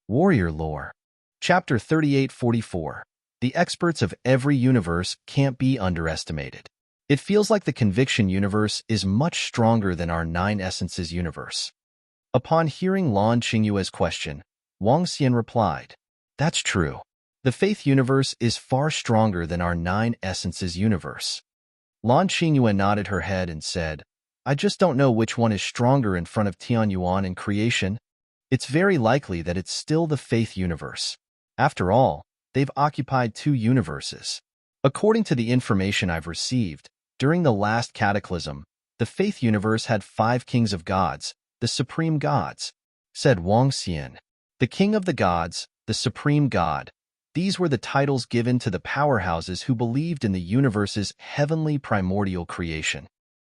Warrior Lore. Chapter 3844. The experts of every universe can't be underestimated. It feels like the Conviction universe is much stronger than our Nine Essences universe. Upon hearing Lan Qingyue's question, Wang Xian replied, "That's true. The Faith universe is far stronger than our Nine Essences universe." Lan Qingyue nodded her head and said, "I just don't know which one is stronger in front of Tianyuan in creation. It's very likely that it's still the Faith universe. After all, they've occupied two universes. According to the information I've received, during the last cataclysm, the Faith universe had 5 kings of gods, the supreme gods," said Wang Xian. The king of the gods, the supreme god. These were the titles given to the powerhouses who believed in the universe's heavenly primordial creation.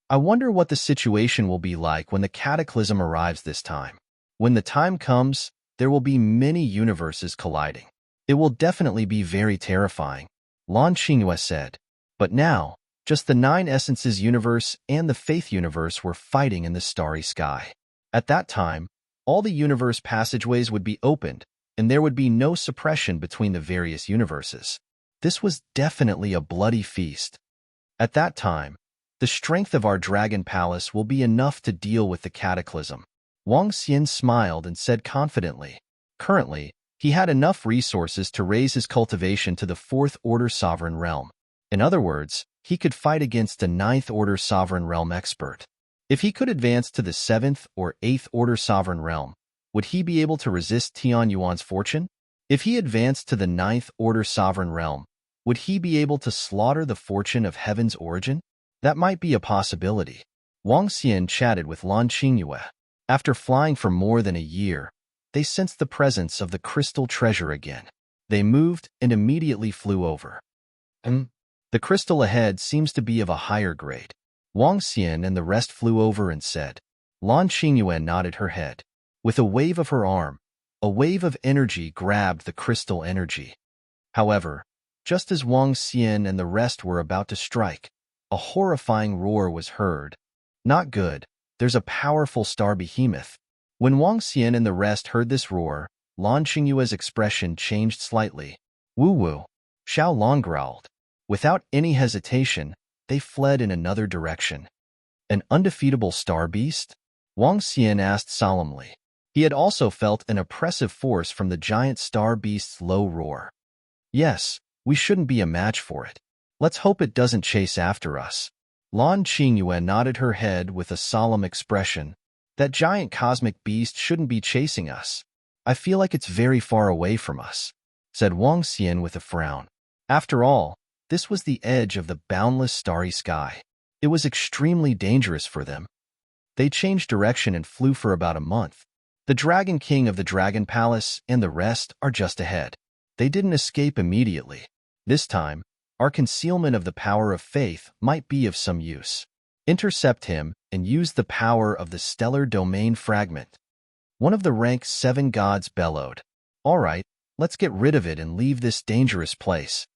I wonder what the situation will be like when the cataclysm arrives this time. When the time comes, there will be many universes colliding. It will definitely be very terrifying, Lan Qingyue said. But now, just the Nine Essences universe and the Faith universe were fighting in the starry sky. At that time, all the universe passageways would be opened, and there would be no suppression between the various universes. This was definitely a bloody feast. At that time, the strength of our Dragon Palace will be enough to deal with the cataclysm. Wang Xian smiled and said confidently. Currently, he had enough resources to raise his cultivation to the 4th Order Sovereign Realm. In other words, he could fight against a 9th Order Sovereign Realm expert. If he could advance to the 7th or 8th Order Sovereign Realm, would he be able to resist Tianyuan's fortune? If he advanced to the 9th Order Sovereign Realm, would he be able to slaughter the fortune of Heaven's origin? That might be a possibility. Wang Xian chatted with Lan Qingyue. After flying for more than a year, they sensed the presence of the crystal treasure again. They moved and immediately flew over. The crystal ahead seems to be of a higher grade. Wang Xian and the rest flew over and said. Lan Qingyue nodded her head. With a wave of her arm, a wave of energy grabbed the crystal energy. However, just as Wang Xian and the rest were about to strike, a horrifying roar was heard. Not good. There's a powerful star behemoth. When Wang Xian and the rest heard this roar, Lan Qingyue's expression changed slightly. Woo-woo. Xiao Lan growled. Without any hesitation, they fled in another direction. An undefeatable star beast? Wang Xian asked solemnly. He had also felt an oppressive force from the giant star beast's low roar. Yes, we shouldn't be a match for it. Let's hope it doesn't chase after us. Lan Qingyue nodded her head with a solemn expression. That giant cosmic beast shouldn't be chasing us. I feel like it's very far away from us, said Wang Xian with a frown. After all, this was the edge of the boundless starry sky. It was extremely dangerous for them. They changed direction and flew for about a month. The Dragon King of the Dragon Palace and the rest are just ahead. They didn't escape immediately. This time, our concealment of the power of faith might be of some use. Intercept him and use the power of the stellar domain fragment. One of the rank 7 gods bellowed. All right, let's get rid of it and leave this dangerous place.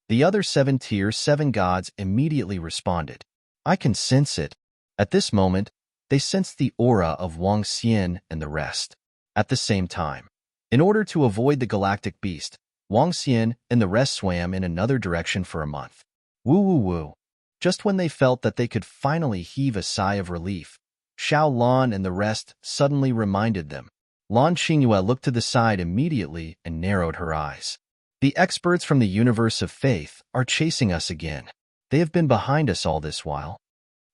The other 7 tier 7 gods immediately responded. I can sense it. At this moment, they sensed the aura of Wang Xian and the rest. At the same time, in order to avoid the galactic beast, Wang Xian and the rest swam in another direction for a month. Woo-woo-woo. Just when they felt that they could finally heave a sigh of relief, Xiao Lan and the rest suddenly reminded them. Lan Qingyue looked to the side immediately and narrowed her eyes. The experts from the universe of faith are chasing us again. They have been behind us all this while.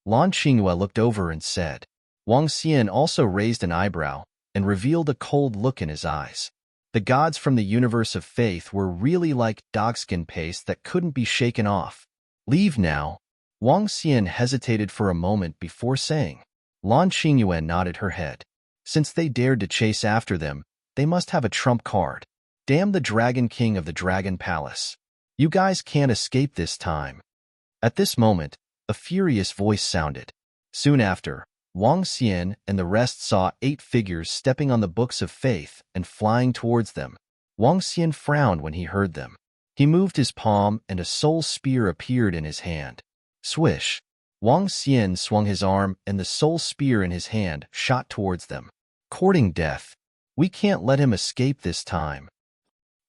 Lan Qingyue looked over and said. Wang Xian also raised an eyebrow and revealed a cold look in his eyes. The gods from the universe of faith were really like dogskin paste that couldn't be shaken off. Leave now. Wang Xian hesitated for a moment before saying. Lan Qingyue nodded her head. Since they dared to chase after them, they must have a trump card. Damn the Dragon King of the Dragon Palace. You guys can't escape this time. At this moment, a furious voice sounded. Soon after, Wang Xian and the rest saw 8 figures stepping on the books of faith and flying towards them. Wang Xian frowned when he heard them. He moved his palm and a soul spear appeared in his hand. Swish! Wang Xian swung his arm and the soul spear in his hand shot towards them. Courting death. We can't let him escape this time.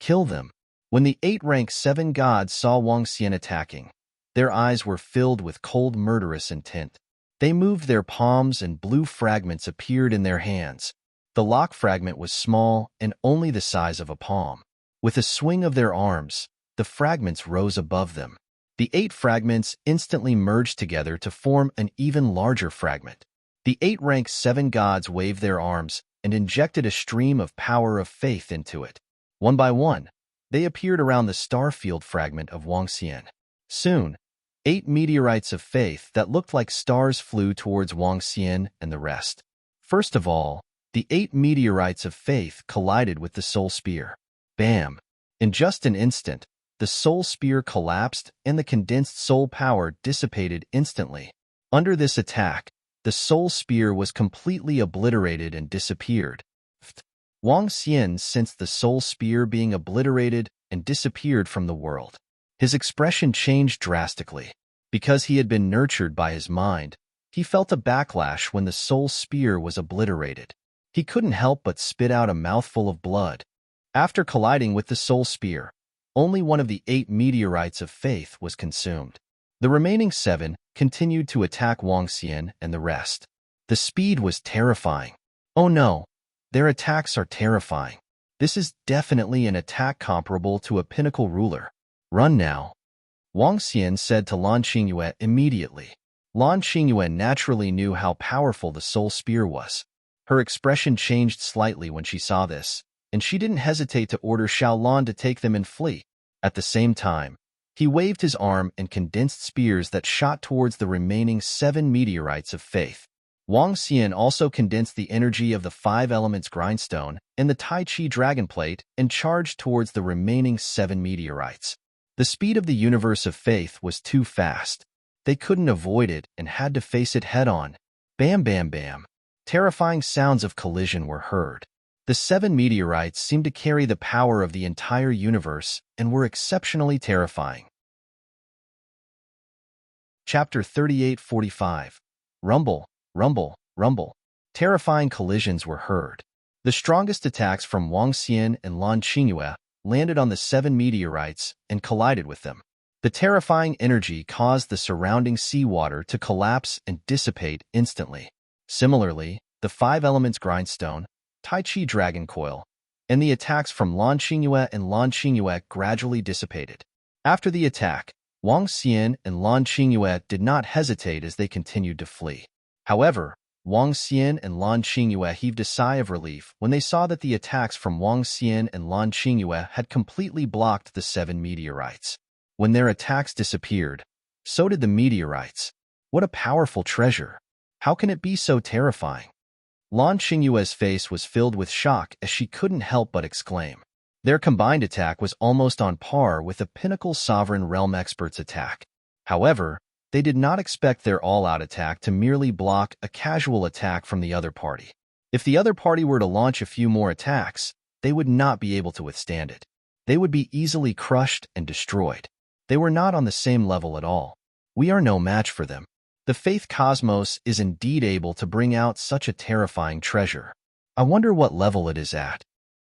Kill them. When the 8-rank 7 gods saw Wang Xian attacking, their eyes were filled with cold murderous intent. They moved their palms and blue fragments appeared in their hands. The lock fragment was small and only the size of a palm. With a swing of their arms, the fragments rose above them. The 8 fragments instantly merged together to form an even larger fragment. The 8-rank 7 gods waved their arms and injected a stream of power of faith into it. One by one, they appeared around the star field fragment of Wang Xian. Soon, 8 meteorites of faith that looked like stars flew towards Wang Xian and the rest. First of all, the 8 meteorites of faith collided with the soul spear. Bam! In just an instant, the soul spear collapsed and the condensed soul power dissipated instantly. Under this attack, the soul spear was completely obliterated and disappeared. Wang Xian sensed the soul spear being obliterated and disappeared from the world. His expression changed drastically. Because he had been nurtured by his mind, he felt a backlash when the soul spear was obliterated. He couldn't help but spit out a mouthful of blood. After colliding with the soul spear, only one of the 8 meteorites of faith was consumed. The remaining 7 continued to attack Wang Xian and the rest. The speed was terrifying. Oh no, their attacks are terrifying. This is definitely an attack comparable to a pinnacle ruler. Run now. Wang Xian said to Lan Qingyue immediately. Lan Qingyue naturally knew how powerful the soul spear was. Her expression changed slightly when she saw this, and she didn't hesitate to order Xiaolan to take them and flee. At the same time, he waved his arm and condensed spears that shot towards the remaining 7 meteorites of faith. Wang Xian also condensed the energy of the 5 elements grindstone and the Tai Chi dragon plate and charged towards the remaining 7 meteorites. The speed of the universe of faith was too fast. They couldn't avoid it and had to face it head-on. Bam, bam, bam. Terrifying sounds of collision were heard. The 7 meteorites seemed to carry the power of the entire universe and were exceptionally terrifying. Chapter 38:45. Rumble, rumble, rumble. Terrifying collisions were heard. The strongest attacks from Wang Xian and Lan Qingyue landed on the 7 meteorites and collided with them. The terrifying energy caused the surrounding seawater to collapse and dissipate instantly. Similarly, the 5 elements grindstone, Tai Chi dragon coil, and the attacks from Lan Qingyue and Lan Qingyue gradually dissipated. After the attack, Wang Xian and Lan Qingyue did not hesitate as they continued to flee. However, Wang Xian and Lan Qingyue heaved a sigh of relief when they saw that the attacks from Wang Xian and Lan Qingyue had completely blocked the 7 meteorites. When their attacks disappeared, so did the meteorites. What a powerful treasure! How can it be so terrifying? Lan Qingyue's face was filled with shock as she couldn't help but exclaim. Their combined attack was almost on par with the pinnacle sovereign realm expert's attack. However, they did not expect their all-out attack to merely block a casual attack from the other party. If the other party were to launch a few more attacks, they would not be able to withstand it. They would be easily crushed and destroyed. They were not on the same level at all. We are no match for them. The Faith Cosmos is indeed able to bring out such a terrifying treasure. I wonder what level it is at.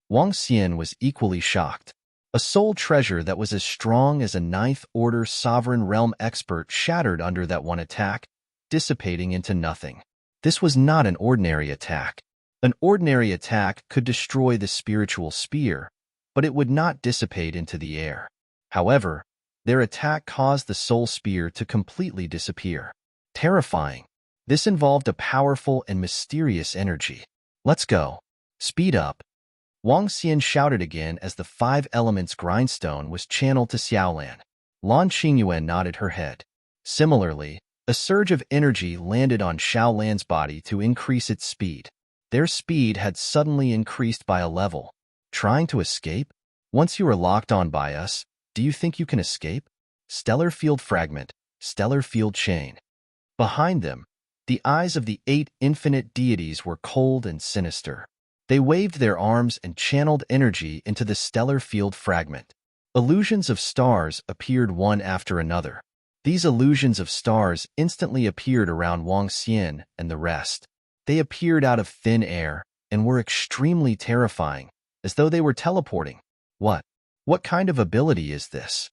Wang Xian was equally shocked. A soul treasure that was as strong as a 9th-order sovereign realm expert shattered under that one attack, dissipating into nothing. This was not an ordinary attack. An ordinary attack could destroy the spiritual spear, but it would not dissipate into the air. However, their attack caused the soul spear to completely disappear. Terrifying. This involved a powerful and mysterious energy. Let's go. Speed up. Wang Xian shouted again as the 5 elements grindstone was channeled to Xiaolan. Lan Qingyue nodded her head. Similarly, a surge of energy landed on Xiaolan's body to increase its speed. Their speed had suddenly increased by a level. Trying to escape? Once you are locked on by us, do you think you can escape? Stellar field fragment, stellar field chain. Behind them, the eyes of the 8 infinite deities were cold and sinister. They waved their arms and channeled energy into the stellar field fragment. Illusions of stars appeared one after another. These illusions of stars instantly appeared around Wang Xian and the rest. They appeared out of thin air, and were extremely terrifying, as though they were teleporting. What? What kind of ability is this?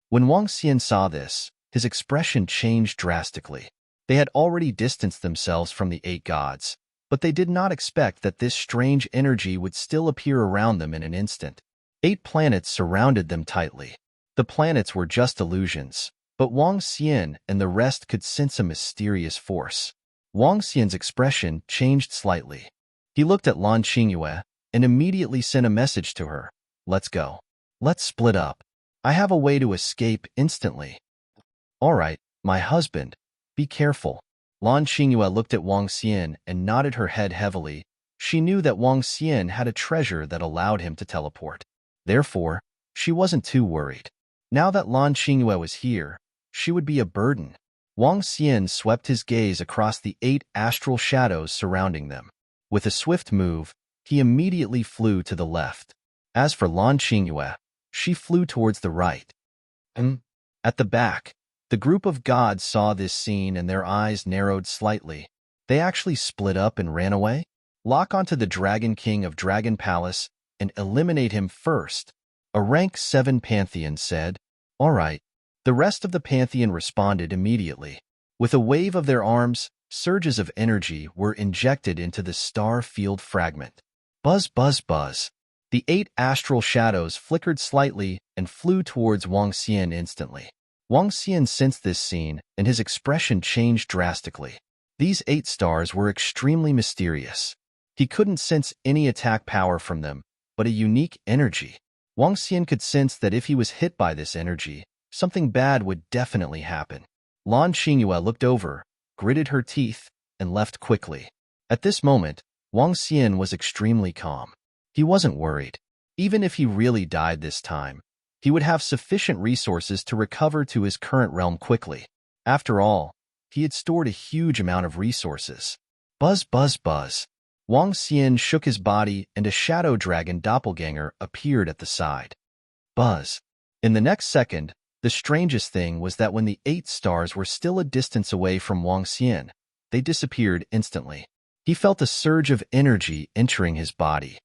When Wang Xian saw this, his expression changed drastically. They had already distanced themselves from the 8 gods, but they did not expect that this strange energy would still appear around them in an instant. 8 planets surrounded them tightly. The planets were just illusions, but Wang Xian and the rest could sense a mysterious force. Wang Xian's expression changed slightly. He looked at Lan Qingyue and immediately sent a message to her. Let's go. Let's split up. I have a way to escape instantly. All right, my husband. Be careful. Lan Qingyue looked at Wang Xian and nodded her head heavily. She knew that Wang Xian had a treasure that allowed him to teleport. Therefore, she wasn't too worried. Now that Lan Qingyue was here, she would be a burden. Wang Xian swept his gaze across the 8 astral shadows surrounding them. With a swift move, he immediately flew to the left. As for Lan Qingyue, she flew towards the right. At the back, the group of gods saw this scene and their eyes narrowed slightly. They actually split up and ran away? Lock onto the Dragon King of Dragon Palace and eliminate him first. A rank 7 Pantheon said. All right. The rest of the Pantheon responded immediately. With a wave of their arms, surges of energy were injected into the star field fragment. Buzz, buzz, buzz. The 8 astral shadows flickered slightly and flew towards Wang Xian instantly. Wang Xian sensed this scene, and his expression changed drastically. These 8 stars were extremely mysterious. He couldn't sense any attack power from them, but a unique energy. Wang Xian could sense that if he was hit by this energy, something bad would definitely happen. Lan Qingyue looked over, gritted her teeth, and left quickly. At this moment, Wang Xian was extremely calm. He wasn't worried. Even if he really died this time, he would have sufficient resources to recover to his current realm quickly. After all, he had stored a huge amount of resources. Buzz, buzz, buzz. Wang Xian shook his body and a shadow dragon doppelganger appeared at the side. Buzz. In the next second, the strangest thing was that when the 8 stars were still a distance away from Wang Xian, they disappeared instantly. He felt a surge of energy entering his body.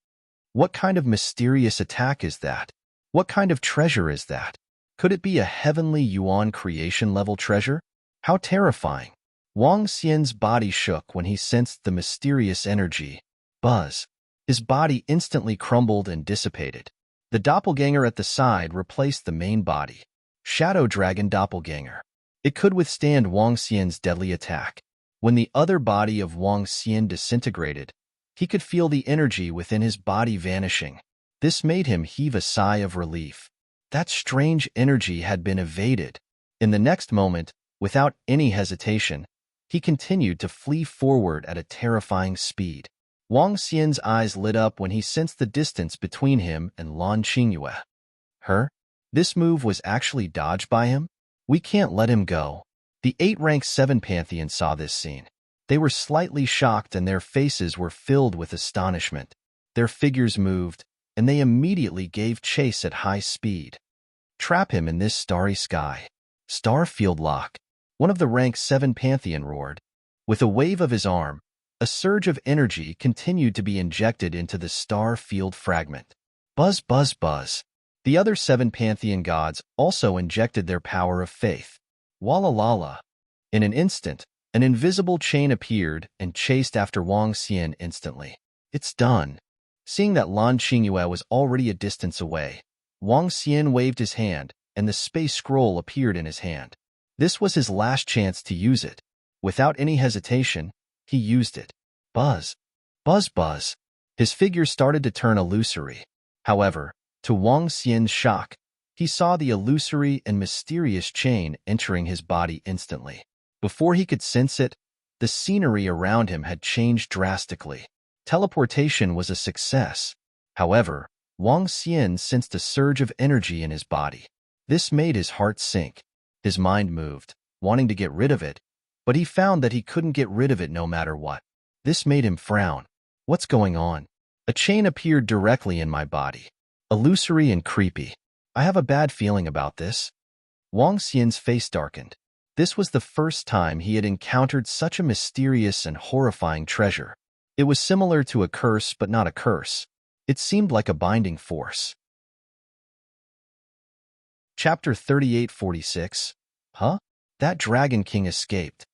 What kind of mysterious attack is that? What kind of treasure is that? Could it be a heavenly Yuan creation-level treasure? How terrifying! Wang Xian's body shook when he sensed the mysterious energy. Buzz. His body instantly crumbled and dissipated. The doppelganger at the side replaced the main body. Shadow Dragon Doppelganger. It could withstand Wang Xian's deadly attack. When the other body of Wang Xian disintegrated, he could feel the energy within his body vanishing. This made him heave a sigh of relief. That strange energy had been evaded. In the next moment, without any hesitation, he continued to flee forward at a terrifying speed. Wang Xian's eyes lit up when he sensed the distance between him and Lan Qingyue. Her? This move was actually dodged by him? We can't let him go. The 8 rank 7 Pantheon saw this scene. They were slightly shocked and their faces were filled with astonishment. Their figures moved, and they immediately gave chase at high speed. Trap him in this starry sky. Star field lock. One of the rank 7 Pantheon roared. With a wave of his arm, a surge of energy continued to be injected into the star field fragment. Buzz, buzz, buzz. The other 7 Pantheon gods also injected their power of faith. Walla lala. In an instant, an invisible chain appeared and chased after Wang Xian instantly. It's done. Seeing that Lan Qingyue was already a distance away, Wang Xian waved his hand, and the space scroll appeared in his hand. This was his last chance to use it. Without any hesitation, he used it. Buzz. Buzz, buzz. His figure started to turn illusory. However, to Wang Xian's shock, he saw the illusory and mysterious chain entering his body instantly. Before he could sense it, the scenery around him had changed drastically. Teleportation was a success. However, Wang Xian sensed a surge of energy in his body. This made his heart sink. His mind moved, wanting to get rid of it, but he found that he couldn't get rid of it no matter what. This made him frown. What's going on? A chain appeared directly in my body. Illusory and creepy. I have a bad feeling about this. Wang Xian's face darkened. This was the first time he had encountered such a mysterious and horrifying treasure. It was similar to a curse, but not a curse. It seemed like a binding force. Chapter 3846. Huh? That Dragon King escaped.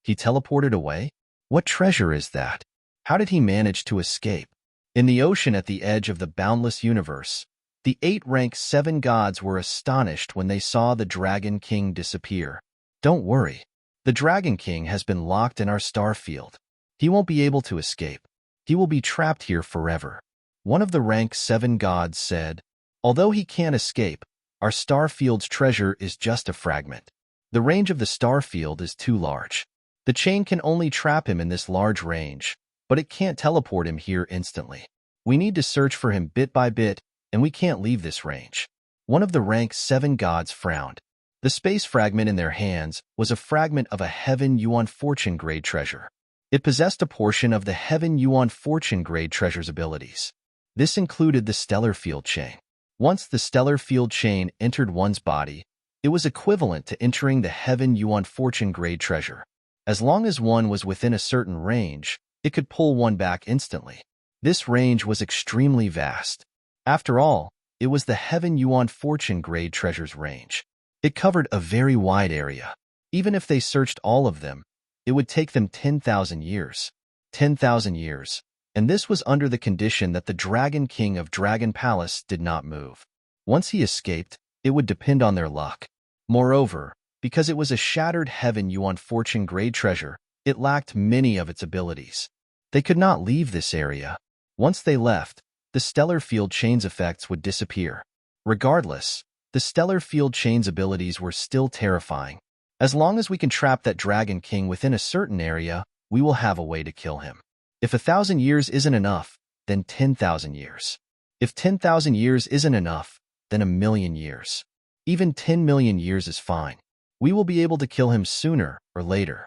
He teleported away? What treasure is that? How did he manage to escape? In the ocean at the edge of the boundless universe, the 8 rank 7 gods were astonished when they saw the Dragon King disappear. Don't worry. The Dragon King has been locked in our star field. He won't be able to escape. He will be trapped here forever. One of the rank 7 gods said, although he can't escape, our star field's treasure is just a fragment. The range of the star field is too large. The chain can only trap him in this large range, but it can't teleport him here instantly. We need to search for him bit by bit, and we can't leave this range. One of the rank 7 gods frowned. The space fragment in their hands was a fragment of a Heaven Yuan Fortune grade treasure. It possessed a portion of the Heaven Yuan Fortune grade treasure's abilities. This included the stellar field chain. Once the stellar field chain entered one's body, it was equivalent to entering the Heaven Yuan Fortune grade treasure. As long as one was within a certain range, it could pull one back instantly. This range was extremely vast. After all, it was the Heaven Yuan Fortune grade treasure's range. It covered a very wide area. Even if they searched all of them, it would take them 10,000 years. 10,000 years. And this was under the condition that the Dragon King of Dragon Palace did not move. Once he escaped, it would depend on their luck. Moreover, because it was a shattered Heaven Yuan Fortune grade treasure, it lacked many of its abilities. They could not leave this area. Once they left, the stellar field chain's effects would disappear. Regardless, the stellar field chain's abilities were still terrifying. As long as we can trap that Dragon King within a certain area, we will have a way to kill him. If 1,000 years isn't enough, then 10,000 years. If 10,000 years isn't enough, then 1,000,000 years. Even 10 million years is fine. We will be able to kill him sooner or later.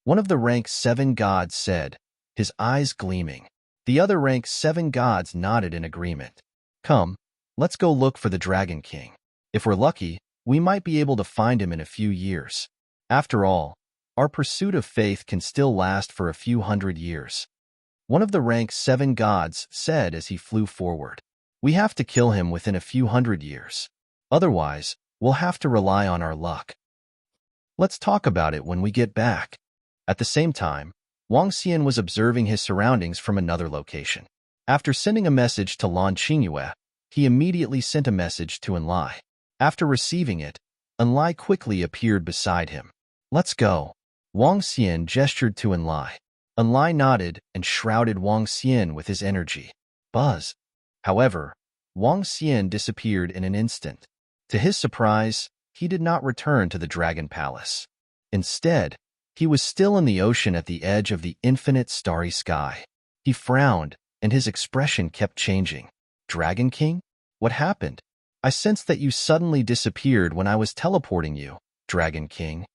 One of the rank 7 gods said, his eyes gleaming. The other rank 7 gods nodded in agreement. Come, let's go look for the Dragon King. If we're lucky, we might be able to find him in a few years. After all, our pursuit of faith can still last for a few hundred years. One of the rank 7 gods said as he flew forward. We have to kill him within a few hundred years. Otherwise, we'll have to rely on our luck. Let's talk about it when we get back. At the same time, Wang Xian was observing his surroundings from another location. After sending a message to Lan Qingyue, he immediately sent a message to Enlai. After receiving it, Enlai quickly appeared beside him. Let's go. Wang Xian gestured to Enlai. Enlai nodded and shrouded Wang Xian with his energy. Buzz. However, Wang Xian disappeared in an instant. To his surprise, he did not return to the Dragon Palace. Instead, he was still in the ocean at the edge of the infinite starry sky. He frowned, and his expression kept changing. Dragon King? What happened? I sensed that you suddenly disappeared when I was teleporting you, Dragon King.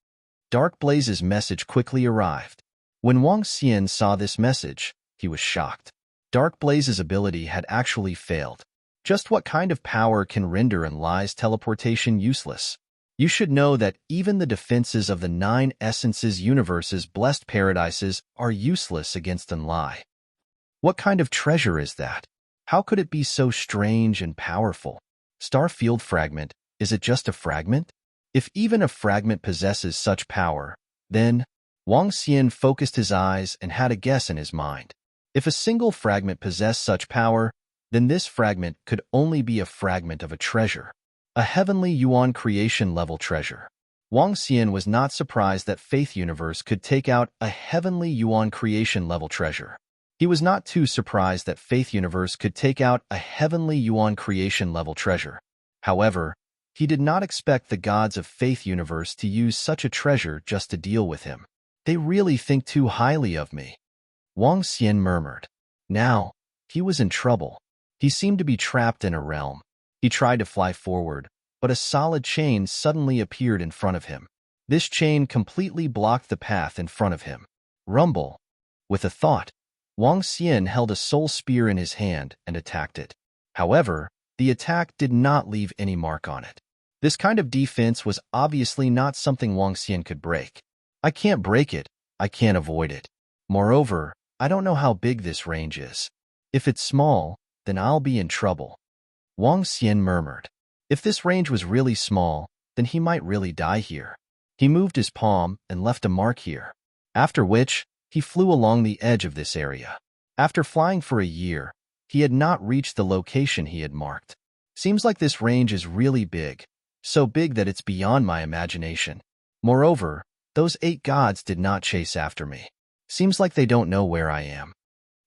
Dark Blaze's message quickly arrived. When Wang Xian saw this message, he was shocked. Dark Blaze's ability had actually failed. Just what kind of power can render Enlai's teleportation useless? You should know that even the defenses of the 9 Essences Universe's blessed paradises are useless against Enlai. What kind of treasure is that? How could it be so strange and powerful? Starfield fragment, is it just a fragment? If even a fragment possesses such power, then Wang Xian focused his eyes and had a guess in his mind. If a single fragment possessed such power, then this fragment could only be a fragment of a treasure. A heavenly Yuan creation level treasure. Wang Xian was not surprised that Faith Universe could take out a heavenly Yuan creation level treasure. He was not too surprised that Faith Universe could take out a heavenly Yuan creation level treasure. However, he did not expect the gods of Faith Universe to use such a treasure just to deal with him. They really think too highly of me. Wang Xian murmured. Now, he was in trouble. He seemed to be trapped in a realm. He tried to fly forward, but a solid chain suddenly appeared in front of him. This chain completely blocked the path in front of him. Rumble. With a thought, Wang Xian held a soul spear in his hand and attacked it. However, the attack did not leave any mark on it. This kind of defense was obviously not something Wang Xian could break. I can't break it, I can't avoid it. Moreover, I don't know how big this range is. If it's small, then I'll be in trouble. Wang Xian murmured. If this range was really small, then he might really die here. He moved his palm and left a mark here. After which, he flew along the edge of this area. After flying for a year, he had not reached the location he had marked. Seems like this range is really big, so big that it's beyond my imagination. Moreover, those 8 gods did not chase after me. Seems like they don't know where I am.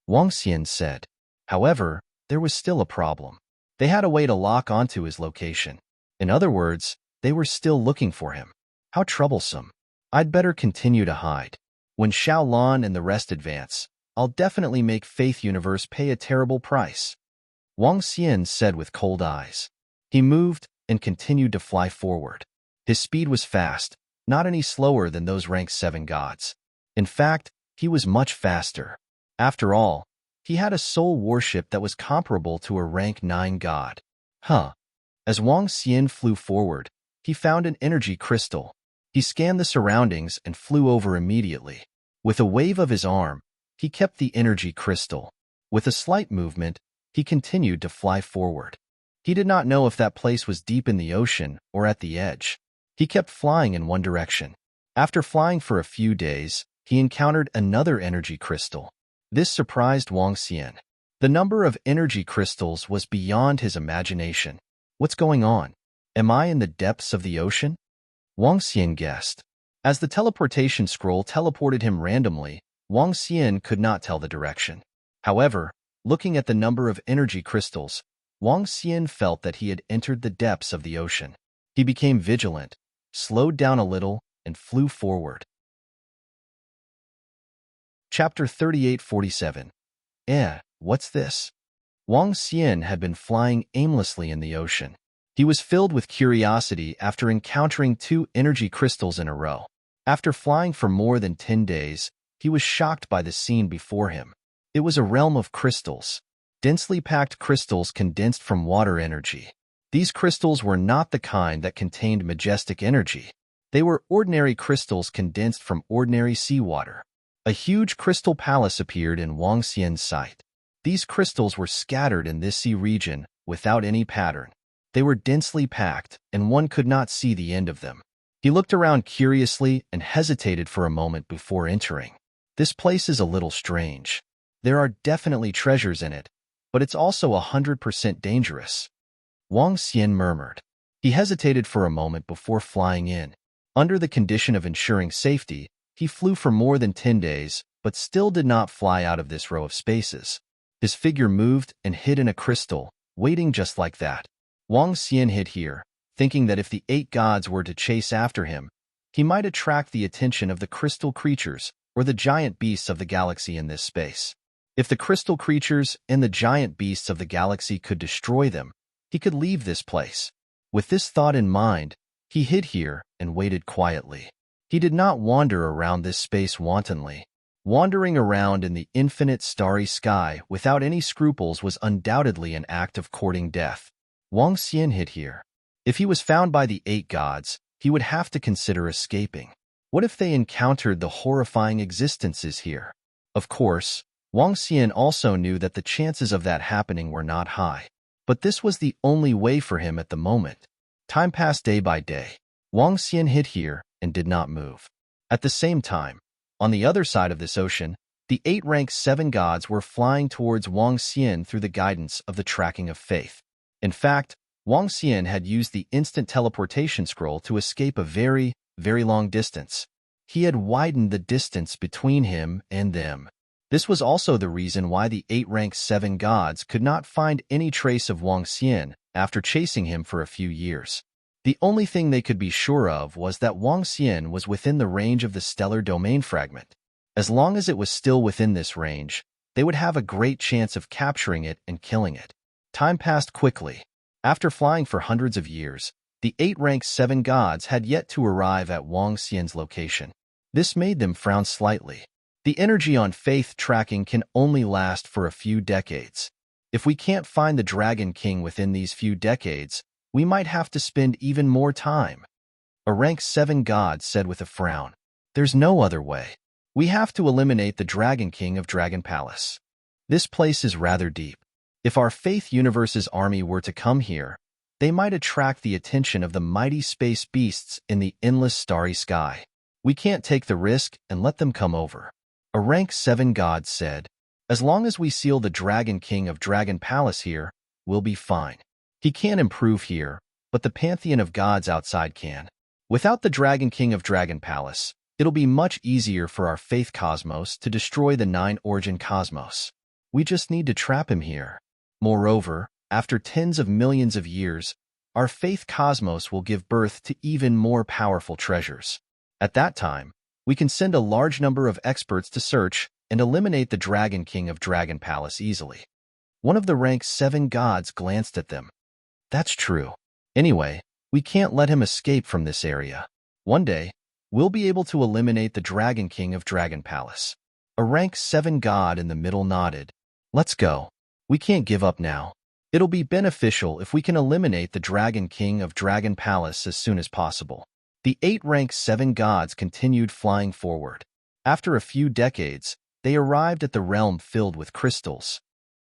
Wang Xian said. However, there was still a problem. They had a way to lock onto his location. In other words, they were still looking for him. How troublesome. I'd better continue to hide. When Xiaolan and the rest advance, I'll definitely make Faith Universe pay a terrible price. Wang Xian said with cold eyes. He moved and continued to fly forward. His speed was fast, not any slower than those rank 7 gods. In fact, he was much faster. After all, he had a soul worship that was comparable to a rank 9 god. As Wang Xian flew forward, he found an energy crystal. He scanned the surroundings and flew over immediately. With a wave of his arm, he kept the energy crystal. With a slight movement, he continued to fly forward. He did not know if that place was deep in the ocean or at the edge. He kept flying in one direction. After flying for a few days, he encountered another energy crystal. This surprised Wang Xian. The number of energy crystals was beyond his imagination. What's going on? Am I in the depths of the ocean? Wang Xian guessed. As the teleportation scroll teleported him randomly, Wang Xian could not tell the direction. However, looking at the number of energy crystals, Wang Xian felt that he had entered the depths of the ocean. He became vigilant, slowed down a little, and flew forward. Chapter 3847. What's this? Wang Xian had been flying aimlessly in the ocean. He was filled with curiosity after encountering 2 energy crystals in a row. After flying for more than 10 days, he was shocked by the scene before him. It was a realm of crystals. Densely packed crystals condensed from water energy. These crystals were not the kind that contained majestic energy. They were ordinary crystals condensed from ordinary seawater. A huge crystal palace appeared in Wang Xian's sight. These crystals were scattered in this sea region without any pattern. They were densely packed, and one could not see the end of them. He looked around curiously and hesitated for a moment before entering. This place is a little strange. There are definitely treasures in it, but it's also 100% dangerous. Wang Xian murmured. He hesitated for a moment before flying in. Under the condition of ensuring safety, he flew for more than 10 days, but still did not fly out of this row of spaces. His figure moved and hid in a crystal, waiting just like that. Wang Xian hid here, thinking that if the 8 gods were to chase after him, he might attract the attention of the crystal creatures or the giant beasts of the galaxy in this space. If the crystal creatures and the giant beasts of the galaxy could destroy them, he could leave this place. With this thought in mind, he hid here and waited quietly. He did not wander around this space wantonly. Wandering around in the infinite starry sky without any scruples was undoubtedly an act of courting death. Wang Xian hid here. If he was found by the 8 gods, he would have to consider escaping. What if they encountered the horrifying existences here? Of course, Wang Xian also knew that the chances of that happening were not high. But this was the only way for him at the moment. Time passed day by day. Wang Xian hid here and did not move. At the same time, on the other side of this ocean, the 8 rank 7 gods were flying towards Wang Xian through the guidance of the tracking of faith. In fact, Wang Xian had used the instant teleportation scroll to escape a very, very long distance. He had widened the distance between him and them. This was also the reason why the 8 rank 7 gods could not find any trace of Wang Xian after chasing him for a few years. The only thing they could be sure of was that Wang Xian was within the range of the stellar domain fragment. As long as it was still within this range, they would have a great chance of capturing it and killing it. Time passed quickly. After flying for hundreds of years, the 8 rank 7 gods had yet to arrive at Wang Xian's location. This made them frown slightly. The energy on faith tracking can only last for a few decades. If we can't find the Dragon King within these few decades, we might have to spend even more time. A rank 7 god said with a frown. There's no other way. We have to eliminate the Dragon King of Dragon Palace. This place is rather deep. If our Faith Universe's army were to come here, they might attract the attention of the mighty space beasts in the endless starry sky. We can't take the risk and let them come over. A rank 7 god said, as long as we seal the Dragon King of Dragon Palace here, we'll be fine. He can't improve here, but the pantheon of gods outside can. Without the Dragon King of Dragon Palace, it'll be much easier for our Faith Cosmos to destroy the 9 Origin Cosmos. We just need to trap him here. Moreover, after tens of millions of years, our Faith Cosmos will give birth to even more powerful treasures. At that time, we can send a large number of experts to search and eliminate the Dragon King of Dragon Palace easily. One of the rank 7 gods glanced at them. That's true. Anyway, we can't let him escape from this area. One day, we'll be able to eliminate the Dragon King of Dragon Palace. A rank 7 god in the middle nodded. Let's go. We can't give up now. It'll be beneficial if we can eliminate the Dragon King of Dragon Palace as soon as possible. The 8 rank 7 gods continued flying forward. After a few decades, they arrived at the realm filled with crystals.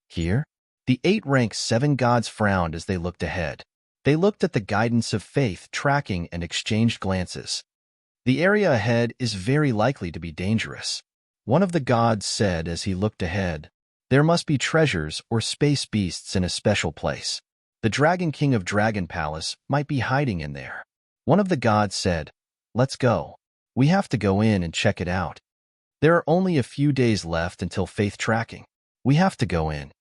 Here, the 8 rank 7 gods frowned as they looked ahead. They looked at the guidance of faith tracking and exchanged glances. The area ahead is very likely to be dangerous. One of the gods said as he looked ahead, there must be treasures or space beasts in a special place. The Dragon King of Dragon Palace might be hiding in there. One of the gods said, let's go. We have to go in and check it out. There are only a few days left until faith tracking. We have to go in.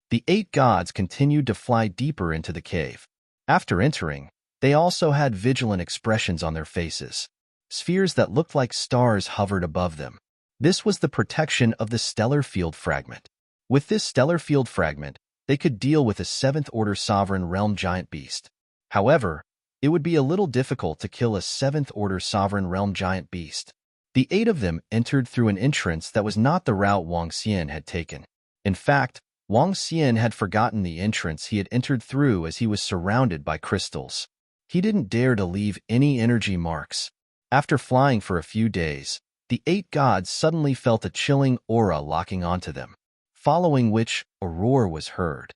The 8 gods continued to fly deeper into the cave. After entering, they also had vigilant expressions on their faces. Spheres that looked like stars hovered above them. This was the protection of the stellar field fragment. With this stellar field fragment, they could deal with a 7th-order sovereign realm giant beast. However, it would be a little difficult to kill a 7th-order sovereign realm giant beast. The 8 of them entered through an entrance that was not the route Wang Xian had taken. In fact, Wang Xian had forgotten the entrance he had entered through as he was surrounded by crystals. He didn't dare to leave any energy marks. After flying for a few days, the 8 gods suddenly felt a chilling aura locking onto them, following which a roar was heard.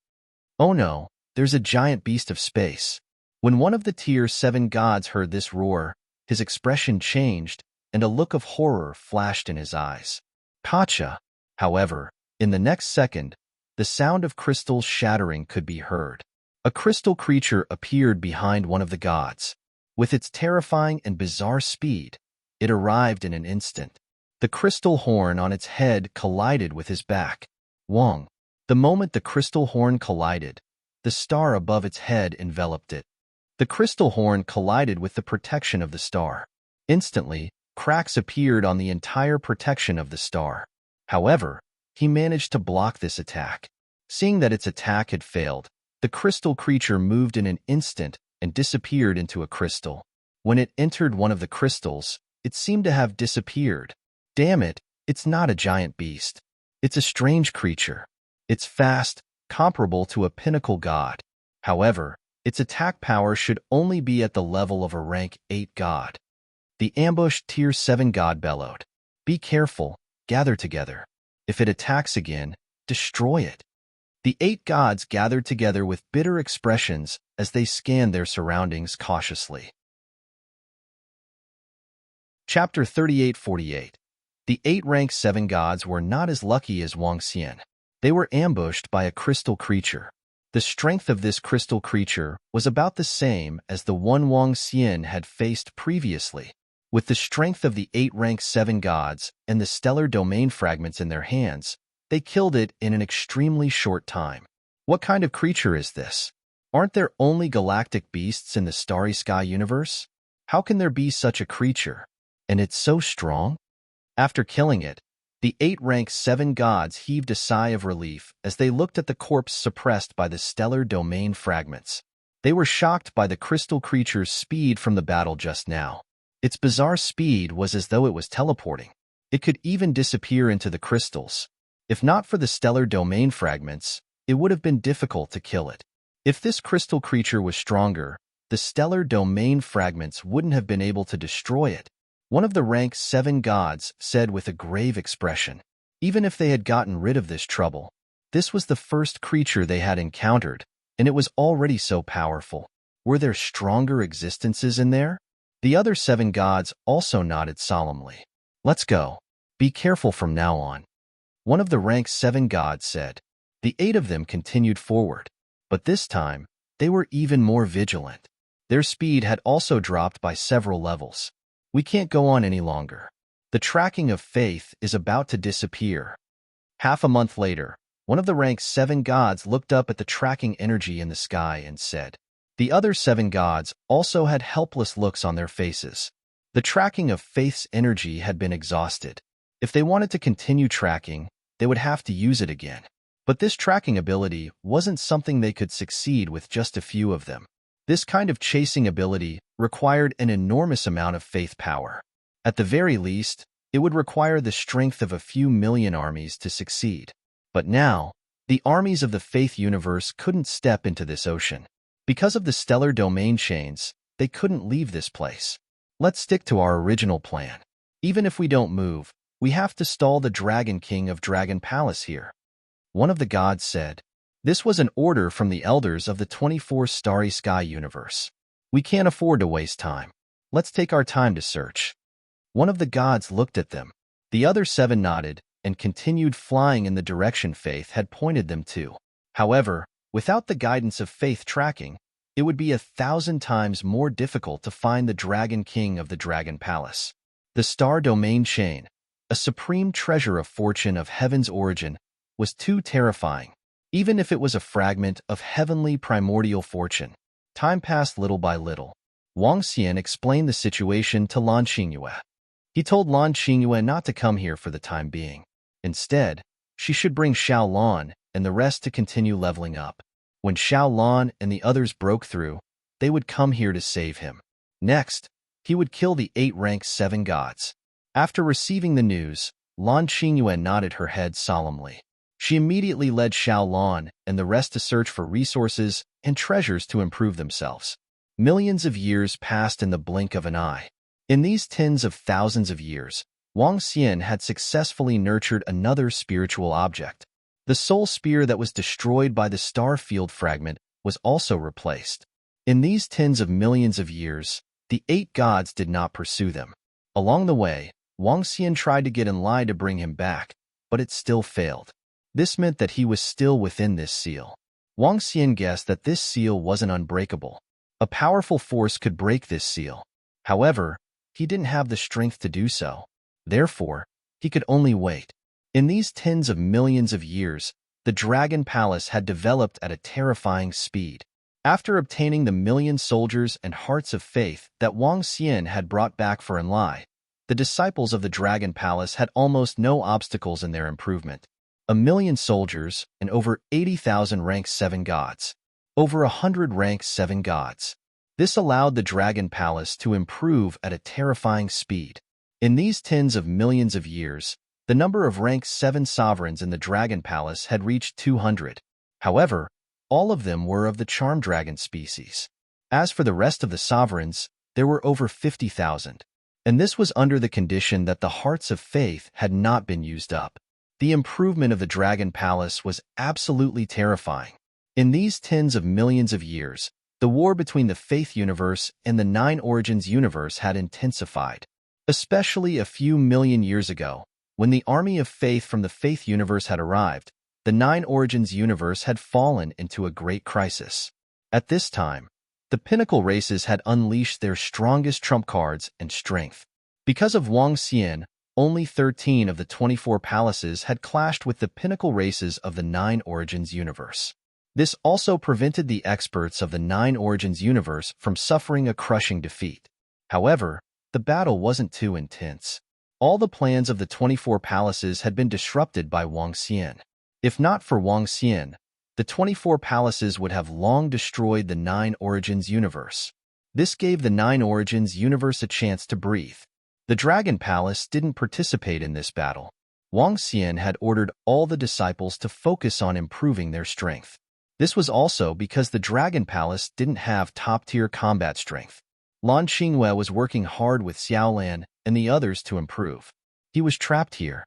Oh no, there's a giant beast of space. When one of the Tier 7 gods heard this roar, his expression changed, and a look of horror flashed in his eyes. Gotcha! However, in the next second, the sound of crystals shattering could be heard. A crystal creature appeared behind one of the gods. With its terrifying and bizarre speed, it arrived in an instant. The crystal horn on its head collided with his back. Wang. The moment the crystal horn collided, the star above its head enveloped it. The crystal horn collided with the protection of the star. Instantly, cracks appeared on the entire protection of the star. However, he managed to block this attack. Seeing that its attack had failed, the crystal creature moved in an instant and disappeared into a crystal. When it entered one of the crystals, it seemed to have disappeared. Damn it, it's not a giant beast. It's a strange creature. It's fast, comparable to a pinnacle god. However, its attack power should only be at the level of a rank 8 god. The ambushed Tier 7 god bellowed. Be careful, gather together. If it attacks again, destroy it. The 8 gods gathered together with bitter expressions as they scanned their surroundings cautiously. Chapter 38:48. The 8 rank 7 gods were not as lucky as Wang Xian. They were ambushed by a crystal creature. The strength of this crystal creature was about the same as the one Wang Xian had faced previously. With the strength of the 8 rank 7 gods and the stellar domain fragments in their hands, they killed it in an extremely short time. What kind of creature is this? Aren't there only galactic beasts in the starry sky universe? How can there be such a creature? And it's so strong? After killing it, the 8 rank 7 gods heaved a sigh of relief as they looked at the corpse suppressed by the stellar domain fragments. They were shocked by the crystal creature's speed from the battle just now. Its bizarre speed was as though it was teleporting. It could even disappear into the crystals. If not for the stellar domain fragments, it would have been difficult to kill it. If this crystal creature was stronger, the stellar domain fragments wouldn't have been able to destroy it. One of the rank 7 gods said with a grave expression. Even if they had gotten rid of this trouble, this was the first creature they had encountered, and it was already so powerful. Were there stronger existences in there? The other 7 gods also nodded solemnly. Let's go. Be careful from now on. One of the rank 7 gods said. The 8 of them continued forward, but this time, they were even more vigilant. Their speed had also dropped by several levels. We can't go on any longer. The tracking of faith is about to disappear. Half a month later, one of the rank 7 gods looked up at the tracking energy in the sky and said. The other 7 gods also had helpless looks on their faces. The tracking of faith's energy had been exhausted. If they wanted to continue tracking, they would have to use it again. But this tracking ability wasn't something they could succeed with just a few of them. This kind of chasing ability required an enormous amount of faith power. At the very least, it would require the strength of a few million armies to succeed. But now, the armies of the faith universe couldn't step into this ocean. Because of the stellar domain chains, they couldn't leave this place. Let's stick to our original plan. Even if we don't move, we have to stall the Dragon King of Dragon Palace here. One of the gods said. This was an order from the elders of the 24 Starry Sky universe. We can't afford to waste time. Let's take our time to search. One of the gods looked at them. The other 7 nodded and continued flying in the direction faith had pointed them to. However, without the guidance of faith tracking, it would be 1,000 times more difficult to find the Dragon King of the Dragon Palace. The Star Domain Chain, a supreme treasure of fortune of heaven's origin, was too terrifying. Even if it was a fragment of heavenly primordial fortune. Time passed little by little. Wang Xian explained the situation to Lan Xingyue. He told Lan Xingyue not to come here for the time being. Instead, she should bring Xiao Lan and the rest to continue leveling up. When Xiao Lan and the others broke through, they would come here to save him. Next, he would kill the 8 rank 7 gods. After receiving the news, Lan Xingyue nodded her head solemnly. She immediately led Xiao Lan and the rest to search for resources and treasures to improve themselves. Millions of years passed in the blink of an eye. In these tens of thousands of years, Wang Xian had successfully nurtured another spiritual object. The soul spear that was destroyed by the star field fragment was also replaced. In these tens of millions of years, the 8 gods did not pursue them. Along the way, Wang Xian tried to get in line to bring him back, but it still failed. This meant that he was still within this seal. Wang Xian guessed that this seal wasn't unbreakable. A powerful force could break this seal. However, he didn't have the strength to do so. Therefore, he could only wait. In these tens of millions of years, the Dragon Palace had developed at a terrifying speed. After obtaining the million soldiers and hearts of faith that Wang Xian had brought back for Enlai, the disciples of the Dragon Palace had almost no obstacles in their improvement. 1,000,000 soldiers and over 80,000 rank 7 gods. Over 100 rank 7 gods. This allowed the Dragon Palace to improve at a terrifying speed. In these tens of millions of years, the number of rank 7 sovereigns in the Dragon Palace had reached 200. However, all of them were of the charm dragon species. As for the rest of the sovereigns, there were over 50,000. And this was under the condition that the hearts of faith had not been used up. The improvement of the Dragon Palace was absolutely terrifying. In these tens of millions of years, the war between the Faith universe and the 9 Origins universe had intensified. Especially a few million years ago, when the army of faith from the Faith universe had arrived, the 9 Origins universe had fallen into a great crisis. At this time, the pinnacle races had unleashed their strongest trump cards and strength. Because of Wang Xian, only 13 of the 24 palaces had clashed with the pinnacle races of the 9 Origins universe. This also prevented the experts of the 9 Origins universe from suffering a crushing defeat. However, the battle wasn't too intense. All the plans of the 24 palaces had been disrupted by Wang Xian. If not for Wang Xian, the 24 palaces would have long destroyed the 9 Origins universe. This gave the 9 Origins universe a chance to breathe. The Dragon Palace didn't participate in this battle. Wang Xian had ordered all the disciples to focus on improving their strength. This was also because the Dragon Palace didn't have top-tier combat strength. Lan Xingyue was working hard with Xiaolan and the others to improve. He was trapped here.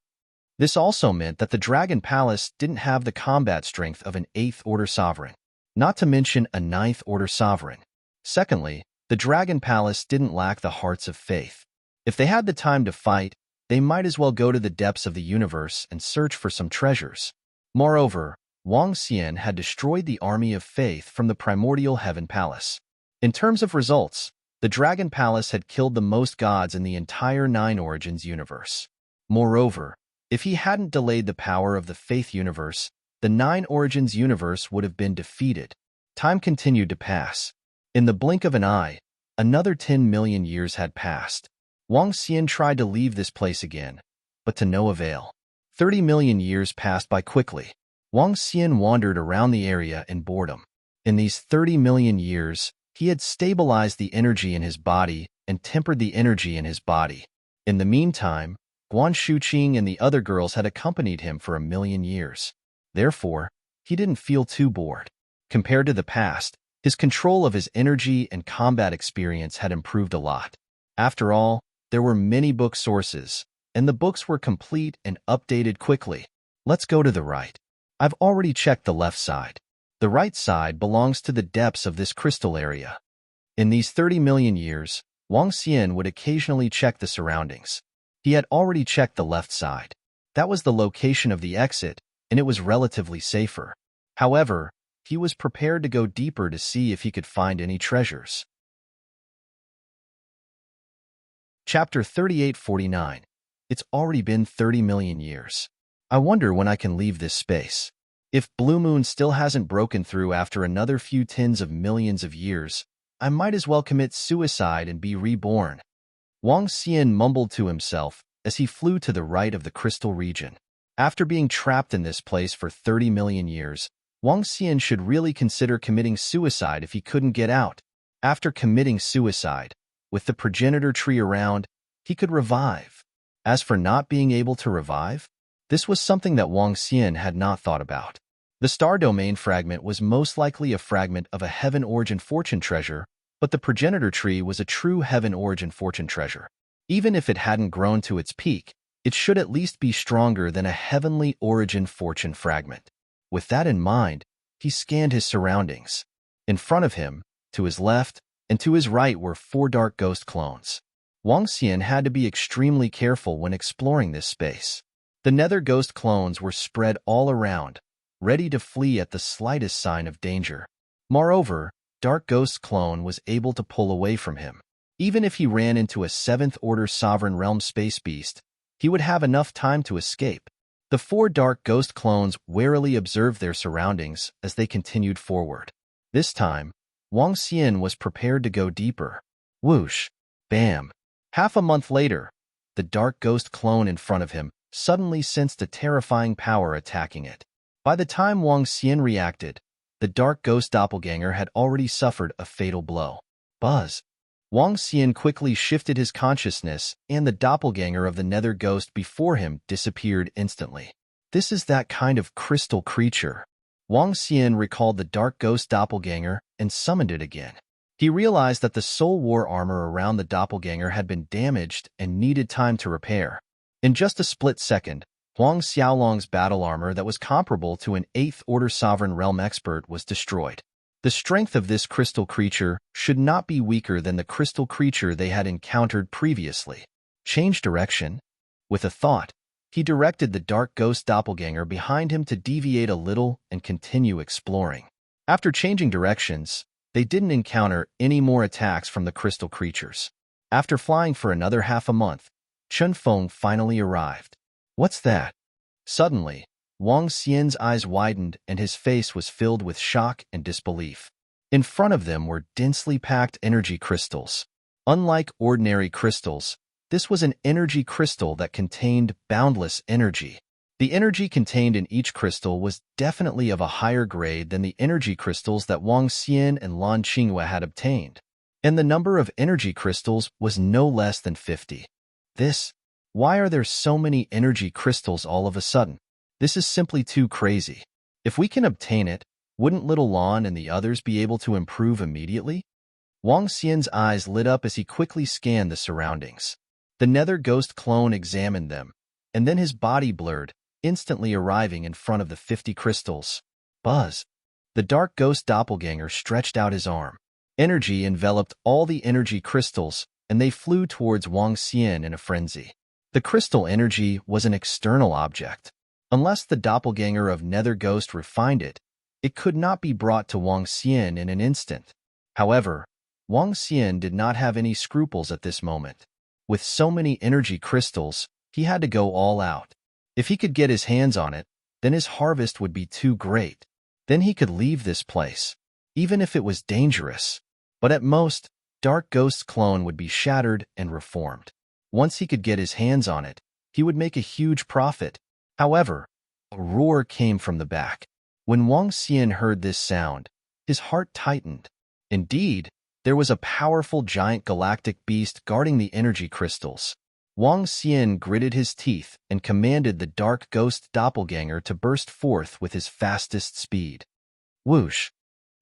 This also meant that the Dragon Palace didn't have the combat strength of an 8th Order sovereign, not to mention a 9th Order sovereign. Secondly, the Dragon Palace didn't lack the hearts of faith. If they had the time to fight, they might as well go to the depths of the universe and search for some treasures. Moreover, Wang Xian had destroyed the army of faith from the primordial Heaven Palace. In terms of results, the Dragon Palace had killed the most gods in the entire Nine Origins universe. Moreover, if he hadn't delayed the power of the Faith universe, the Nine Origins universe would have been defeated. Time continued to pass. In the blink of an eye, another 10 million years had passed. Wang Xian tried to leave this place again, but to no avail. 30 million years passed by quickly. Wang Xian wandered around the area in boredom. In these 30 million years, he had stabilized the energy in his body and tempered the energy in his body. In the meantime, Guan Shuqing and the other girls had accompanied him for 1,000,000 years. Therefore, he didn't feel too bored. Compared to the past, his control of his energy and combat experience had improved a lot. After all, there were many book sources, and the books were complete and updated quickly. Let's go to the right. I've already checked the left side. The right side belongs to the depths of this crystal area. In these 30 million years, Wang Xian would occasionally check the surroundings. He had already checked the left side. That was the location of the exit, and it was relatively safer. However, he was prepared to go deeper to see if he could find any treasures. Chapter 3849. It's already been 30 million years. I wonder when I can leave this space. If Blue Moon still hasn't broken through after another few tens of millions of years, I might as well commit suicide and be reborn. Wang Xian mumbled to himself as he flew to the right of the crystal region. After being trapped in this place for 30 million years, Wang Xian should really consider committing suicide if he couldn't get out. After committing suicide, with the progenitor tree around, he could revive. As for not being able to revive, this was something that Wang Xian had not thought about. The star domain fragment was most likely a fragment of a heaven origin fortune treasure, but the progenitor tree was a true heaven origin fortune treasure. Even if it hadn't grown to its peak, it should at least be stronger than a heavenly origin fortune fragment. With that in mind, he scanned his surroundings. In front of him, to his left, and to his right were 4 dark ghost clones. Wang Xian had to be extremely careful when exploring this space. The nether ghost clones were spread all around, ready to flee at the slightest sign of danger. Moreover, Dark Ghost clone was able to pull away from him. Even if he ran into a 7th Order Sovereign Realm space beast, he would have enough time to escape. The 4 Dark Ghost clones warily observed their surroundings as they continued forward. This time, Wang Xian was prepared to go deeper. Whoosh! Bam! Half a month later, the Dark Ghost clone in front of him suddenly sensed a terrifying power attacking it. By the time Wang Xian reacted, the Dark Ghost doppelganger had already suffered a fatal blow. Buzz! Wang Xian quickly shifted his consciousness, and the doppelganger of the nether ghost before him disappeared instantly. This is that kind of crystal creature. Wang Xian recalled the Dark Ghost doppelganger and summoned it again. He realized that the soul war armor around the doppelganger had been damaged and needed time to repair. In just a split second, Huang Xiaolong's battle armor that was comparable to an 8th Order Sovereign Realm expert was destroyed. The strength of this crystal creature should not be weaker than the crystal creature they had encountered previously. Change direction. With a thought, he directed the Dark Ghost doppelganger behind him to deviate a little and continue exploring. After changing directions, they didn't encounter any more attacks from the crystal creatures. After flying for another half a month, Chun Feng finally arrived. What's that? Suddenly, Wang Xian's eyes widened and his face was filled with shock and disbelief. In front of them were densely packed energy crystals. Unlike ordinary crystals, this was an energy crystal that contained boundless energy. The energy contained in each crystal was definitely of a higher grade than the energy crystals that Wang Xian and Lan Qinghua had obtained. And the number of energy crystals was no less than 50. Why are there so many energy crystals all of a sudden? This is simply too crazy. If we can obtain it, wouldn't little Lan and the others be able to improve immediately? Wang Xian's eyes lit up as he quickly scanned the surroundings. The Nether Ghost clone examined them, and then his body blurred, instantly arriving in front of the 50 crystals. Buzz! The Dark Ghost doppelganger stretched out his arm. Energy enveloped all the energy crystals, and they flew towards Wang Xian in a frenzy. The crystal energy was an external object. Unless the doppelganger of Nether Ghost refined it, it could not be brought to Wang Xian in an instant. However, Wang Xian did not have any scruples at this moment. With so many energy crystals, he had to go all out. If he could get his hands on it, then his harvest would be too great. Then he could leave this place, even if it was dangerous. But at most, Dark Ghost's clone would be shattered and reformed. Once he could get his hands on it, he would make a huge profit. However, a roar came from the back. When Wang Xian heard this sound, his heart tightened. Indeed, there was a powerful giant galactic beast guarding the energy crystals. Wang Xian gritted his teeth and commanded the Dark Ghost doppelganger to burst forth with his fastest speed. Whoosh!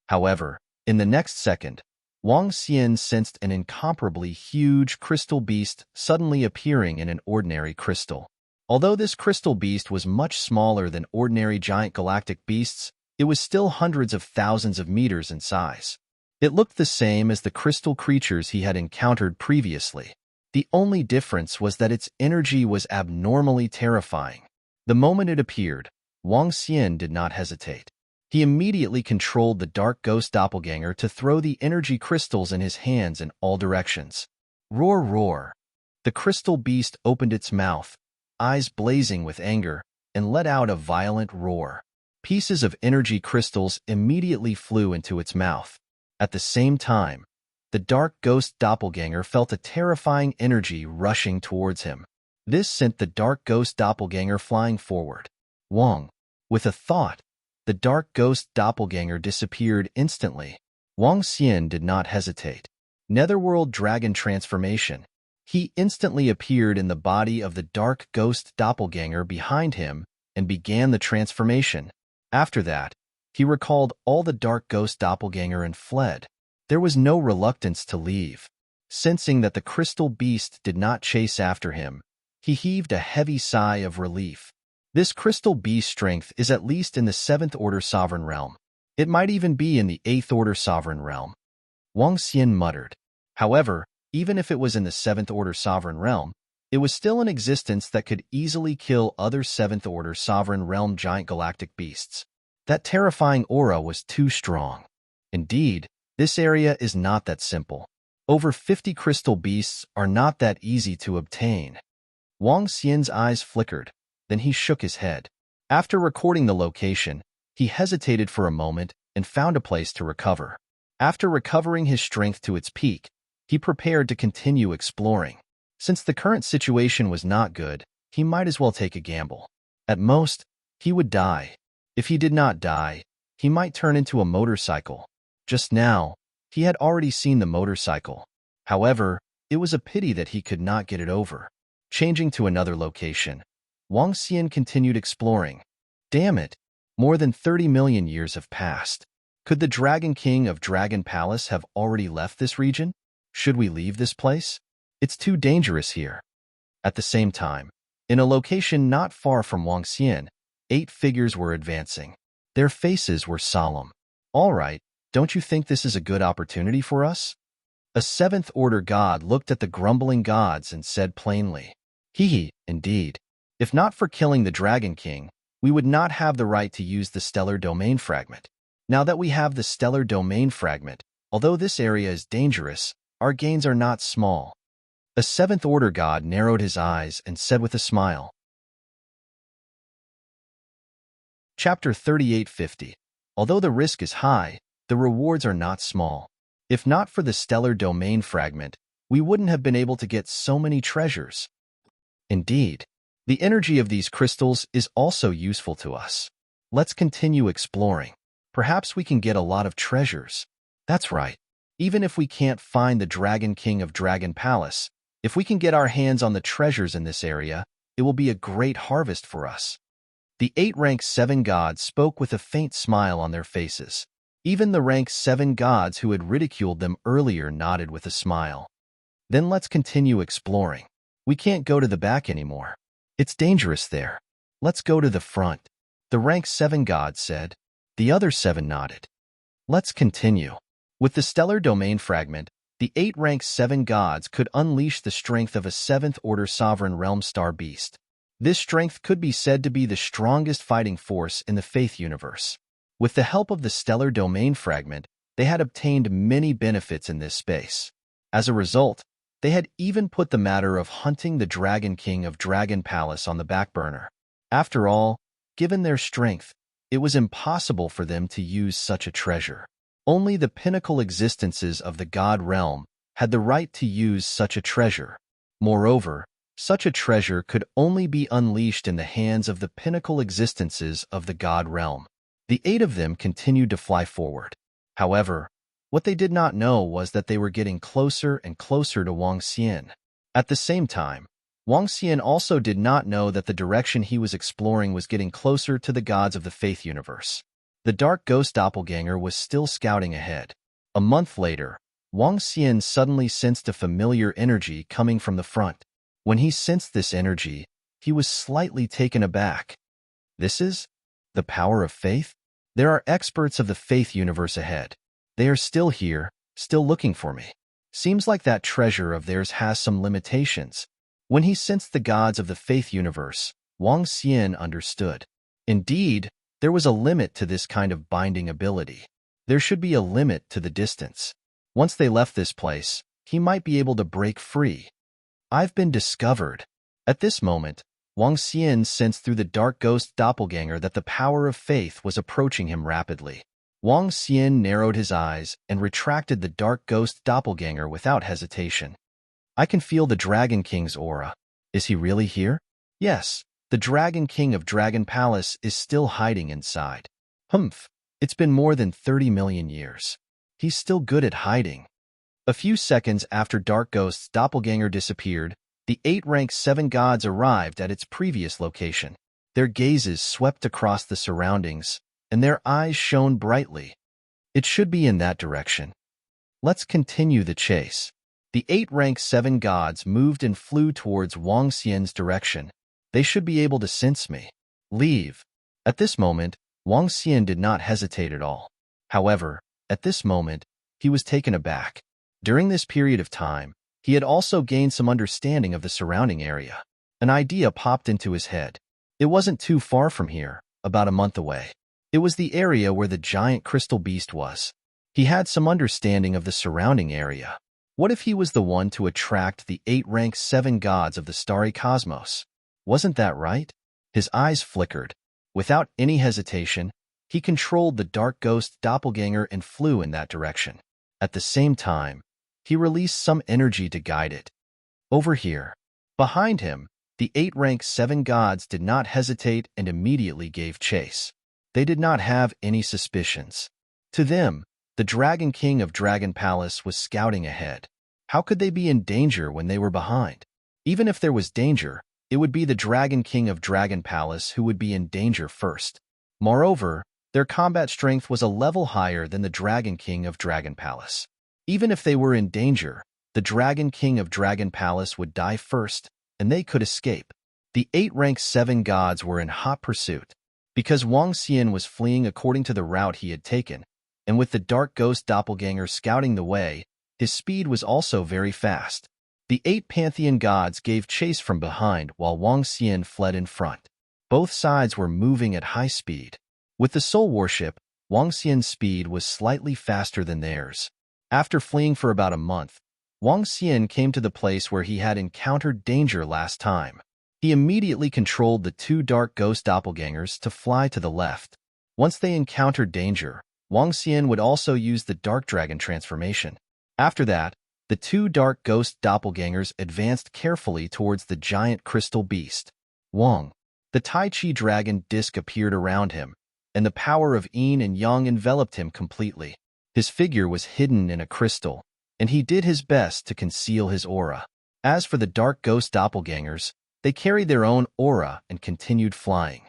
However, in the next second, Wang Xian sensed an incomparably huge crystal beast suddenly appearing in an ordinary crystal. Although this crystal beast was much smaller than ordinary giant galactic beasts, it was still hundreds of thousands of meters in size. It looked the same as the crystal creatures he had encountered previously. The only difference was that its energy was abnormally terrifying. The moment it appeared, Wang Xian did not hesitate. He immediately controlled the Dark Ghost doppelganger to throw the energy crystals in his hands in all directions. Roar, roar! The crystal beast opened its mouth, eyes blazing with anger, and let out a violent roar. Pieces of energy crystals immediately flew into its mouth. At the same time, the Dark Ghost doppelganger felt a terrifying energy rushing towards him. This sent the Dark Ghost doppelganger flying forward. Wang! With a thought, the Dark Ghost doppelganger disappeared instantly. Wang Xian did not hesitate. Netherworld Dragon Transformation. He instantly appeared in the body of the Dark Ghost doppelganger behind him and began the transformation. After that, he recalled all the Dark Ghost doppelganger and fled. There was no reluctance to leave. Sensing that the crystal beast did not chase after him, he heaved a heavy sigh of relief. This crystal beast strength is at least in the 7th Order Sovereign Realm. It might even be in the 8th Order Sovereign Realm. Wang Xian muttered. However, even if it was in the 7th Order Sovereign Realm, it was still an existence that could easily kill other 7th Order Sovereign Realm giant galactic beasts. That terrifying aura was too strong. Indeed, this area is not that simple. Over 50 crystal beasts are not that easy to obtain. Wang Xian's eyes flickered, then he shook his head. After recording the location, he hesitated for a moment and found a place to recover. After recovering his strength to its peak, he prepared to continue exploring. Since the current situation was not good, he might as well take a gamble. At most, he would die. If he did not die, he might turn into a motorcycle. Just now, he had already seen the motorcycle. However, it was a pity that he could not get it over. Changing to another location, Wang Xian continued exploring. Damn it! More than 30 million years have passed. Could the Dragon King of Dragon Palace have already left this region? Should we leave this place? It's too dangerous here. At the same time, in a location not far from Wang Xian, 8 figures were advancing. Their faces were solemn. All right, don't you think this is a good opportunity for us? A 7th Order god looked at the grumbling gods and said plainly, Hee, indeed. If not for killing the Dragon King, we would not have the right to use the Stellar Domain Fragment. Now that we have the Stellar Domain Fragment, although this area is dangerous, our gains are not small. A 7th Order god narrowed his eyes and said with a smile. Chapter 3850. Although the risk is high, the rewards are not small. If not for the Stellar Domain Fragment, we wouldn't have been able to get so many treasures. Indeed, the energy of these crystals is also useful to us. Let's continue exploring. Perhaps we can get a lot of treasures. That's right. Even if we can't find the Dragon King of Dragon Palace, if we can get our hands on the treasures in this area, it will be a great harvest for us. The 8 rank 7 gods spoke with a faint smile on their faces. Even the rank 7 gods who had ridiculed them earlier nodded with a smile. Then let's continue exploring. We can't go to the back anymore. It's dangerous there. Let's go to the front. The rank 7 god said. The other 7 nodded. Let's continue. With the stellar domain fragment, the 8 rank 7 gods could unleash the strength of a 7th-order sovereign realm star beast. This strength could be said to be the strongest fighting force in the Faith universe. With the help of the stellar domain fragment, they had obtained many benefits in this space. As a result, they had even put the matter of hunting the Dragon King of Dragon Palace on the back burner. After all, given their strength, it was impossible for them to use such a treasure. Only the pinnacle existences of the god realm had the right to use such a treasure. Moreover, such a treasure could only be unleashed in the hands of the pinnacle existences of the god realm. The 8 of them continued to fly forward. However, what they did not know was that they were getting closer and closer to Wang Xian. At the same time, Wang Xian also did not know that the direction he was exploring was getting closer to the gods of the Faith universe. The dark ghost doppelganger was still scouting ahead. A month later, Wang Xian suddenly sensed a familiar energy coming from the front. When he sensed this energy, he was slightly taken aback. This is the power of faith? There are experts of the Faith universe ahead. They are still here, still looking for me. Seems like that treasure of theirs has some limitations. When he sensed the gods of the Faith universe, Wang Xian understood. Indeed, there was a limit to this kind of binding ability. There should be a limit to the distance. Once they left this place, he might be able to break free. I've been discovered. At this moment, Wang Xian sensed through the dark ghost doppelganger that the power of faith was approaching him rapidly. Wang Xian narrowed his eyes and retracted the dark ghost doppelganger without hesitation. I can feel the Dragon King's aura. Is he really here? Yes, the Dragon King of Dragon Palace is still hiding inside. Humph, it's been more than 30 million years. He's still good at hiding. A few seconds after Dark Ghost's doppelganger disappeared, the 8 rank 7 gods arrived at its previous location. Their gazes swept across the surroundings, and their eyes shone brightly. It should be in that direction. Let's continue the chase. The 8 rank 7 gods moved and flew towards Wang Xian's direction. They should be able to sense me. Leave. At this moment, Wang Xian did not hesitate at all. However, at this moment, he was taken aback. During this period of time, he had also gained some understanding of the surrounding area. An idea popped into his head. It wasn't too far from here, about a month away. It was the area where the giant crystal beast was. He had some understanding of the surrounding area. What if he was the one to attract the 8 rank 7 gods of the starry cosmos? Wasn't that right? His eyes flickered. Without any hesitation, he controlled the dark ghost doppelganger and flew in that direction. At the same time, he released some energy to guide it. Over here. Behind him, the 8 rank 7 gods did not hesitate and immediately gave chase. They did not have any suspicions. To them, the Dragon King of Dragon Palace was scouting ahead. How could they be in danger when they were behind? Even if there was danger, it would be the Dragon King of Dragon Palace who would be in danger first. Moreover, their combat strength was a level higher than the Dragon King of Dragon Palace. Even if they were in danger, the Dragon King of Dragon Palace would die first, and they could escape. The 8 rank 7 gods were in hot pursuit. Because Wang Xian was fleeing according to the route he had taken, and with the dark ghost doppelganger scouting the way, his speed was also very fast. The 8 pantheon gods gave chase from behind while Wang Xian fled in front. Both sides were moving at high speed. With the soul worship, Wang Xian's speed was slightly faster than theirs. After fleeing for about a month, Wang Xian came to the place where he had encountered danger last time. He immediately controlled the 2 dark ghost doppelgangers to fly to the left. Once they encountered danger, Wang Xian would also use the dark dragon transformation. After that, the 2 dark ghost doppelgangers advanced carefully towards the giant crystal beast. Wang. The Tai Chi dragon disc appeared around him, and the power of yin and yang enveloped him completely. His figure was hidden in a crystal, and he did his best to conceal his aura. As for the dark ghost doppelgangers, they carried their own aura and continued flying.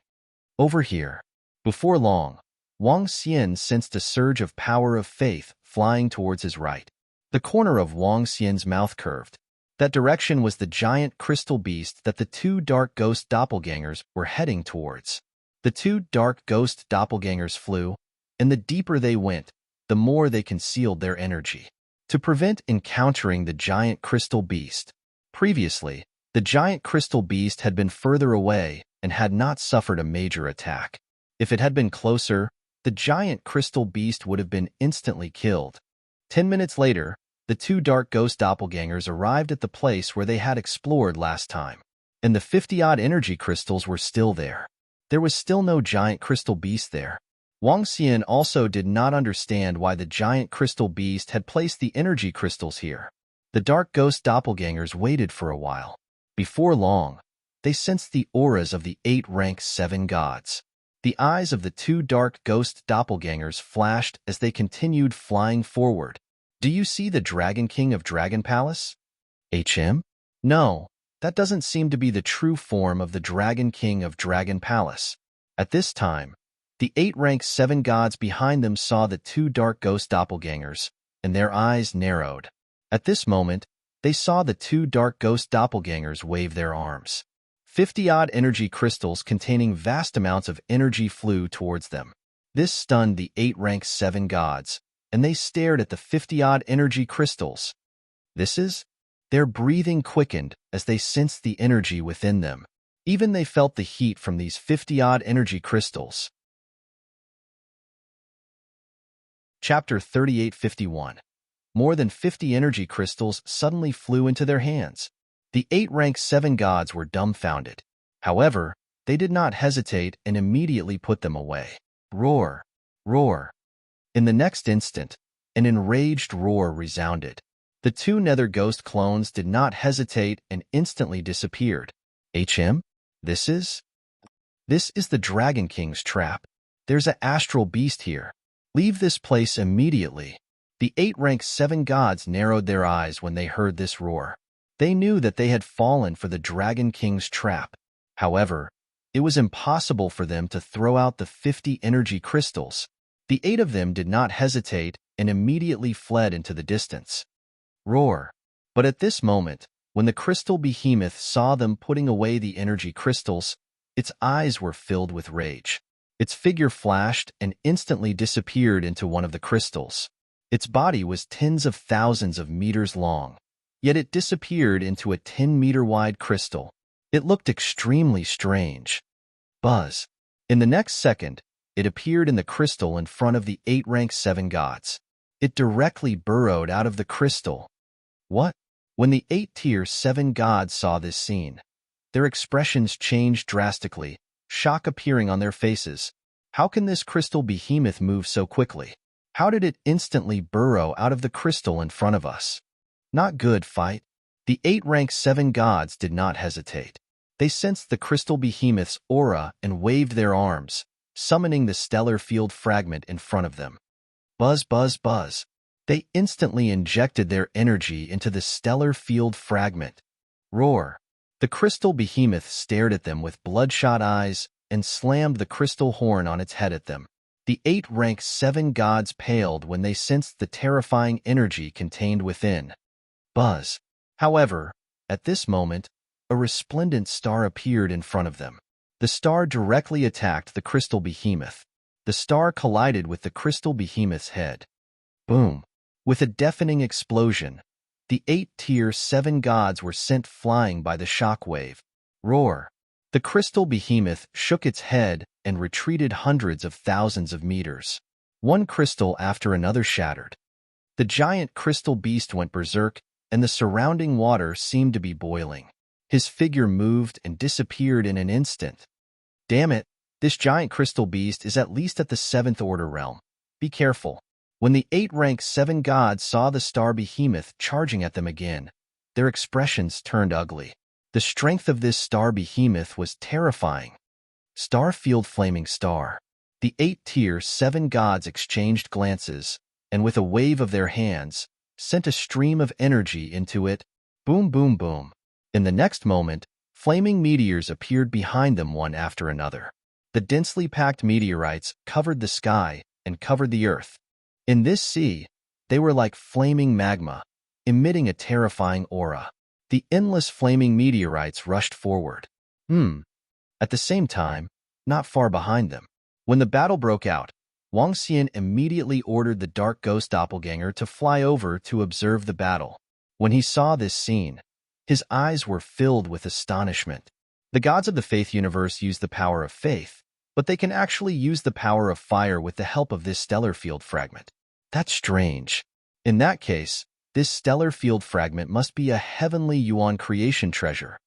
Over here. Before long, Wang Xian sensed a surge of power of faith flying towards his right. The corner of Wang Xian's mouth curved. That direction was the giant crystal beast that the two dark ghost doppelgangers were heading towards. The two dark ghost doppelgangers flew, and the deeper they went, the more they concealed their energy. To prevent encountering the giant crystal beast, previously, the giant crystal beast had been further away and had not suffered a major attack. If it had been closer, the giant crystal beast would have been instantly killed. 10 minutes later, the two dark ghost doppelgangers arrived at the place where they had explored last time, and the 50-odd energy crystals were still there. There was still no giant crystal beast there. Wang Xian also did not understand why the giant crystal beast had placed the energy crystals here. The dark ghost doppelgangers waited for a while. Before long, they sensed the auras of the 8 rank 7 gods. The eyes of the two dark ghost doppelgangers flashed as they continued flying forward. Do you see the Dragon King of Dragon Palace? HM? No, that doesn't seem to be the true form of the Dragon King of Dragon Palace. At this time, the 8 rank 7 gods behind them saw the two dark ghost doppelgangers, and their eyes narrowed. At this moment, they saw the two dark ghost doppelgangers wave their arms. 50-odd energy crystals containing vast amounts of energy flew towards them. This stunned the 8 rank 7 gods, and they stared at the 50-odd energy crystals. Their breathing quickened as they sensed the energy within them. Even they felt the heat from these 50-odd energy crystals. Chapter 3851. More than 50 energy crystals suddenly flew into their hands. The 8 rank 7 gods were dumbfounded. However, they did not hesitate and immediately put them away. Roar! Roar! In the next instant, an enraged roar resounded. The two nether ghost clones did not hesitate and instantly disappeared. HM? This is the Dragon King's trap. There's an astral beast here. Leave this place immediately. The 8 rank 7 gods narrowed their eyes when they heard this roar. They knew that they had fallen for the Dragon King's trap. However, it was impossible for them to throw out the 50 energy crystals. The 8 of them did not hesitate and immediately fled into the distance. Roar! But at this moment, when the crystal behemoth saw them putting away the energy crystals, its eyes were filled with rage. Its figure flashed and instantly disappeared into one of the crystals. Its body was tens of thousands of meters long, yet it disappeared into a 10-meter-wide crystal. It looked extremely strange. Buzz! In the next second, it appeared in the crystal in front of the 8 rank 7 gods. It directly burrowed out of the crystal. What? When the 8 tier 7 gods saw this scene, their expressions changed drastically, shock appearing on their faces. How can this crystal behemoth move so quickly? How did it instantly burrow out of the crystal in front of us? Not good, fight. The 8 rank 7 gods did not hesitate. They sensed the crystal behemoth's aura and waved their arms, summoning the stellar field fragment in front of them. Buzz, buzz, buzz. They instantly injected their energy into the stellar field fragment. Roar! The crystal behemoth stared at them with bloodshot eyes and slammed the crystal horn on its head at them. The 8 rank 7 gods paled when they sensed the terrifying energy contained within. Buzz! However, at this moment, a resplendent star appeared in front of them. The star directly attacked the crystal behemoth. The star collided with the crystal behemoth's head. Boom! With a deafening explosion, the 8 tier 7 gods were sent flying by the shockwave. Roar! The crystal behemoth shook its head and retreated hundreds of thousands of meters. One crystal after another shattered. The giant crystal beast went berserk, and the surrounding water seemed to be boiling. His figure moved and disappeared in an instant. Damn it! This giant crystal beast is at least at the 7th order realm. Be careful. When the 8 rank 7 gods saw the star behemoth charging at them again, their expressions turned ugly. The strength of this star behemoth was terrifying. Starfield Flaming Star. The 8 tier 7 gods exchanged glances, and with a wave of their hands, sent a stream of energy into it. Boom, boom, boom. In the next moment, flaming meteors appeared behind them one after another. The densely packed meteorites covered the sky and covered the earth. In this sea, they were like flaming magma, emitting a terrifying aura. The endless flaming meteorites rushed forward. At the same time, not far behind them. When the battle broke out, Wang Xian immediately ordered the dark ghost doppelganger to fly over to observe the battle. When he saw this scene, his eyes were filled with astonishment. The gods of the faith universe use the power of faith, but they can actually use the power of fire with the help of this stellar field fragment. That's strange. In that case, this stellar field fragment must be a heavenly Yuan creation treasure.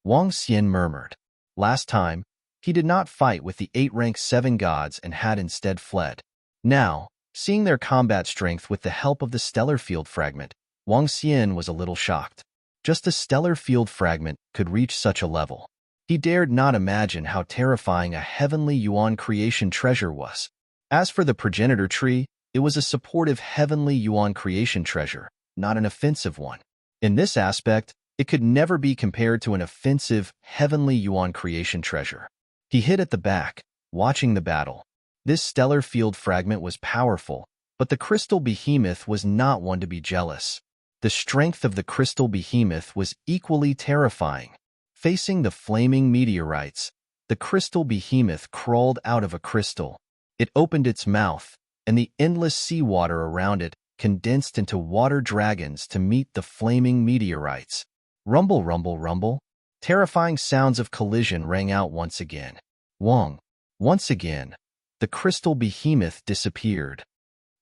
Wang Xian murmured. Last time, he did not fight with the 8-rank 7 gods and had instead fled. Now, seeing their combat strength with the help of the stellar field fragment, Wang Xian was a little shocked. Just a stellar field fragment could reach such a level. He dared not imagine how terrifying a heavenly Yuan creation treasure was. As for the progenitor tree, it was a supportive heavenly Yuan creation treasure, not an offensive one. In this aspect, it could never be compared to an offensive heavenly Yuan creation treasure. He hid at the back, watching the battle. This stellar field fragment was powerful, but the crystal behemoth was not one to be jealous. The strength of the crystal behemoth was equally terrifying. Facing the flaming meteorites, the crystal behemoth crawled out of a crystal. It opened its mouth, and the endless seawater around it condensed into water dragons to meet the flaming meteorites. Rumble, rumble, rumble. Terrifying sounds of collision rang out once again. Once again, the crystal behemoth disappeared.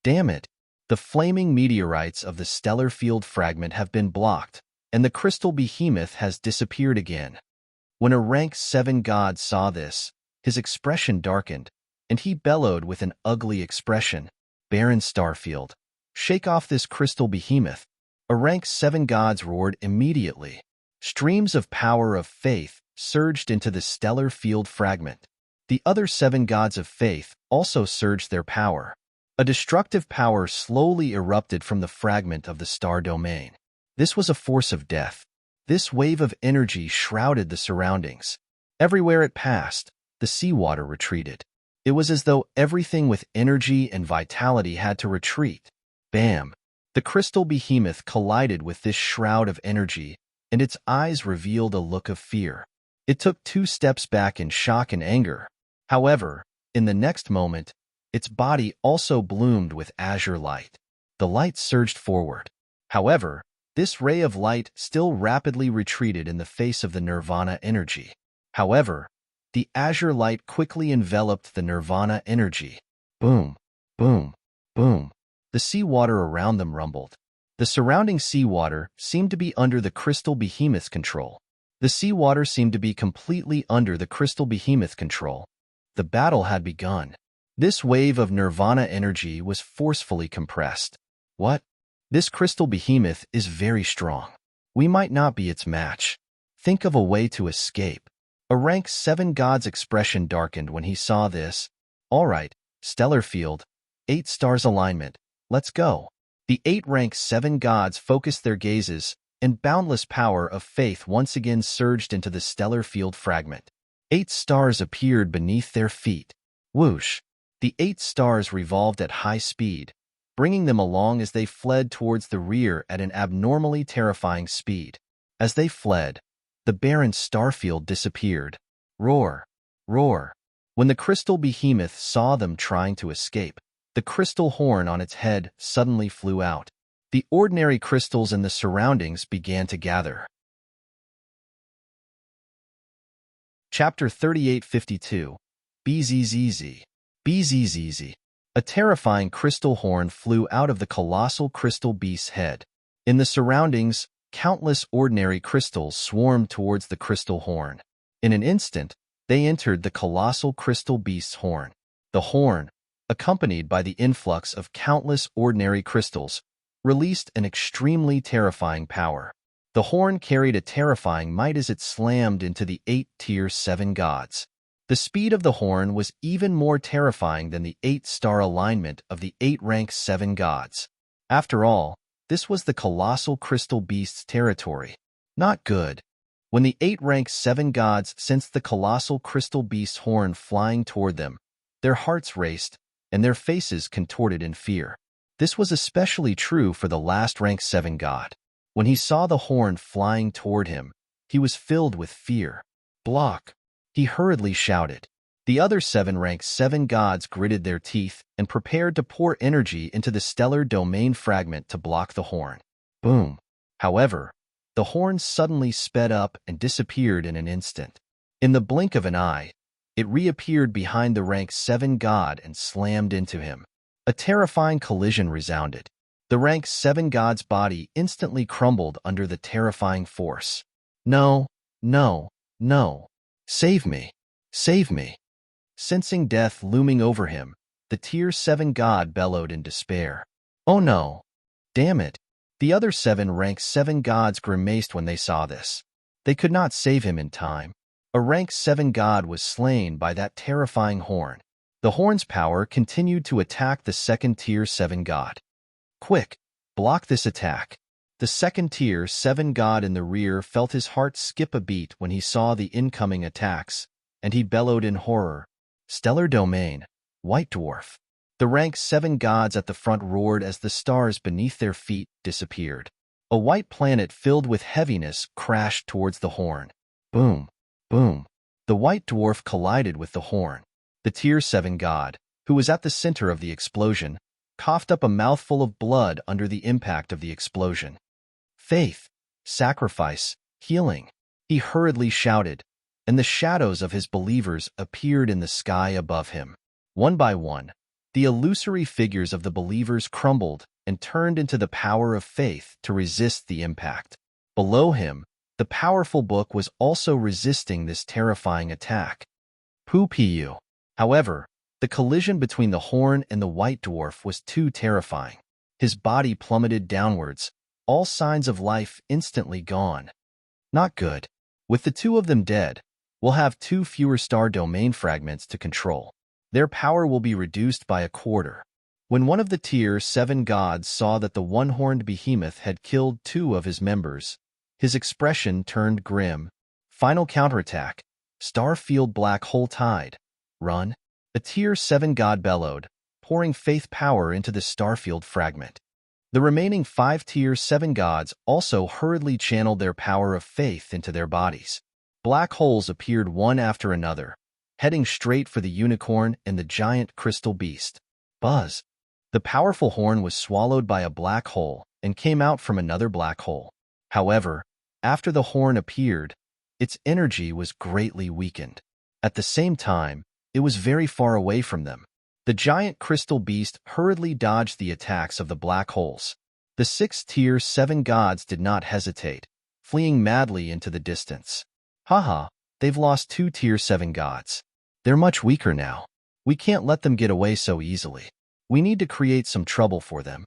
Damn it! The flaming meteorites of the stellar field fragment have been blocked, and the crystal behemoth has disappeared again. When a rank 7 god saw this, his expression darkened, and he bellowed with an ugly expression, "Baron Starfield, shake off this crystal behemoth." A rank 7 gods roared immediately. Streams of power of faith surged into the stellar field fragment. The other 7 gods of faith also surged their power. A destructive power slowly erupted from the fragment of the star domain. This was a force of death. This wave of energy shrouded the surroundings. Everywhere it passed, the seawater retreated. It was as though everything with energy and vitality had to retreat. Bam! The crystal behemoth collided with this shroud of energy, and its eyes revealed a look of fear. It took 2 steps back in shock and anger. However, in the next moment, its body also bloomed with azure light. The light surged forward. However, this ray of light still rapidly retreated in the face of the nirvana energy. However, the azure light quickly enveloped the nirvana energy. Boom, boom, boom. The seawater around them rumbled. The surrounding seawater seemed to be under the crystal behemoth's control. The seawater seemed to be completely under the crystal behemoth's control. The battle had begun. This wave of nirvana energy was forcefully compressed. What? This crystal behemoth is very strong. We might not be its match. Think of a way to escape. A rank 7 god's expression darkened when he saw this. All right, stellar field, 8 stars alignment, let's go. The 8 rank 7 gods focused their gazes, and boundless power of faith once again surged into the stellar field fragment. 8 stars appeared beneath their feet. Whoosh! The 8 stars revolved at high speed, bringing them along as they fled towards the rear at an abnormally terrifying speed. As they fled, the barren starfield disappeared. Roar! Roar! When the crystal behemoth saw them trying to escape, the crystal horn on its head suddenly flew out. The ordinary crystals in the surroundings began to gather. Chapter 3852. BZZZ. BZZZ. A terrifying crystal horn flew out of the colossal crystal beast's head. In the surroundings, countless ordinary crystals swarmed towards the crystal horn. In an instant, they entered the colossal crystal beast's horn. The horn, accompanied by the influx of countless ordinary crystals, released an extremely terrifying power. The horn carried a terrifying might as it slammed into the 8 tier 7 gods. The speed of the horn was even more terrifying than the 8-star alignment of the 8 rank 7 gods. After all, this was the colossal crystal beast's territory. Not good. When the 8 rank 7 gods sensed the colossal crystal beast's horn flying toward them, their hearts raced, and their faces contorted in fear. This was especially true for the last rank 7 god. When he saw the horn flying toward him, he was filled with fear. Block! He hurriedly shouted. The other 7 rank 7 gods gritted their teeth and prepared to pour energy into the stellar domain fragment to block the horn. Boom! However, the horn suddenly sped up and disappeared in an instant. In the blink of an eye, it reappeared behind the rank 7 god and slammed into him. A terrifying collision resounded. The rank 7 god's body instantly crumbled under the terrifying force. No, no, no. Save me! Save me! Sensing death looming over him, the Tier 7 god bellowed in despair. Oh no! Damn it! The other 7 rank 7 gods grimaced when they saw this. They could not save him in time. A rank 7 god was slain by that terrifying horn. The horn's power continued to attack the second Tier 7 god. Quick! Block this attack! The second Tier 7 god in the rear felt his heart skip a beat when he saw the incoming attacks, and he bellowed in horror. Stellar Domain, White Dwarf. The rank 7 gods at the front roared as the stars beneath their feet disappeared. A white planet filled with heaviness crashed towards the horn. Boom! Boom! The white dwarf collided with the horn. The Tier 7 god, who was at the center of the explosion, coughed up a mouthful of blood under the impact of the explosion. Faith, sacrifice, healing, he hurriedly shouted, and the shadows of his believers appeared in the sky above him. One by one, the illusory figures of the believers crumbled and turned into the power of faith to resist the impact. Below him, the powerful book was also resisting this terrifying attack. Poo-pee-you. However, the collision between the horn and the white dwarf was too terrifying. His body plummeted downwards, all signs of life instantly gone. Not good. With the 2 of them dead, we'll have 2 fewer star domain fragments to control. Their power will be reduced by a quarter. When one of the Tier 7 gods saw that the one-horned behemoth had killed 2 of his members, his expression turned grim. Final counterattack. Starfield black hole tide. Run. A Tier 7 god bellowed, pouring faith power into the starfield fragment. The remaining 5 Tier 7 gods also hurriedly channeled their power of faith into their bodies. Black holes appeared one after another, heading straight for the unicorn and the giant crystal beast. Buzz! The powerful horn was swallowed by a black hole and came out from another black hole. However, after the horn appeared, its energy was greatly weakened. At the same time, it was very far away from them. The giant crystal beast hurriedly dodged the attacks of the black holes. The 6 Tier 7 gods did not hesitate, fleeing madly into the distance. Haha, they've lost 2 Tier 7 gods. They're much weaker now. We can't let them get away so easily. We need to create some trouble for them.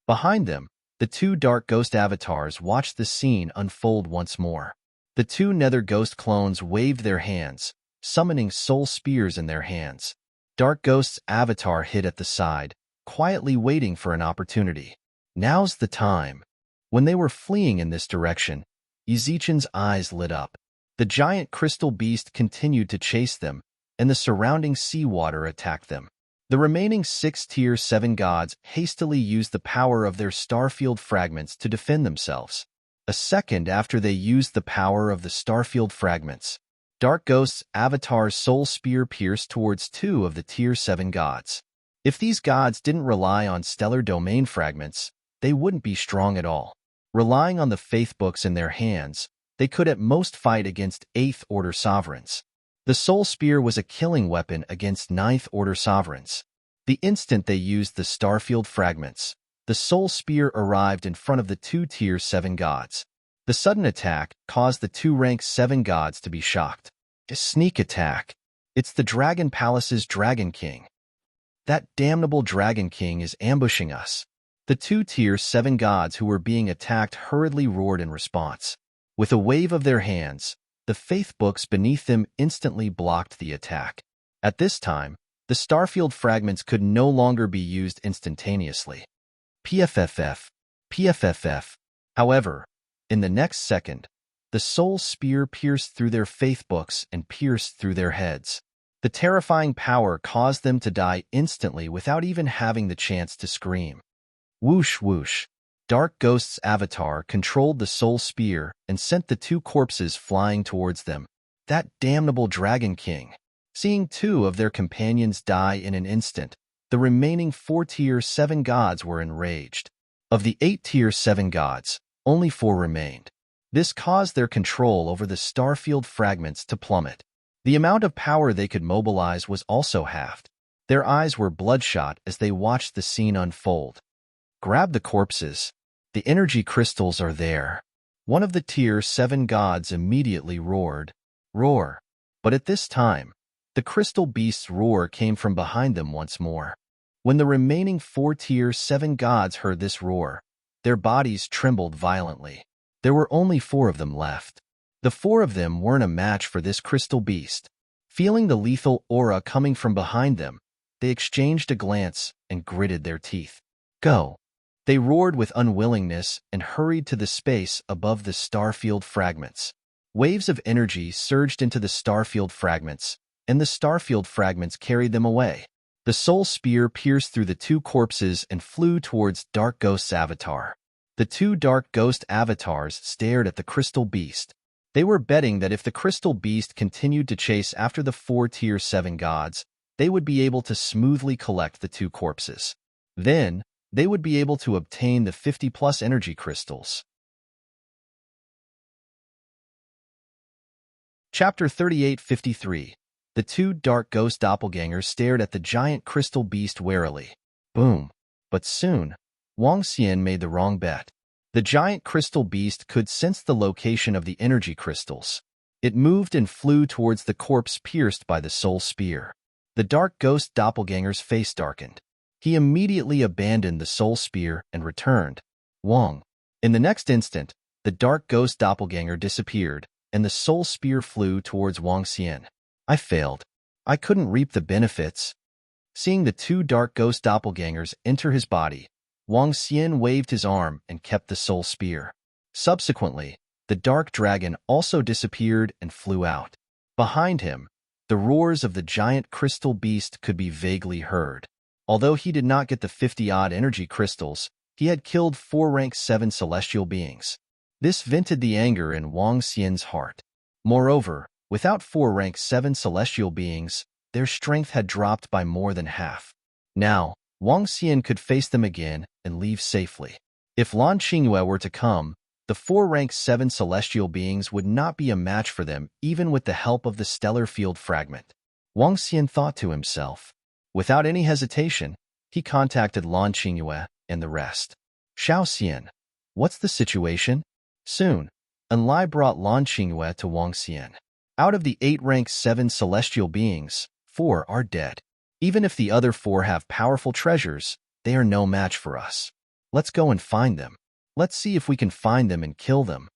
Behind them, the 2 Dark Ghost avatars watched the scene unfold once more. The 2 Nether Ghost clones waved their hands, summoning soul spears in their hands. Dark Ghost's avatar hid at the side, quietly waiting for an opportunity. Now's the time. When they were fleeing in this direction, Ezichan's eyes lit up. The giant crystal beast continued to chase them, and the surrounding seawater attacked them. The remaining 6 Tier 7 gods hastily used the power of their starfield fragments to defend themselves. A second after they used the power of the starfield fragments, Dark Ghost's avatar's soul spear pierced towards 2 of the Tier 7 gods. If these gods didn't rely on stellar domain fragments, they wouldn't be strong at all. Relying on the faith books in their hands, they could at most fight against 8th Order sovereigns. The soul spear was a killing weapon against 9th Order sovereigns. The instant they used the starfield fragments, the soul spear arrived in front of the 2 Tier 7 gods. The sudden attack caused the 2 rank 7 gods to be shocked. A sneak attack. It's the Dragon Palace's Dragon King. That damnable Dragon King is ambushing us. The 2 Tier 7 gods who were being attacked hurriedly roared in response. With a wave of their hands, the faith books beneath them instantly blocked the attack. At this time, the starfield fragments could no longer be used instantaneously. PFFF. PFFF. However, in the next second, the soul spear pierced through their faith books and pierced through their heads. The terrifying power caused them to die instantly without even having the chance to scream. Whoosh whoosh. Dark Ghost's avatar controlled the soul spear and sent the two corpses flying towards them. That damnable Dragon King! Seeing two of their companions die in an instant, the remaining 4 Tier 7 gods were enraged. Of the 8 Tier 7 gods, only 4 remained. This caused their control over the starfield fragments to plummet. The amount of power they could mobilize was also halved. Their eyes were bloodshot as they watched the scene unfold. Grab the corpses. The energy crystals are there. One of the Tier 7 gods immediately roared. Roar. But at this time, the crystal beast's roar came from behind them once more. When the remaining 4 Tier 7 gods heard this roar, their bodies trembled violently. There were only 4 of them left. The 4 of them weren't a match for this crystal beast. Feeling the lethal aura coming from behind them, they exchanged a glance and gritted their teeth. Go! They roared with unwillingness and hurried to the space above the starfield fragments. Waves of energy surged into the starfield fragments, and the starfield fragments carried them away. The soul spear pierced through the 2 corpses and flew towards Dark Ghost's avatar. The 2 Dark Ghost avatars stared at the crystal beast. They were betting that if the crystal beast continued to chase after the 4 Tier 7 gods, they would be able to smoothly collect the 2 corpses. Then, they would be able to obtain the 50+ energy crystals. Chapter 3853. The 2 Dark Ghost doppelgangers stared at the giant crystal beast warily. Boom. But soon, Wang Xian made the wrong bet. The giant crystal beast could sense the location of the energy crystals. It moved and flew towards the corpse pierced by the soul spear. The Dark Ghost doppelganger's face darkened. He immediately abandoned the soul spear and returned. Wang. In the next instant, the Dark Ghost doppelganger disappeared, and the soul spear flew towards Wang Xian. I failed. I couldn't reap the benefits. Seeing the 2 Dark Ghost doppelgangers enter his body, Wang Xian waved his arm and kept the soul spear. Subsequently, the Dark Dragon also disappeared and flew out. Behind him, the roars of the giant crystal beast could be vaguely heard. Although he did not get the 50-odd energy crystals, he had killed 4 rank 7 celestial beings. This vented the anger in Wang Xian's heart. Moreover, without 4 rank 7 celestial beings, their strength had dropped by more than half. Now, Wang Xian could face them again and leave safely. If Lan Qingyue were to come, the 4 rank 7 celestial beings would not be a match for them even with the help of the stellar field fragment. Wang Xian thought to himself. Without any hesitation, he contacted Lan Qingyue and the rest. Xiao Xian, what's the situation? Soon, Enlai brought Lan Qingyue to Wang Xian. Out of the 8 rank 7 celestial beings, 4 are dead. Even if the other 4 have powerful treasures, they are no match for us. Let's go and find them. Let's see if we can find them and kill them.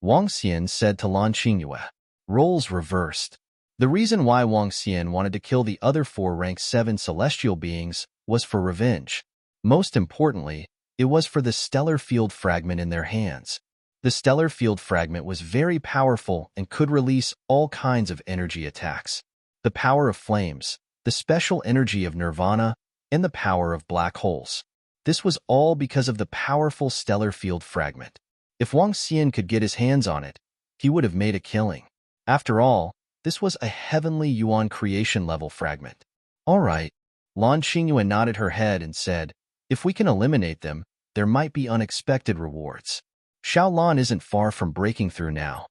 Wang Xian said to Lan Qingyue. Roles reversed. The reason why Wang Xian wanted to kill the other 4 rank 7 celestial beings was for revenge. Most importantly, it was for the stellar field fragment in their hands. The stellar field fragment was very powerful and could release all kinds of energy attacks. The power of flames, the special energy of nirvana, and the power of black holes. This was all because of the powerful stellar field fragment. If Wang Xian could get his hands on it, he would have made a killing. After all, this was a heavenly Yuan creation level fragment. All right. Lan Qingyue nodded her head and said, if we can eliminate them, there might be unexpected rewards. Xiao Lan isn't far from breaking through now.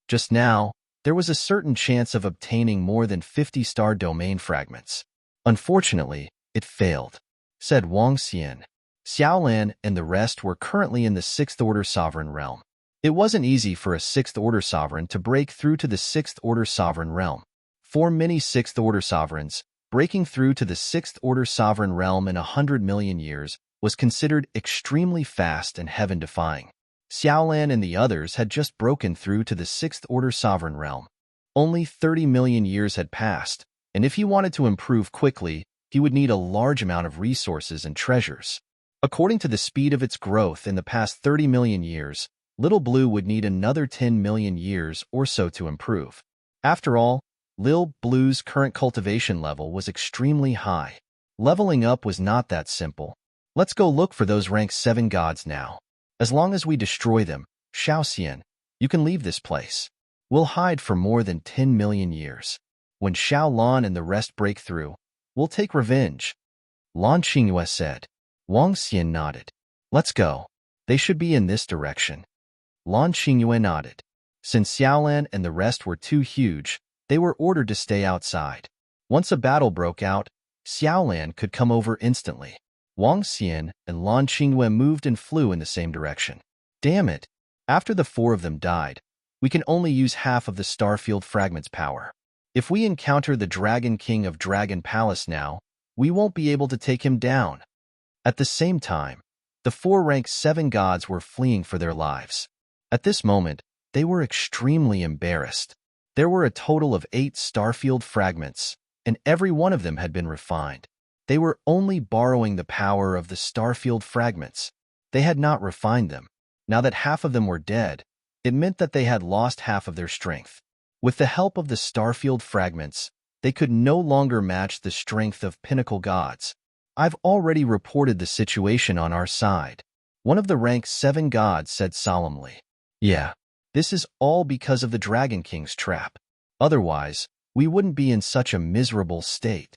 Just now, there was a certain chance of obtaining more than 50 star domain fragments. Unfortunately, it failed, said Wang Xian. Xiao Lan and the rest were currently in the 6th Order Sovereign Realm. It wasn't easy for a 6th Order Sovereign to break through to the 6th Order Sovereign Realm. For many 6th Order Sovereigns, breaking through to the 6th Order Sovereign Realm in 100 million years was considered extremely fast and heaven-defying. Xiao Lan and the others had just broken through to the 6th Order Sovereign Realm. Only 30 million years had passed, and if he wanted to improve quickly, he would need a large amount of resources and treasures. According to the speed of its growth in the past 30 million years, Little Blue would need another 10 million years or so to improve. After all, Lil Blue's current cultivation level was extremely high. Leveling up was not that simple. Let's go look for those rank 7 gods now. As long as we destroy them, Xiaoxian, you can leave this place. We'll hide for more than 10 million years. When Xiao Lan and the rest break through, we'll take revenge. Lan Qingyue said. Wang Xian nodded. Let's go. They should be in this direction. Lan Qingyue nodded. Since Xiaolan and the rest were too huge, they were ordered to stay outside. Once a battle broke out, Xiaolan could come over instantly. Wang Xian and Lan Qingyue moved and flew in the same direction. Damn it! After the 4 of them died, we can only use half of the Starfield Fragment's power. If we encounter the Dragon King of Dragon Palace now, we won't be able to take him down. At the same time, the 4 rank 7 gods were fleeing for their lives. At this moment, they were extremely embarrassed. There were a total of 8 Starfield Fragments, and every one of them had been refined. They were only borrowing the power of the Starfield Fragments. They had not refined them. Now that half of them were dead, it meant that they had lost half of their strength. With the help of the Starfield Fragments, they could no longer match the strength of Pinnacle Gods. I've already reported the situation on our side. One of the rank 7 gods said solemnly. Yeah, this is all because of the Dragon King's trap. Otherwise, we wouldn't be in such a miserable state.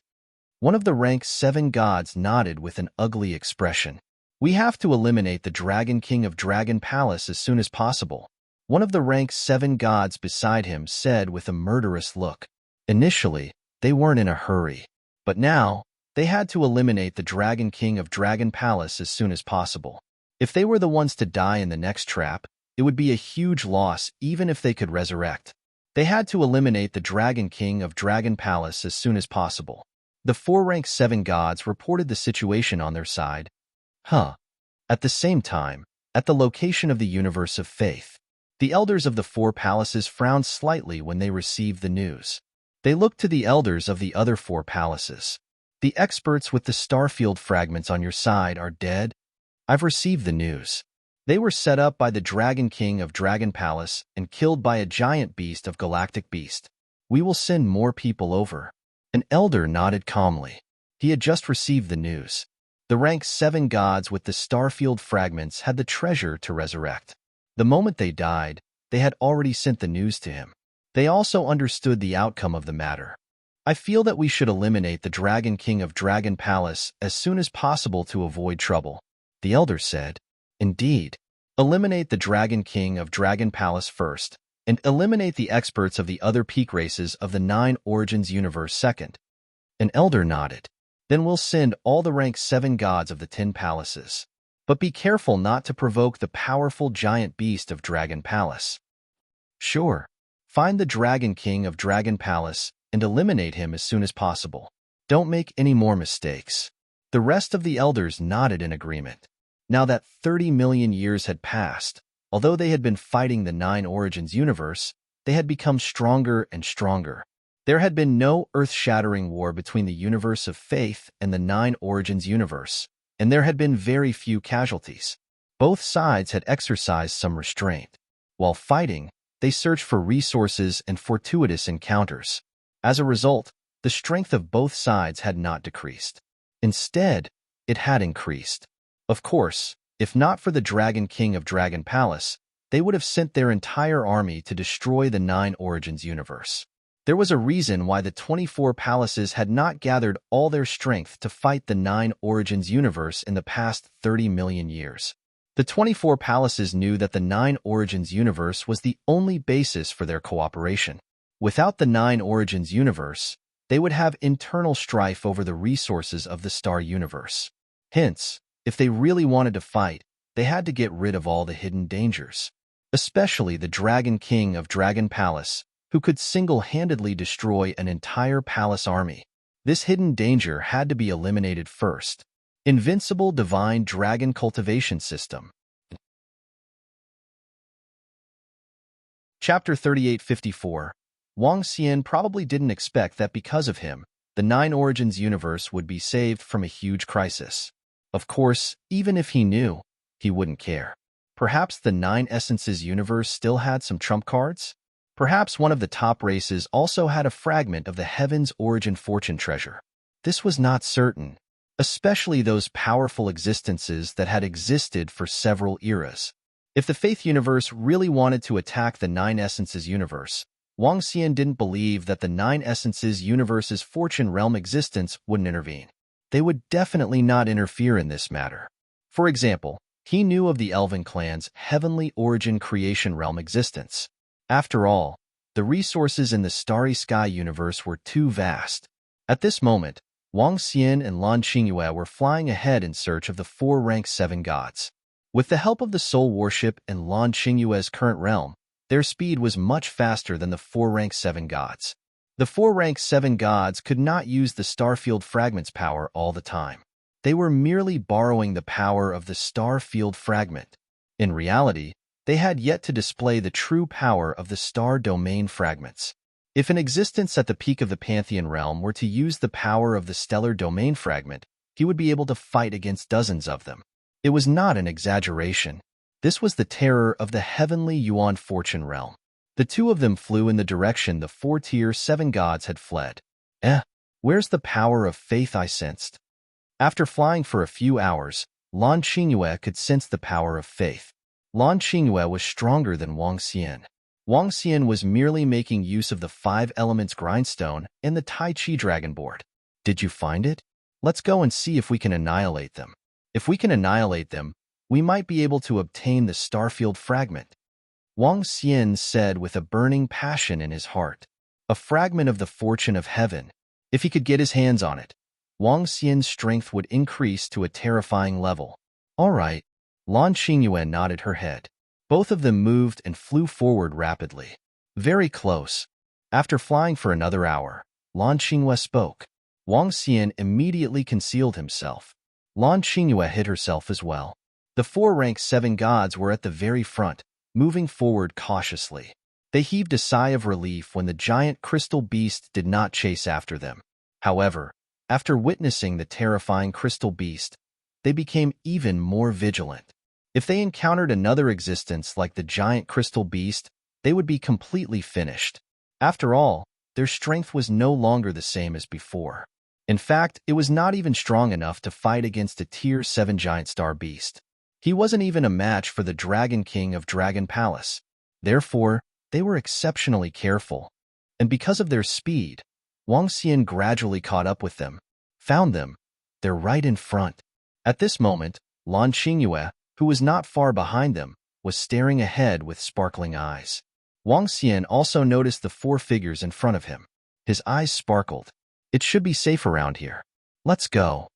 One of the rank 7 gods nodded with an ugly expression. We have to eliminate the Dragon King of Dragon Palace as soon as possible. One of the rank 7 gods beside him said with a murderous look. Initially, they weren't in a hurry. But now, they had to eliminate the Dragon King of Dragon Palace as soon as possible. If they were the ones to die in the next trap, it would be a huge loss even if they could resurrect. They had to eliminate the Dragon King of Dragon Palace as soon as possible. The 4 rank 7 gods reported the situation on their side. At the same time, at the location of the Universe of Faith, the elders of the 4 palaces frowned slightly when they received the news. They looked to the elders of the other 4 palaces. The experts with the Starfield Fragments on your side are dead. I've received the news. They were set up by the Dragon King of Dragon Palace and killed by a giant beast of Galactic Beast. We will send more people over. An elder nodded calmly. He had just received the news. The rank 7 gods with the Starfield Fragments had the treasure to resurrect. The moment they died, they had already sent the news to him. They also understood the outcome of the matter. I feel that we should eliminate the Dragon King of Dragon Palace as soon as possible to avoid trouble. The elder said. Indeed. Eliminate the Dragon King of Dragon Palace first, and eliminate the experts of the other peak races of the 9 Origins universe second. An elder nodded. Then we'll send all the rank 7 gods of the 10 palaces. But be careful not to provoke the powerful giant beast of Dragon Palace. Sure. Find the Dragon King of Dragon Palace and eliminate him as soon as possible. Don't make any more mistakes. The rest of the elders nodded in agreement. Now that 30 million years had passed, although they had been fighting the 9 Origins universe, they had become stronger and stronger. There had been no earth-shattering war between the Universe of Faith and the 9 Origins universe, and there had been very few casualties. Both sides had exercised some restraint. While fighting, they searched for resources and fortuitous encounters. As a result, the strength of both sides had not decreased. Instead, it had increased. Of course, if not for the Dragon King of Dragon Palace, they would have sent their entire army to destroy the 9 Origins universe. There was a reason why the 24 palaces had not gathered all their strength to fight the 9 Origins universe in the past 30 million years. The 24 palaces knew that the 9 Origins universe was the only basis for their cooperation. Without the 9 Origins universe, they would have internal strife over the resources of the star universe. Hence, if they really wanted to fight, they had to get rid of all the hidden dangers, especially the Dragon King of Dragon Palace, who could single-handedly destroy an entire palace army. This hidden danger had to be eliminated first. Invincible Divine Dragon Cultivation System. Chapter 3854. Wang Xian probably didn't expect that because of him, the 9 Origins universe would be saved from a huge crisis. Of course, even if he knew, he wouldn't care. Perhaps the 9 Essences universe still had some trump cards? Perhaps one of the top races also had a fragment of the Heaven's Origin fortune treasure. This was not certain. especially those powerful existences that had existed for several eras. If the Faith universe really wanted to attack the Nine Essences universe, Wang Xian didn't believe that the Nine Essences universe's fortune realm existence wouldn't intervene. They would definitely not interfere in this matter. For example, he knew of the Elven clan's heavenly origin creation realm existence. After all, the resources in the Starry Sky universe were too vast. At this moment, Wang Xian and Lan Qingyue were flying ahead in search of the four rank 7 gods. With the help of the Soul Worship and Lan Qingyue's current realm, their speed was much faster than the four rank 7 gods. The four rank 7 gods could not use the Starfield Fragment's power all the time. They were merely borrowing the power of the Starfield Fragment. In reality, they had yet to display the true power of the Star Domain Fragments. If an existence at the peak of the Pantheon realm were to use the power of the Stellar Domain Fragment, he would be able to fight against dozens of them. It was not an exaggeration. This was the terror of the Heavenly Yuan Fortune realm. The two of them flew in the direction the four tier 7 gods had fled. Where's the power of faith I sensed? After flying for a few hours, Lan Qingyue could sense the power of faith. Lan Qingyue was stronger than Wang Xian. Wang Xian was merely making use of the 5 elements grindstone and the Tai Chi Dragon board. Did you find it? Let's go and see if we can annihilate them. If we can annihilate them, we might be able to obtain the Starfield Fragment. Wang Xian said with a burning passion in his heart. A fragment of the fortune of heaven. If he could get his hands on it, Wang Xian's strength would increase to a terrifying level. All right. Lan Qingyue nodded her head. Both of them moved and flew forward rapidly. Very close. After flying for another hour, Lan Qingyue spoke. Wang Xian immediately concealed himself. Lan Qingyue hid herself as well. The four rank 7 gods were at the very front, moving forward cautiously. They heaved a sigh of relief when the giant crystal beast did not chase after them. However, after witnessing the terrifying crystal beast, they became even more vigilant. If they encountered another existence like the giant crystal beast, they would be completely finished. After all, their strength was no longer the same as before. In fact, it was not even strong enough to fight against a tier 7 giant star beast. He wasn't even a match for the Dragon King of Dragon Palace. Therefore, they were exceptionally careful. And because of their speed, Wang Xian gradually caught up with them. Found them. They're right in front. At this moment, Lan Qingyue, who was not far behind them, was staring ahead with sparkling eyes. Wang Xian also noticed the 4 figures in front of him. His eyes sparkled. It should be safe around here. Let's go.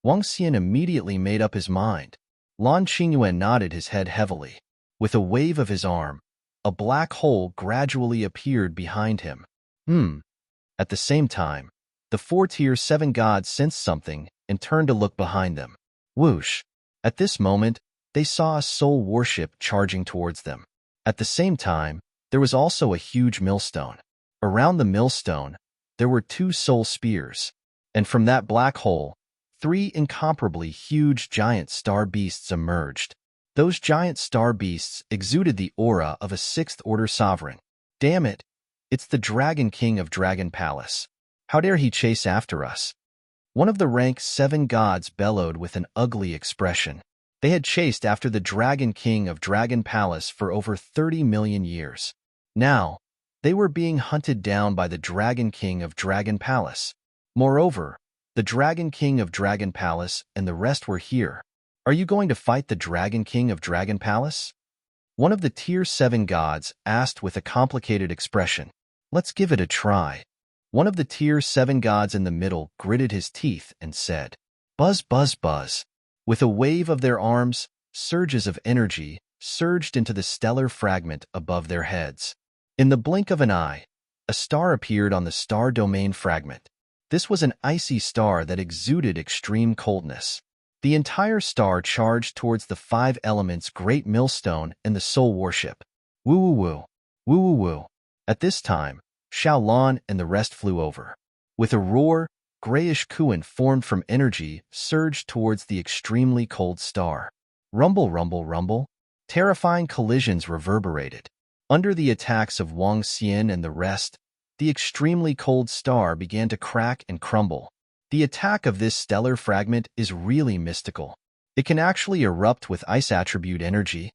Wang Xian immediately made up his mind. Lan Qingyue nodded his head heavily. With a wave of his arm, a black hole gradually appeared behind him. At the same time, the 4 tier 7 gods sensed something and turned to look behind them. Whoosh! At this moment, they saw a soul worship charging towards them. At the same time, there was also a huge millstone. Around the millstone, there were 2 soul spears, and from that black hole, 3 incomparably huge giant star beasts emerged. Those giant star beasts exuded the aura of a 6th order sovereign. Damn it! It's the Dragon King of Dragon Palace. How dare he chase after us? One of the rank 7 gods bellowed with an ugly expression. They had chased after the Dragon King of Dragon Palace for over 30 million years. Now, they were being hunted down by the Dragon King of Dragon Palace. Moreover, the Dragon King of Dragon Palace and the rest were here. Are you going to fight the Dragon King of Dragon Palace? One of the tier 7 gods asked with a complicated expression. Let's give it a try. One of the tier 7 gods in the middle gritted his teeth and said, Buzz, buzz, buzz. With a wave of their arms, surges of energy surged into the stellar fragment above their heads. In the blink of an eye, a star appeared on the star domain fragment. This was an icy star that exuded extreme coldness. The entire star charged towards the 5 elements Great Millstone and the Soul Worship. Woo woo woo. Woo woo woo. At this time, Xiaolan and the rest flew over. With a roar, grayish coolant formed from energy surged towards the extremely cold star. Rumble, rumble, rumble. Terrifying collisions reverberated. Under the attacks of Wang Xian and the rest, the extremely cold star began to crack and crumble. The attack of this stellar fragment is really mystical. It can actually erupt with ice attribute energy.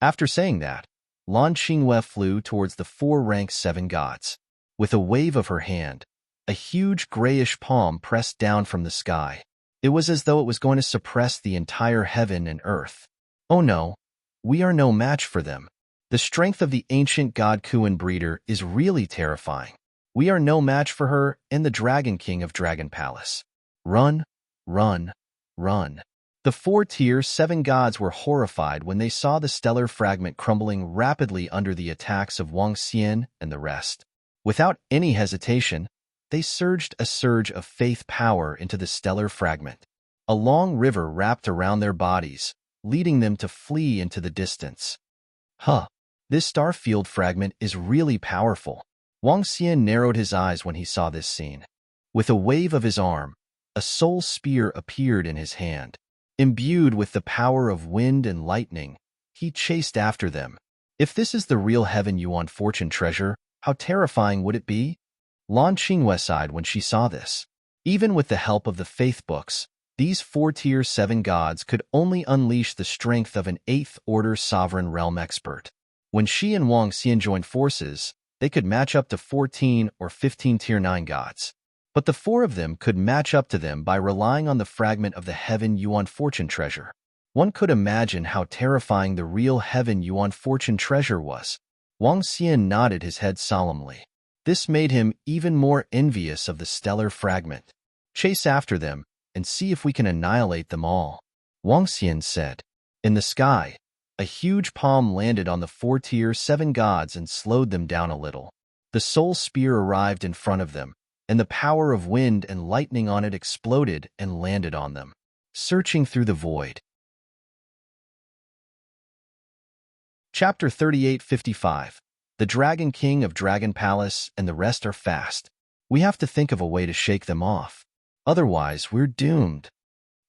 After saying that, Lan Qingyue flew towards the 4 rank 7 gods. With a wave of her hand, a huge grayish palm pressed down from the sky. It was as though it was going to suppress the entire heaven and earth. Oh no, we are no match for them. The strength of the ancient god Kuan breeder is really terrifying. We are no match for her and the Dragon King of Dragon Palace. Run, run, run. The 4 tier 7 gods were horrified when they saw the stellar fragment crumbling rapidly under the attacks of Wang Xian and the rest. Without any hesitation, they surged a surge of faith power into the stellar fragment. A long river wrapped around their bodies, leading them to flee into the distance. This starfield fragment is really powerful. Wang Xian narrowed his eyes when he saw this scene. With a wave of his arm, a soul spear appeared in his hand. Imbued with the power of wind and lightning, he chased after them. If this is the real Heaven Yuan fortune treasure, how terrifying would it be? Lan Qingyue sighed when she saw this. Even with the help of the faith books, these 4 tier 7 gods could only unleash the strength of an 8th order sovereign realm expert. When she and Wang Xian joined forces, they could match up to 14 or 15 tier 9 gods. But the 4 of them could match up to them by relying on the fragment of the Heaven Yuan fortune treasure. One could imagine how terrifying the real Heaven Yuan fortune treasure was. Wang Xian nodded his head solemnly. This made him even more envious of the stellar fragment. Chase after them and see if we can annihilate them all, Wang Xian said. In the sky, a huge palm landed on the 4 tier 7 gods and slowed them down a little. The soul spear arrived in front of them, and the power of wind and lightning on it exploded and landed on them, searching through the void. Chapter 3855. The Dragon King of Dragon Palace and the rest are fast. We have to think of a way to shake them off. Otherwise, we're doomed.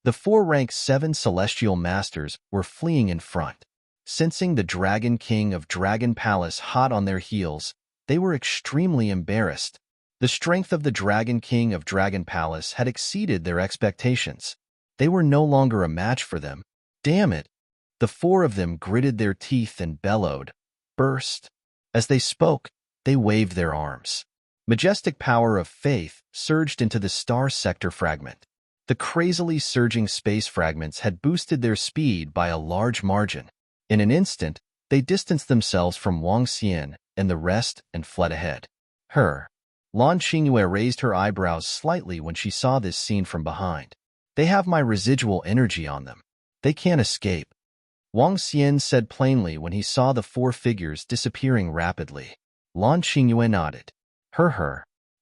The 4 rank 7 celestial masters were fleeing in front. Sensing the Dragon King of Dragon Palace hot on their heels, they were extremely embarrassed. The strength of the Dragon King of Dragon Palace had exceeded their expectations. They were no longer a match for them. Damn it! The 4 of them gritted their teeth and bellowed. Burst! As they spoke, they waved their arms. Majestic power of faith surged into the star sector fragment. The crazily surging space fragments had boosted their speed by a large margin. In an instant, they distanced themselves from Wang Xian and the rest and fled ahead. Lan Qingyue raised her eyebrows slightly when she saw this scene from behind. They have my residual energy on them. They can't escape. Wang Xian said plainly when he saw the 4 figures disappearing rapidly. Lan Qingyue nodded.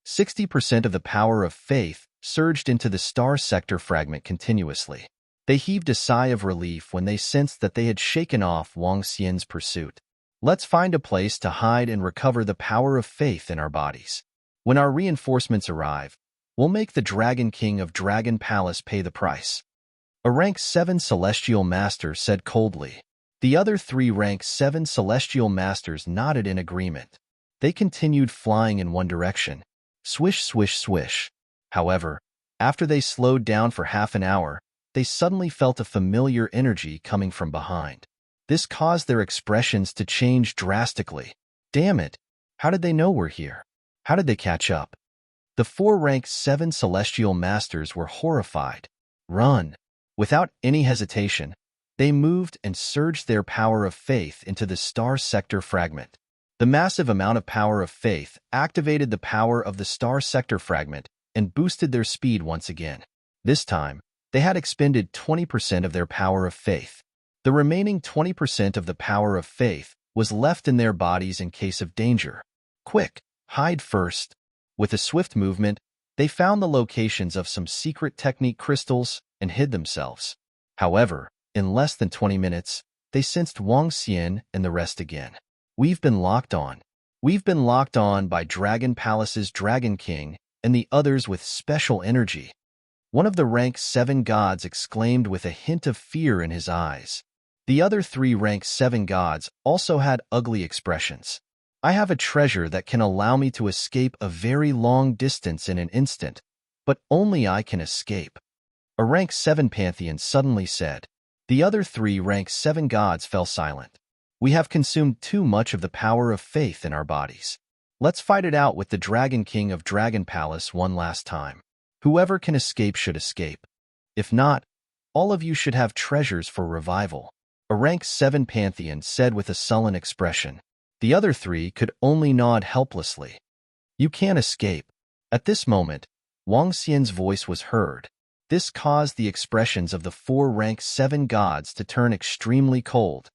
60% of the power of faith surged into the star sector fragment continuously. They heaved a sigh of relief when they sensed that they had shaken off Wang Xian's pursuit. Let's find a place to hide and recover the power of faith in our bodies. When our reinforcements arrive, we'll make the Dragon King of Dragon Palace pay the price. A rank 7 celestial master said coldly. The other 3 rank 7 celestial masters nodded in agreement. They continued flying in one direction. Swish, swish, swish. However, after they slowed down for half an hour, they suddenly felt a familiar energy coming from behind. This caused their expressions to change drastically. Damn it! How did they know we're here? How did they catch up? The 4 rank 7 celestial masters were horrified. Run! Without any hesitation, they moved and surged their power of faith into the star sector fragment. The massive amount of power of faith activated the power of the star sector fragment and boosted their speed once again. This time, they had expended 20% of their power of faith. The remaining 20% of the power of faith was left in their bodies in case of danger. Quick, hide first. With a swift movement, they found the locations of some secret technique crystals and hid themselves. However, in less than 20 minutes, they sensed Wang Xian and the rest again. We've been locked on. We've been locked on by Dragon Palace's Dragon King and the others with special energy. One of the rank 7 gods exclaimed with a hint of fear in his eyes. The other 3 rank 7 gods also had ugly expressions. I have a treasure that can allow me to escape a very long distance in an instant, But only I can escape. A rank 7 pantheon suddenly said. The other 3 rank 7 gods fell silent. We have consumed too much of the power of faith in our bodies. Let's fight it out with the Dragon King of Dragon Palace one last time. Whoever can escape should escape. If not, all of you should have treasures for revival. A rank 7 pantheon said with a sullen expression. The other 3 could only nod helplessly. You can't escape. At this moment, Wang Xian's voice was heard. This caused the expressions of the 4 rank 7 gods to turn extremely cold.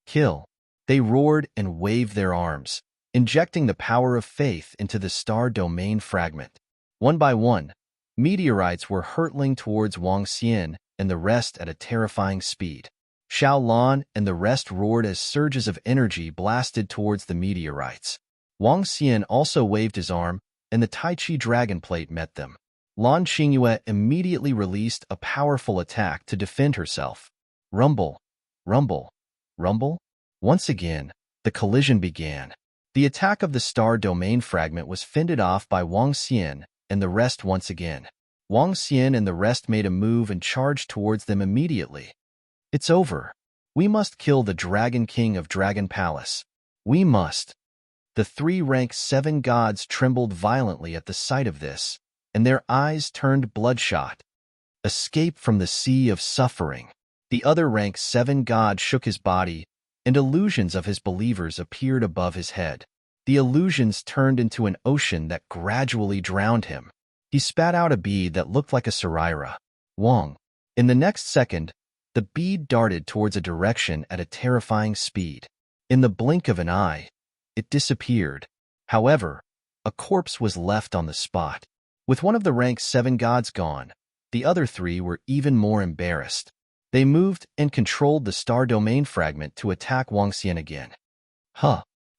Kill. They roared and waved their arms, injecting the power of faith into the star domain fragment. One by one, meteorites were hurtling towards Wang Xian and the rest at a terrifying speed. Xiao Lan and the rest roared as surges of energy blasted towards the meteorites. Wang Xian also waved his arm, and the Tai Chi dragon plate met them. Lan Xingyue immediately released a powerful attack to defend herself. Rumble, rumble, rumble. Once again, the collision began. The attack of the star domain fragment was fended off by Wang Xian and the rest once again. Wang Xian and the rest made a move and charged towards them immediately. It's over. We must kill the Dragon King of Dragon Palace. We must. The 3 rank 7 gods trembled violently at the sight of this, and their eyes turned bloodshot. Escape from the sea of suffering. The other rank 7 god shook his body, and illusions of his believers appeared above his head. The illusions turned into an ocean that gradually drowned him. He spat out a bead that looked like a Saraira. Wong. In the next second, the bead darted towards a direction at a terrifying speed. In the blink of an eye, it disappeared. However, a corpse was left on the spot. With one of the rank 7 gods gone, the other 3 were even more embarrassed. They moved and controlled the star domain fragment to attack Wang Xian again.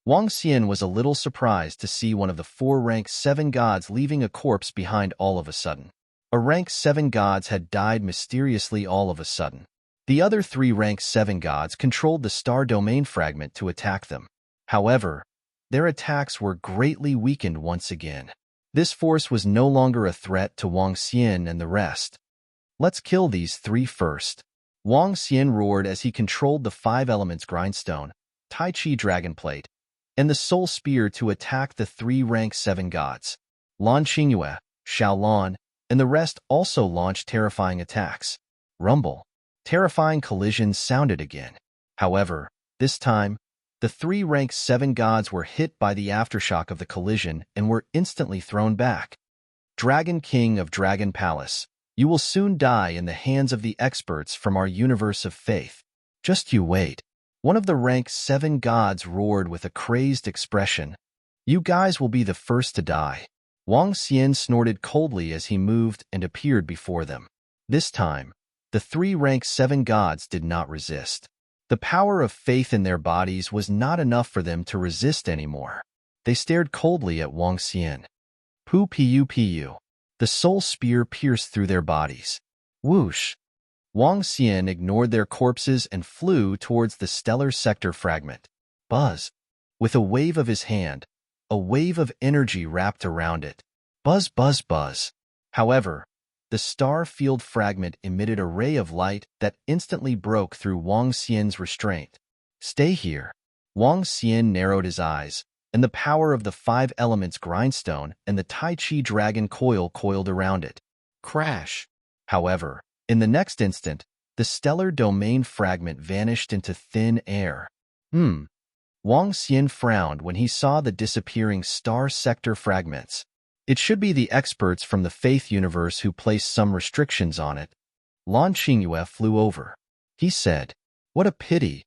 Wang Xian was a little surprised to see one of the 4 rank 7 gods leaving a corpse behind all of a sudden. A rank 7 gods had died mysteriously all of a sudden. The other 3 rank 7 gods controlled the star domain fragment to attack them. However, their attacks were greatly weakened once again. This force was no longer a threat to Wang Xian and the rest. Let's kill these 3 first. Wang Xian roared as he controlled the 5 elements grindstone, Tai Chi dragon plate, and the soul spear to attack the 3 rank 7 gods. Lan Xingyue, Xiao Lan, and the rest also launched terrifying attacks. Rumble. Terrifying collisions sounded again. However, this time, the 3 rank 7 gods were hit by the aftershock of the collision and were instantly thrown back. Dragon King of Dragon Palace, you will soon die in the hands of the experts from our universe of faith. Just you wait. One of the rank 7 gods roared with a crazed expression. You guys will be the first to die. Wang Xian snorted coldly as he moved and appeared before them. This time, the 3 rank 7 gods did not resist. The power of faith in their bodies was not enough for them to resist anymore. They stared coldly at Wang Xian. Pu. The soul spear pierced through their bodies. Whoosh! Wang Xian ignored their corpses and flew towards the stellar sector fragment. Buzz! With a wave of his hand, a wave of energy wrapped around it. Buzz, buzz, buzz. However, the star field fragment emitted a ray of light that instantly broke through Wang Xian's restraint. Stay here. Wang Xian narrowed his eyes, and the power of the 5 elements grindstone and the Tai Chi dragon coil coiled around it. Crash! However, in the next instant, the stellar domain fragment vanished into thin air. Wang Xian frowned when he saw the disappearing star sector fragments. It should be the experts from the faith universe who placed some restrictions on it. Lan Xingyue flew over. He said, "What a pity."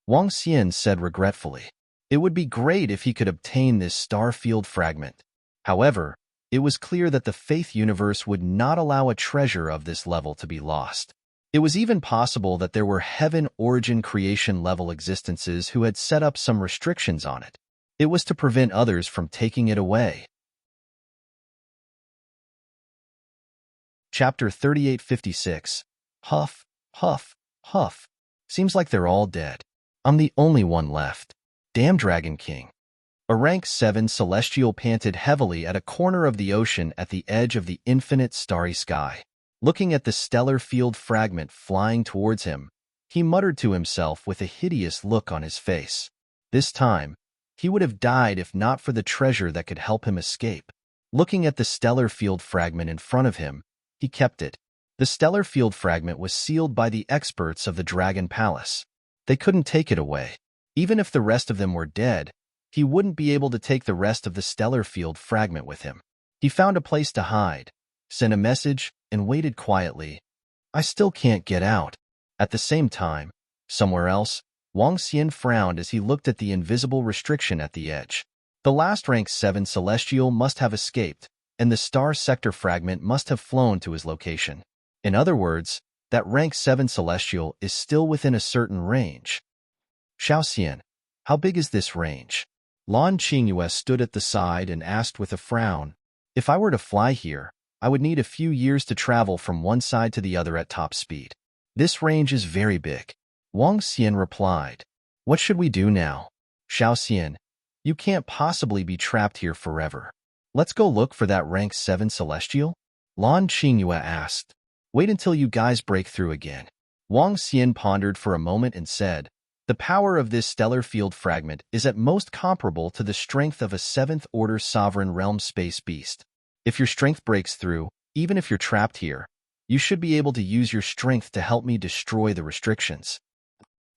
Wang Xian said regretfully. It would be great if he could obtain this star field fragment. However, it was clear that the faith universe would not allow a treasure of this level to be lost. It was even possible that there were heaven origin creation level existences who had set up some restrictions on it. It was to prevent others from taking it away. Chapter 3856. Huff, huff, huff. Seems like they're all dead. I'm the only one left. Damn Dragon King. A rank 7 celestial panted heavily at a corner of the ocean at the edge of the infinite starry sky. Looking at the stellar field fragment flying towards him, he muttered to himself with a hideous look on his face. This time, he would have died if not for the treasure that could help him escape. Looking at the stellar field fragment in front of him, he kept it. The stellar field fragment was sealed by the experts of the Dragon Palace. They couldn't take it away. Even if the rest of them were dead, he wouldn't be able to take the rest of the stellar field fragment with him. He found a place to hide, sent a message, and waited quietly. I still can't get out. At the same time, somewhere else, Wang Xian frowned as he looked at the invisible restriction at the edge. The last rank 7 celestial must have escaped, and the star sector fragment must have flown to his location. In other words, that rank 7 celestial is still within a certain range. Xiaoxian, how big is this range? Lan Qingyue stood at the side and asked with a frown. If I were to fly here, I would need a few years to travel from one side to the other at top speed. This range is very big. Wang Xian replied. What should we do now? Xiaoxian, you can't possibly be trapped here forever. Let's go look for that rank 7 celestial? Lan Qingyue asked. Wait until you guys break through again. Wang Xian pondered for a moment and said, the power of this stellar field fragment is at most comparable to the strength of a 7th-order sovereign realm space beast. If your strength breaks through, even if you're trapped here, you should be able to use your strength to help me destroy the restrictions.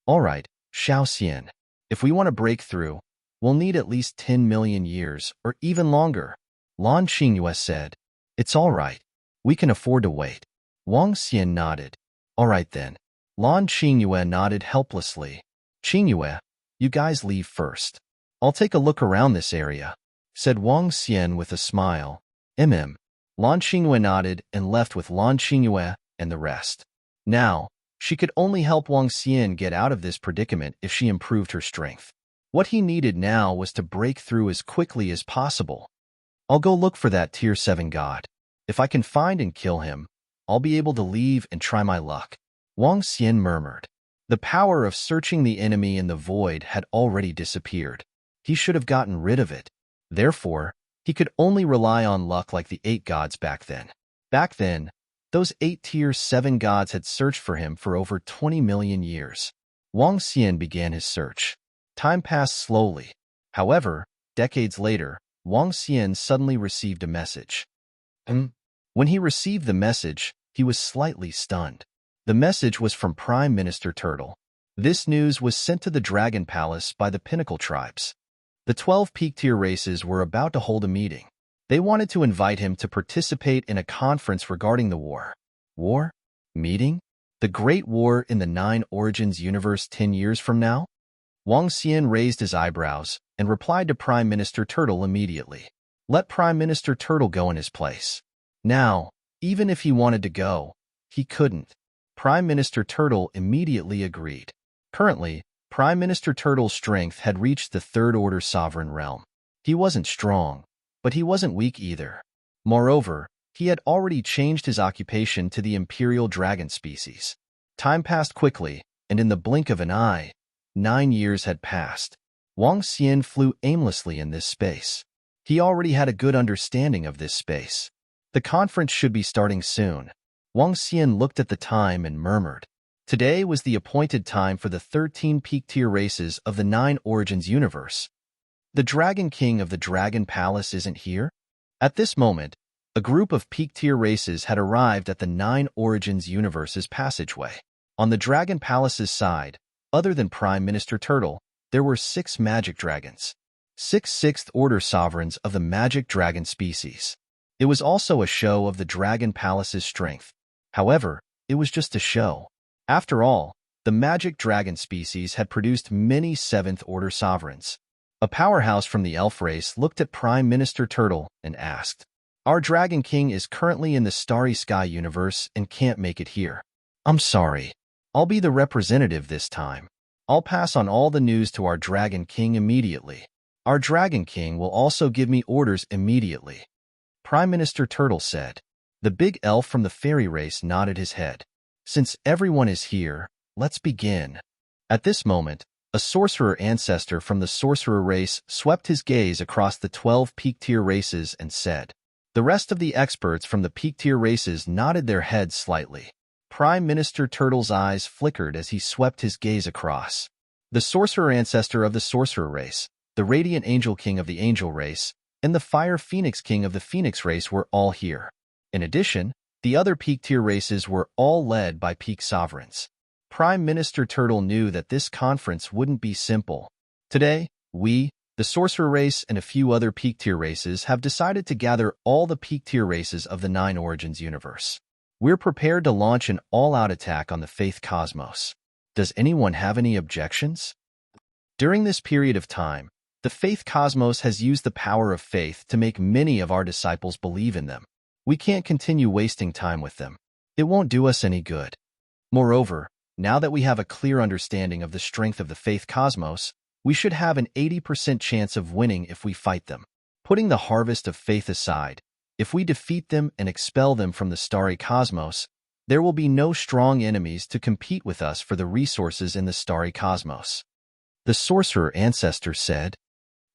All right, Xiaoxian. If we want to break through, we'll need at least 10 million years, or even longer. Lan Qingyue said. It's all right. We can afford to wait. Wang Xian nodded. All right then. Lan Qingyue nodded helplessly. Qingyue, you guys leave first. I'll take a look around this area, said Wang Xian with a smile. Lan Qingyue nodded and left with Lan Qingyue and the rest. Now, she could only help Wang Xian get out of this predicament if she improved her strength. What he needed now was to break through as quickly as possible. I'll go look for that Tier 7 god. If I can find and kill him, I'll be able to leave and try my luck. Wang Xian murmured. The power of searching the enemy in the void had already disappeared. He should have gotten rid of it. Therefore, he could only rely on luck like the 8 gods back then. Back then, those 8 Tier 7 gods had searched for him for over 20 million years. Wang Xian began his search. Time passed slowly. However, decades later, Wang Xian suddenly received a message. When he received the message, he was slightly stunned. The message was from Prime Minister Turtle. This news was sent to the Dragon Palace by the Pinnacle Tribes. The 12 peak-tier races were about to hold a meeting. They wanted to invite him to participate in a conference regarding the war. War? Meeting? The Great War in the 9 Origins universe 10 years from now? Wang Xian raised his eyebrows and replied to Prime Minister Turtle immediately. Let Prime Minister Turtle go in his place. Now, even if he wanted to go, he couldn't. Prime Minister Turtle immediately agreed. Currently, Prime Minister Turtle's strength had reached the 3rd-order sovereign realm. He wasn't strong, but he wasn't weak either. Moreover, he had already changed his occupation to the Imperial Dragon species. Time passed quickly, and in the blink of an eye, 9 years had passed. Wang Xian flew aimlessly in this space. He already had a good understanding of this space. The conference should be starting soon. Wang Xian looked at the time and murmured. Today was the appointed time for the 13 peak-tier races of the 9 Origins universe. The Dragon King of the Dragon Palace isn't here? At this moment, a group of peak-tier races had arrived at the 9 Origins universe's passageway. On the Dragon Palace's side, other than Prime Minister Turtle, there were 6 magic dragons. 6 6th-order sovereigns of the magic dragon species. It was also a show of the Dragon Palace's strength. However, it was just a show. After all, the magic dragon species had produced many 7th-order sovereigns. A powerhouse from the elf race looked at Prime Minister Turtle and asked, Our Dragon King is currently in the Starry Sky universe and can't make it here. I'm sorry. I'll be the representative this time. I'll pass on all the news to our Dragon King immediately. Our Dragon King will also give me orders immediately. Prime Minister Turtle said. The big elf from the fairy race nodded his head. Since everyone is here, let's begin. At this moment, A sorcerer ancestor from the sorcerer race swept his gaze across the 12 peak-tier races and said. The rest of the experts from the peak-tier races nodded their heads slightly. Prime Minister Turtle's eyes flickered as he swept his gaze across. The sorcerer ancestor of the sorcerer race, the radiant angel king of the angel race, and the fire phoenix king of the phoenix race were all here. In addition, the other peak-tier races were all led by peak sovereigns. Prime Minister Turtle knew that this conference wouldn't be simple. Today, we, the sorcerer race and a few other peak-tier races, have decided to gather all the peak-tier races of the Nine Origins universe. We're prepared to launch an all-out attack on the Faith Cosmos. Does anyone have any objections? During this period of time, the Faith Cosmos has used the power of faith to make many of our disciples believe in them. We can't continue wasting time with them. It won't do us any good. Moreover, now that we have a clear understanding of the strength of the Faith Cosmos, we should have an 80% chance of winning if we fight them. Putting the harvest of faith aside, if we defeat them and expel them from the starry cosmos, there will be no strong enemies to compete with us for the resources in the starry cosmos. The sorcerer ancestor said,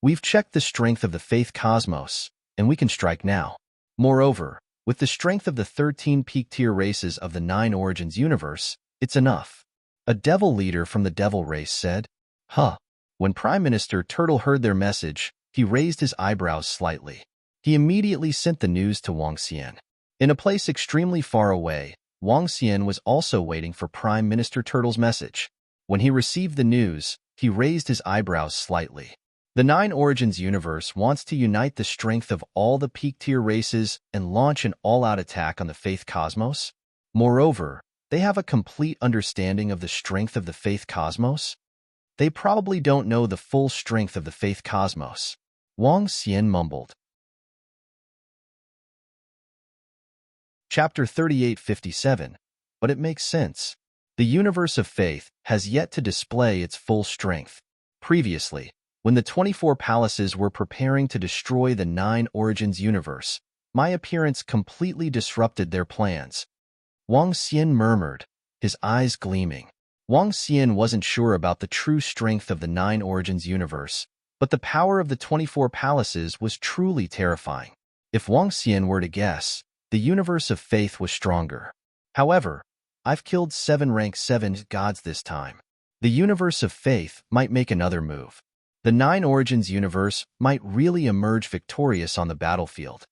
We've checked the strength of the Faith Cosmos, and we can strike now. Moreover, with the strength of the 13 peak-tier races of the Nine Origins universe, it's enough. A devil leader from the devil race said, Huh. When Prime Minister Turtle heard their message, he raised his eyebrows slightly. He immediately sent the news to Wang Xian. In a place extremely far away, Wang Xian was also waiting for Prime Minister Turtle's message. When he received the news, he raised his eyebrows slightly. The Nine Origins universe wants to unite the strength of all the peak-tier races and launch an all-out attack on the Faith Cosmos. Moreover, they have a complete understanding of the strength of the Faith Cosmos. They probably don't know the full strength of the Faith Cosmos. Wang Xian mumbled. Chapter 3857. But it makes sense. The universe of faith has yet to display its full strength. Previously, when the 24 palaces were preparing to destroy the Nine Origins universe, my appearance completely disrupted their plans. Wang Xian murmured, his eyes gleaming. Wang Xian wasn't sure about the true strength of the Nine Origins universe, but the power of the 24 palaces was truly terrifying. If Wang Xian were to guess, the universe of faith was stronger. However, I've killed 7 rank 7 gods this time. The universe of faith might make another move. The Nine Origins universe might really emerge victorious on the battlefield.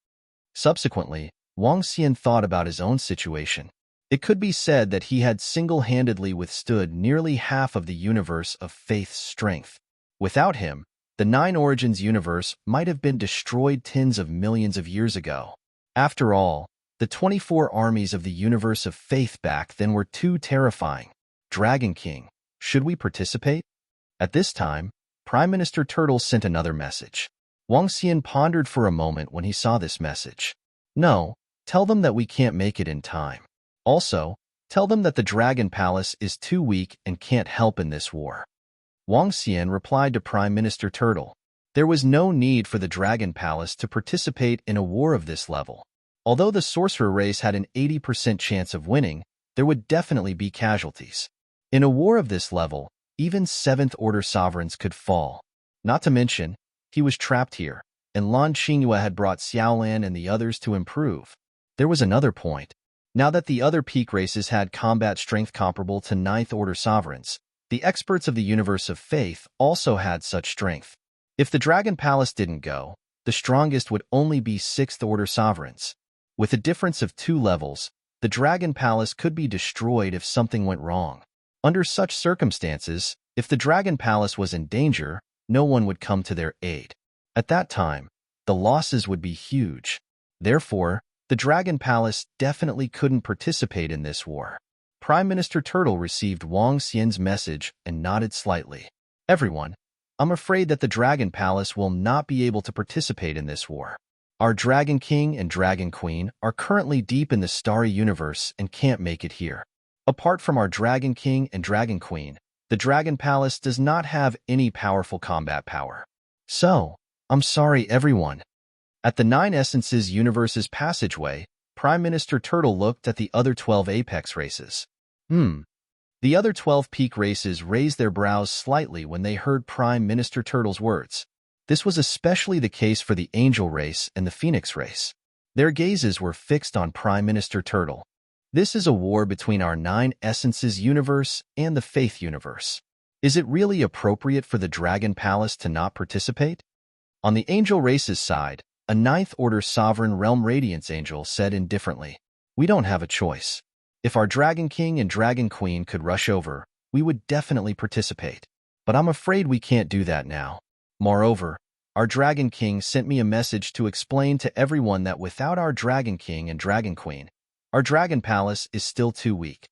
Subsequently, Wang Xian thought about his own situation. It could be said that he had single-handedly withstood nearly half of the universe of faith's strength. Without him, the Nine Origins universe might have been destroyed tens of millions of years ago. After all, the 24 armies of the universe of faith back then were too terrifying. Dragon King, should we participate? At this time, Prime Minister Turtle sent another message. Wang Xian pondered for a moment when he saw this message. No, tell them that we can't make it in time. Also, tell them that the Dragon Palace is too weak and can't help in this war. Wang Xian replied to Prime Minister Turtle. There was no need for the Dragon Palace to participate in a war of this level. Although the sorcerer race had an 80% chance of winning, there would definitely be casualties. In a war of this level, even 7th-order sovereigns could fall. Not to mention, he was trapped here, and Lan Qingyue had brought Xiaolan and the others to improve. There was another point. Now that the other peak races had combat strength comparable to 9th-order sovereigns, the experts of the universe of faith also had such strength. If the Dragon Palace didn't go, the strongest would only be 6th-order sovereigns. With a difference of 2 levels, the Dragon Palace could be destroyed if something went wrong. Under such circumstances, if the Dragon Palace was in danger, no one would come to their aid. At that time, the losses would be huge. Therefore, the Dragon Palace definitely couldn't participate in this war. Prime Minister Turtle received Wang Xian's message and nodded slightly. Everyone, I'm afraid that the Dragon Palace will not be able to participate in this war. Our Dragon King and Dragon Queen are currently deep in the starry universe and can't make it here. Apart from our Dragon King and Dragon Queen, the Dragon Palace does not have any powerful combat power. So, I'm sorry everyone. At the Nine Essences universe's passageway, Prime Minister Turtle looked at the other 12 Apex races. The other 12 peak races raised their brows slightly when they heard Prime Minister Turtle's words. This was especially the case for the Angel race and the Phoenix race. Their gazes were fixed on Prime Minister Turtle. This is a war between our 9 essences universe and the Faith universe. Is it really appropriate for the Dragon Palace to not participate? On the Angel race's side, a 9th Order Sovereign Realm Radiance Angel said indifferently, "We don't have a choice. If our Dragon King and Dragon Queen could rush over, we would definitely participate. But I'm afraid we can't do that now. Moreover, our Dragon King sent me a message to explain to everyone that without our Dragon King and Dragon Queen, our Dragon Palace is still too weak."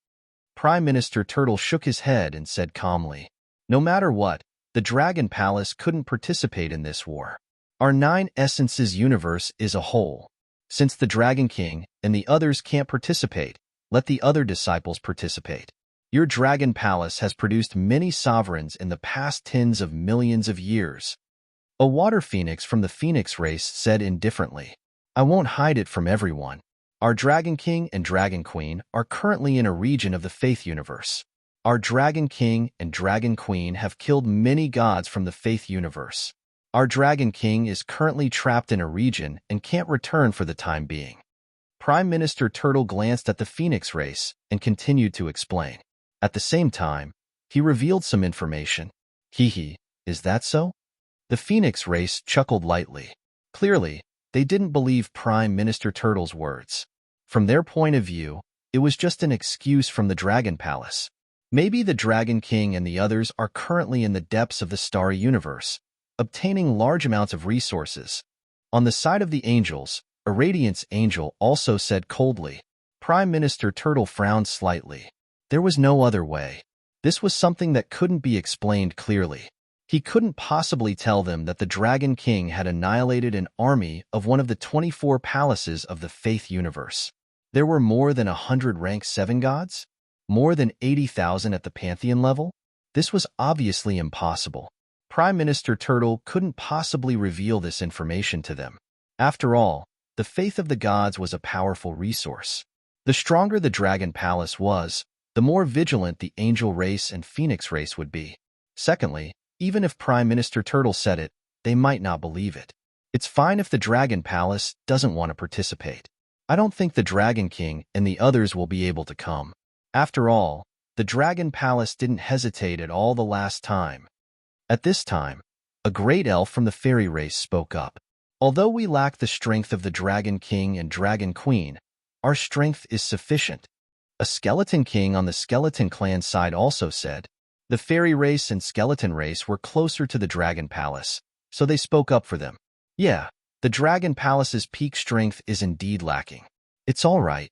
Prime Minister Turtle shook his head and said calmly, "No matter what, the Dragon Palace couldn't participate in this war. Our 9 essences universe is a whole. Since the Dragon King and the others can't participate, let the other disciples participate. Your Dragon Palace has produced many sovereigns in the past tens of millions of years." A water phoenix from the Phoenix race said indifferently, "I won't hide it from everyone. Our Dragon King and Dragon Queen are currently in a region of the Faith universe. Our Dragon King and Dragon Queen have killed many gods from the Faith universe. Our Dragon King is currently trapped in a region and can't return for the time being." Prime Minister Turtle glanced at the Phoenix race and continued to explain. At the same time, he revealed some information. "Hee, is that so?" The Phoenix race chuckled lightly. Clearly, they didn't believe Prime Minister Turtle's words. From their point of view, it was just an excuse from the Dragon Palace. Maybe the Dragon King and the others are currently in the depths of the starry universe, obtaining large amounts of resources. On the side of the angels, a Radiance Angel also said coldly. Prime Minister Turtle frowned slightly. There was no other way. This was something that couldn't be explained clearly. He couldn't possibly tell them that the Dragon King had annihilated an army of one of the 24 palaces of the Faith universe. There were more than 100 rank 7 gods? More than 80,000 at the Pantheon level? This was obviously impossible. Prime Minister Turtle couldn't possibly reveal this information to them. After all, the faith of the gods was a powerful resource. The stronger the Dragon Palace was, the more vigilant the Angel race and Phoenix race would be. Secondly, even if Prime Minister Turtle said it, they might not believe it. It's fine if the Dragon Palace doesn't want to participate. I don't think the Dragon King and the others will be able to come. After all, the Dragon Palace didn't hesitate at all the last time. At this time, a great elf from the fairy race spoke up. "Although we lack the strength of the Dragon King and Dragon Queen, our strength is sufficient." A skeleton king on the Skeleton Clan side also said. The fairy race and skeleton race were closer to the Dragon Palace, so they spoke up for them. "Yeah, the Dragon Palace's peak strength is indeed lacking. It's all right."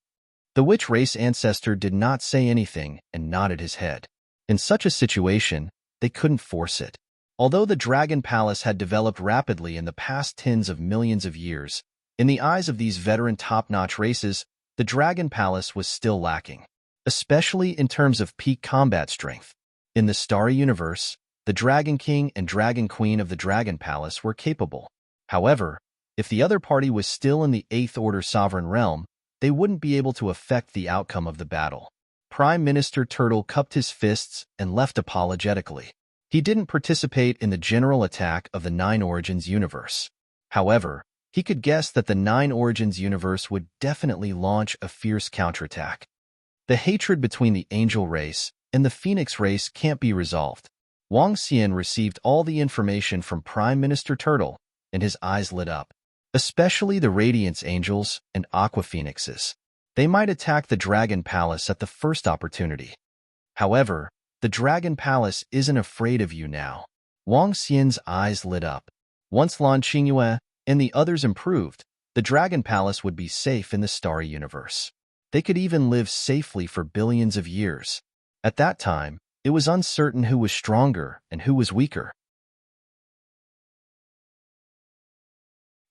The witch race ancestor did not say anything and nodded his head. In such a situation, they couldn't force it. Although the Dragon Palace had developed rapidly in the past tens of millions of years, in the eyes of these veteran top-notch races, the Dragon Palace was still lacking, especially in terms of peak combat strength. In the starry universe, the Dragon King and Dragon Queen of the Dragon Palace were capable. However, if the other party was still in the 8th Order Sovereign Realm, they wouldn't be able to affect the outcome of the battle. Prime Minister Turtle cupped his fists and left apologetically. He didn't participate in the general attack of the 9 Origins universe. However, he could guess that the 9 Origins universe would definitely launch a fierce counterattack. The hatred between the Angel race and the Phoenix race can't be resolved. Wang Xian received all the information from Prime Minister Turtle, and his eyes lit up. Especially the Radiance Angels and Aqua Phoenixes. They might attack the Dragon Palace at the first opportunity. However, the Dragon Palace isn't afraid of you now. Wang Xian's eyes lit up. Once Lan Qingyue and the others improved, the Dragon Palace would be safe in the starry universe. They could even live safely for billions of years. At that time, it was uncertain who was stronger and who was weaker.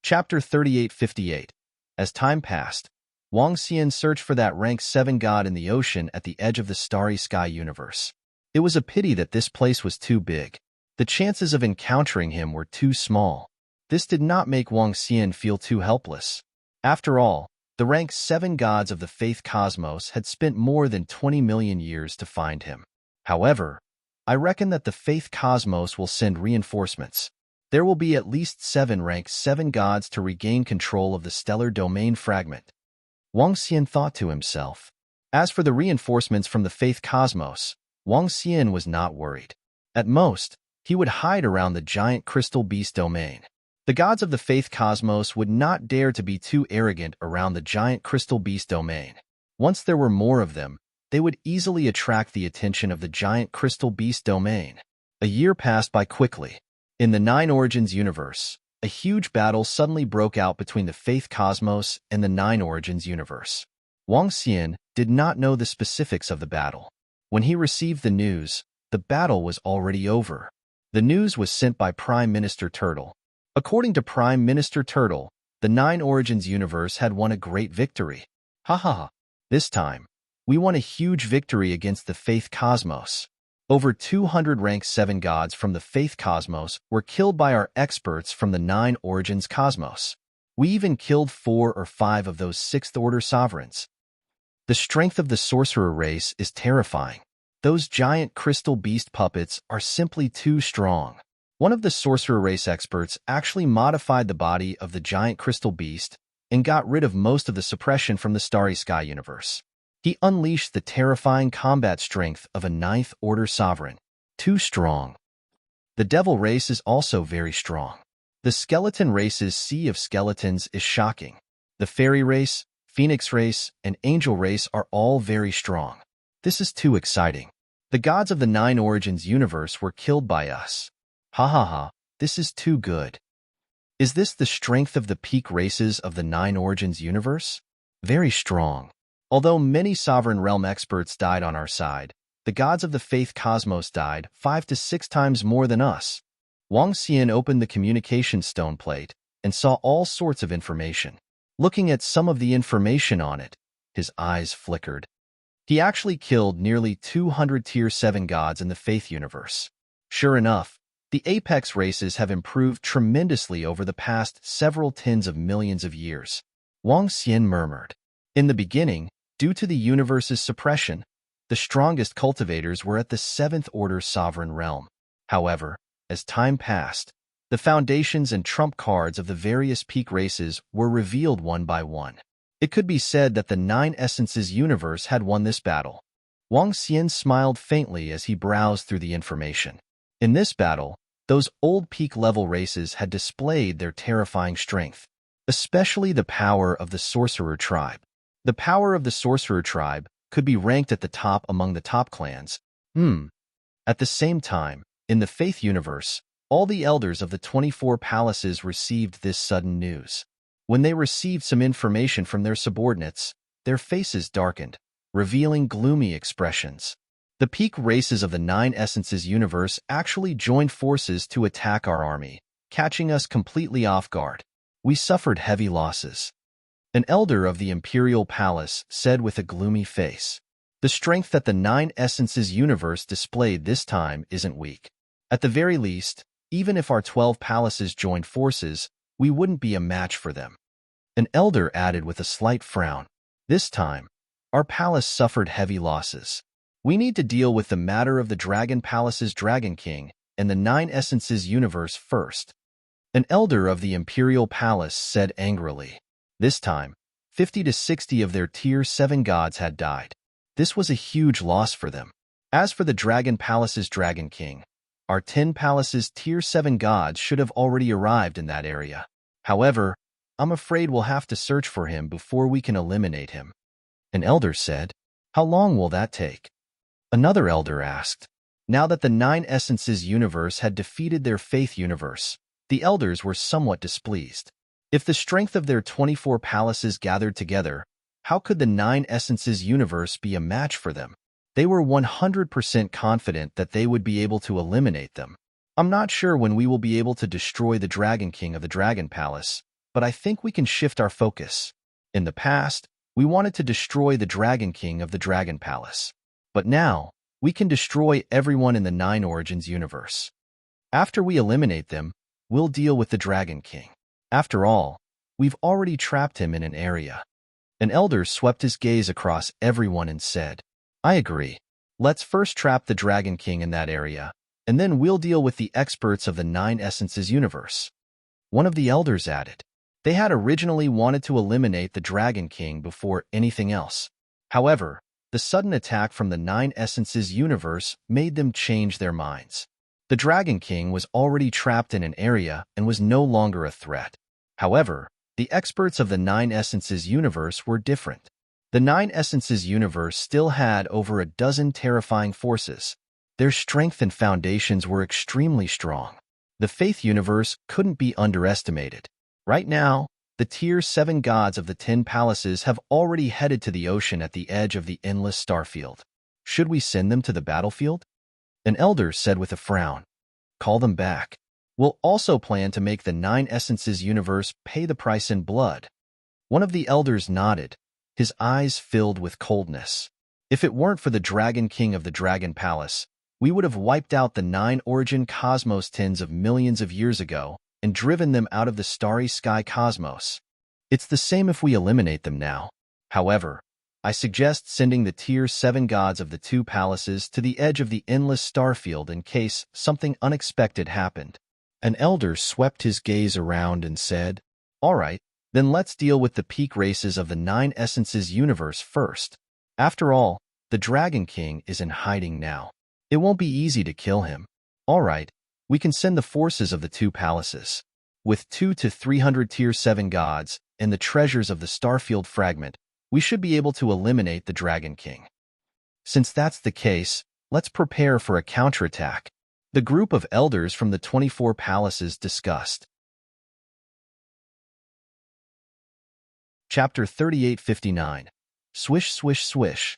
Chapter 3858. As time passed, Wang Xian searched for that rank 7 god in the ocean at the edge of the starry sky universe. It was a pity that this place was too big. The chances of encountering him were too small. This did not make Wang Xian feel too helpless. After all, the rank 7 gods of the Faith cosmos had spent more than 20 million years to find him. However, I reckon that the Faith Cosmos will send reinforcements. There will be at least 7 rank 7 gods to regain control of the stellar domain fragment. Wang Xian thought to himself. As for the reinforcements from the Faith Cosmos, Wang Xian was not worried. At most, he would hide around the giant crystal beast domain. The gods of the Faith Cosmos would not dare to be too arrogant around the giant crystal beast domain. Once there were more of them, they would easily attract the attention of the giant crystal beast domain. A year passed by quickly. In the Nine Origins universe, a huge battle suddenly broke out between the Faith Cosmos and the Nine Origins universe. Wang Xian did not know the specifics of the battle. When he received the news, the battle was already over. The news was sent by Prime Minister Turtle. According to Prime Minister Turtle, the Nine Origins universe had won a great victory. Ha ha ha. This time, we won a huge victory against the Faith Cosmos. Over 200 rank 7 gods from the Faith Cosmos were killed by our experts from the Nine Origins Cosmos. We even killed 4 or 5 of those 6th Order sovereigns. The strength of the sorcerer race is terrifying. Those giant crystal beast puppets are simply too strong. One of the sorcerer race experts actually modified the body of the giant crystal beast and got rid of most of the suppression from the Starry Sky universe. He unleashed the terrifying combat strength of a 9th Order sovereign. Too strong. The devil race is also very strong. The skeleton race's sea of skeletons is shocking. The fairy race, phoenix race, and angel race are all very strong. This is too exciting. The gods of the Nine Origins universe were killed by us. Ha ha ha, this is too good. Is this the strength of the peak races of the Nine Origins universe? Very strong. Although many sovereign realm experts died on our side, the gods of the Faith Cosmos died 5 to 6 times more than us. Wang Xian opened the communication stone plate and saw all sorts of information. Looking at some of the information on it, his eyes flickered. He actually killed nearly 200 Tier 7 gods in the Faith universe. Sure enough, the apex races have improved tremendously over the past several tens of millions of years. Wang Xian murmured. In the beginning, due to the universe's suppression, the strongest cultivators were at the 7th Order sovereign realm. However, as time passed, the foundations and trump cards of the various peak races were revealed one by one. It could be said that the Nine Essences universe had won this battle. Wang Xian smiled faintly as he browsed through the information. In this battle, those old peak-level races had displayed their terrifying strength, especially the power of the Sorcerer tribe. The power of the Sorcerer tribe could be ranked at the top among the top clans. At the same time, in the Faith universe, all the elders of the 24 palaces received this sudden news. When they received some information from their subordinates, their faces darkened, revealing gloomy expressions. The peak races of the Nine Essences universe actually joined forces to attack our army, catching us completely off guard. We suffered heavy losses. An elder of the Imperial Palace said with a gloomy face. The strength that the Nine Essences universe displayed this time isn't weak. At the very least, even if our 12 palaces joined forces, we wouldn't be a match for them. An elder added with a slight frown. This time, our palace suffered heavy losses. We need to deal with the matter of the Dragon Palace's Dragon King and the Nine Essences universe first. An elder of the Imperial Palace said angrily. This time, 50 to 60 of their Tier 7 gods had died. This was a huge loss for them. As for the Dragon Palace's Dragon King, our 10 palaces' Tier 7 gods should have already arrived in that area. However, I'm afraid we'll have to search for him before we can eliminate him. An elder said. How long will that take? Another elder asked. Now that the Nine Essences universe had defeated their Faith universe, the elders were somewhat displeased. If the strength of their 24 palaces gathered together, how could the Nine Essences universe be a match for them? They were 100% confident that they would be able to eliminate them. I'm not sure when we will be able to destroy the Dragon King of the Dragon Palace, but I think we can shift our focus. In the past, we wanted to destroy the Dragon King of the Dragon Palace. But now, we can destroy everyone in the Nine Origins universe. After we eliminate them, we'll deal with the Dragon King. After all, we've already trapped him in an area. An elder swept his gaze across everyone and said, I agree. Let's first trap the Dragon King in that area, and then we'll deal with the experts of the Nine Essences universe. One of the elders added. They had originally wanted to eliminate the Dragon King before anything else. However, the sudden attack from the Nine Essences universe made them change their minds. The Dragon King was already trapped in an area and was no longer a threat. However, the experts of the Nine Essences universe were different. The Nine Essences universe still had over a dozen terrifying forces. Their strength and foundations were extremely strong. The Faith universe couldn't be underestimated. Right now, the Tier 7 gods of the 10 palaces have already headed to the ocean at the edge of the endless starfield. Should we send them to the battlefield? An elder said with a frown. Call them back. We'll also plan to make the Nine Essences universe pay the price in blood. One of the elders nodded, his eyes filled with coldness. If it weren't for the Dragon King of the Dragon Palace, we would have wiped out the 9 origin cosmos tens of millions of years ago and driven them out of the starry sky cosmos. It's the same if we eliminate them now. However, I suggest sending the Tier 7 gods of the 2 palaces to the edge of the endless starfield in case something unexpected happened. An elder swept his gaze around and said, All right, then let's deal with the peak races of the Nine Essences universe first. After all, the Dragon King is in hiding now. It won't be easy to kill him. All right, we can send the forces of the 2 palaces. With 200 to 300 Tier 7 gods and the treasures of the Starfield fragment, we should be able to eliminate the Dragon King. Since that's the case, let's prepare for a counterattack. The group of elders from the 24 palaces discussed. Chapter 3859. Swish, swish, swish.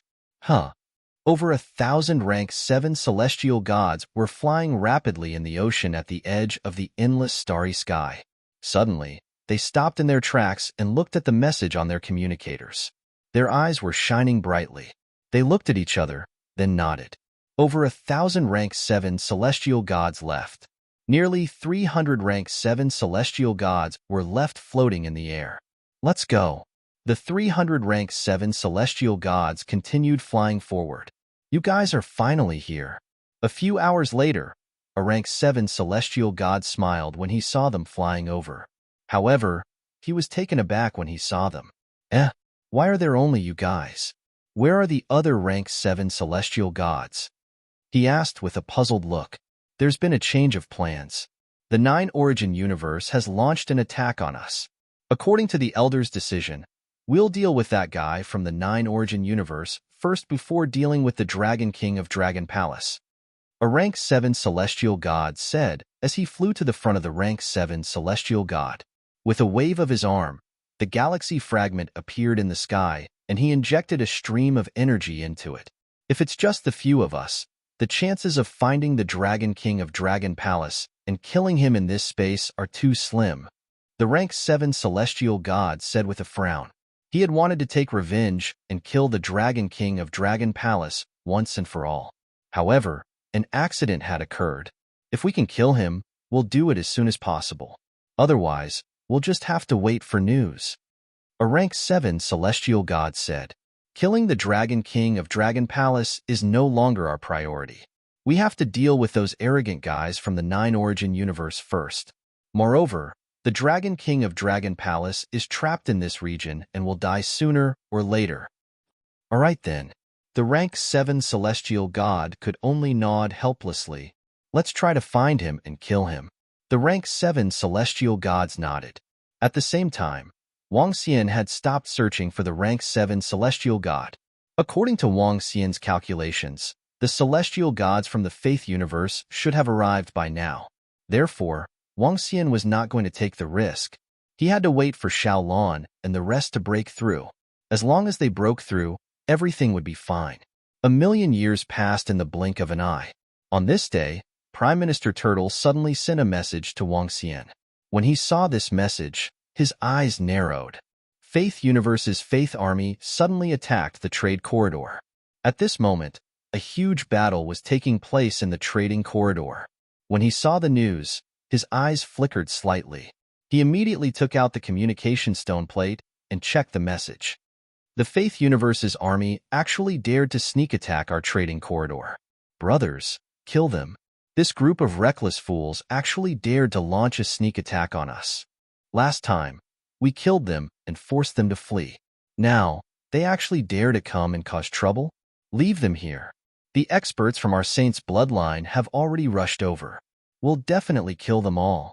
Over 1,000 rank 7 celestial gods were flying rapidly in the ocean at the edge of the endless starry sky. Suddenly, they stopped in their tracks and looked at the message on their communicators. Their eyes were shining brightly. They looked at each other, then nodded. Over 1,000 rank 7 celestial gods left. Nearly 300 rank 7 celestial gods were left floating in the air. Let's go. The 300 rank 7 celestial gods continued flying forward. You guys are finally here. A few hours later, a rank 7 celestial god smiled when he saw them flying over. However, he was taken aback when he saw them. Why are there only you guys? Where are the other rank 7 celestial gods? He asked with a puzzled look. There's been a change of plans. The 9 origin universe has launched an attack on us. According to the Elder's decision, we'll deal with that guy from the 9 origin universe first before dealing with the Dragon King of Dragon Palace. A rank 7 celestial god said as he flew to the front of the rank 7 celestial god. With a wave of his arm, the galaxy fragment appeared in the sky, and he injected a stream of energy into it. If it's just the few of us, the chances of finding the Dragon King of Dragon Palace and killing him in this space are too slim. The rank 7 celestial god said with a frown. He had wanted to take revenge and kill the Dragon King of Dragon Palace once and for all. However, an accident had occurred. If we can kill him, we'll do it as soon as possible. Otherwise, we'll just have to wait for news. A rank 7 celestial god said. Killing the Dragon King of Dragon Palace is no longer our priority. We have to deal with those arrogant guys from the 9 origin universe first. Moreover, the Dragon King of Dragon Palace is trapped in this region and will die sooner or later. All right then. The rank 7 celestial god could only nod helplessly. Let's try to find him and kill him. The rank 7 celestial gods nodded. At the same time, Wang Xian had stopped searching for the rank 7 celestial god. According to Wang Xian's calculations, the celestial gods from the Faith universe should have arrived by now. Therefore, Wang Xian was not going to take the risk. He had to wait for Xiaolon and the rest to break through. As long as they broke through, everything would be fine. 1,000,000 years passed in the blink of an eye. On this day, Prime Minister Turtle suddenly sent a message to Wang Xian. When he saw this message, his eyes narrowed. Faith Universe's Faith Army suddenly attacked the trade corridor. At this moment, a huge battle was taking place in the trading corridor. When he saw the news, his eyes flickered slightly. He immediately took out the communication stone plate and checked the message. The Faith Universe's army actually dared to sneak attack our trading corridor. Brothers, kill them. This group of reckless fools actually dared to launch a sneak attack on us. Last time, we killed them and forced them to flee. Now, they actually dare to come and cause trouble? Leave them here. The experts from our saint's bloodline have already rushed over. We'll definitely kill them all.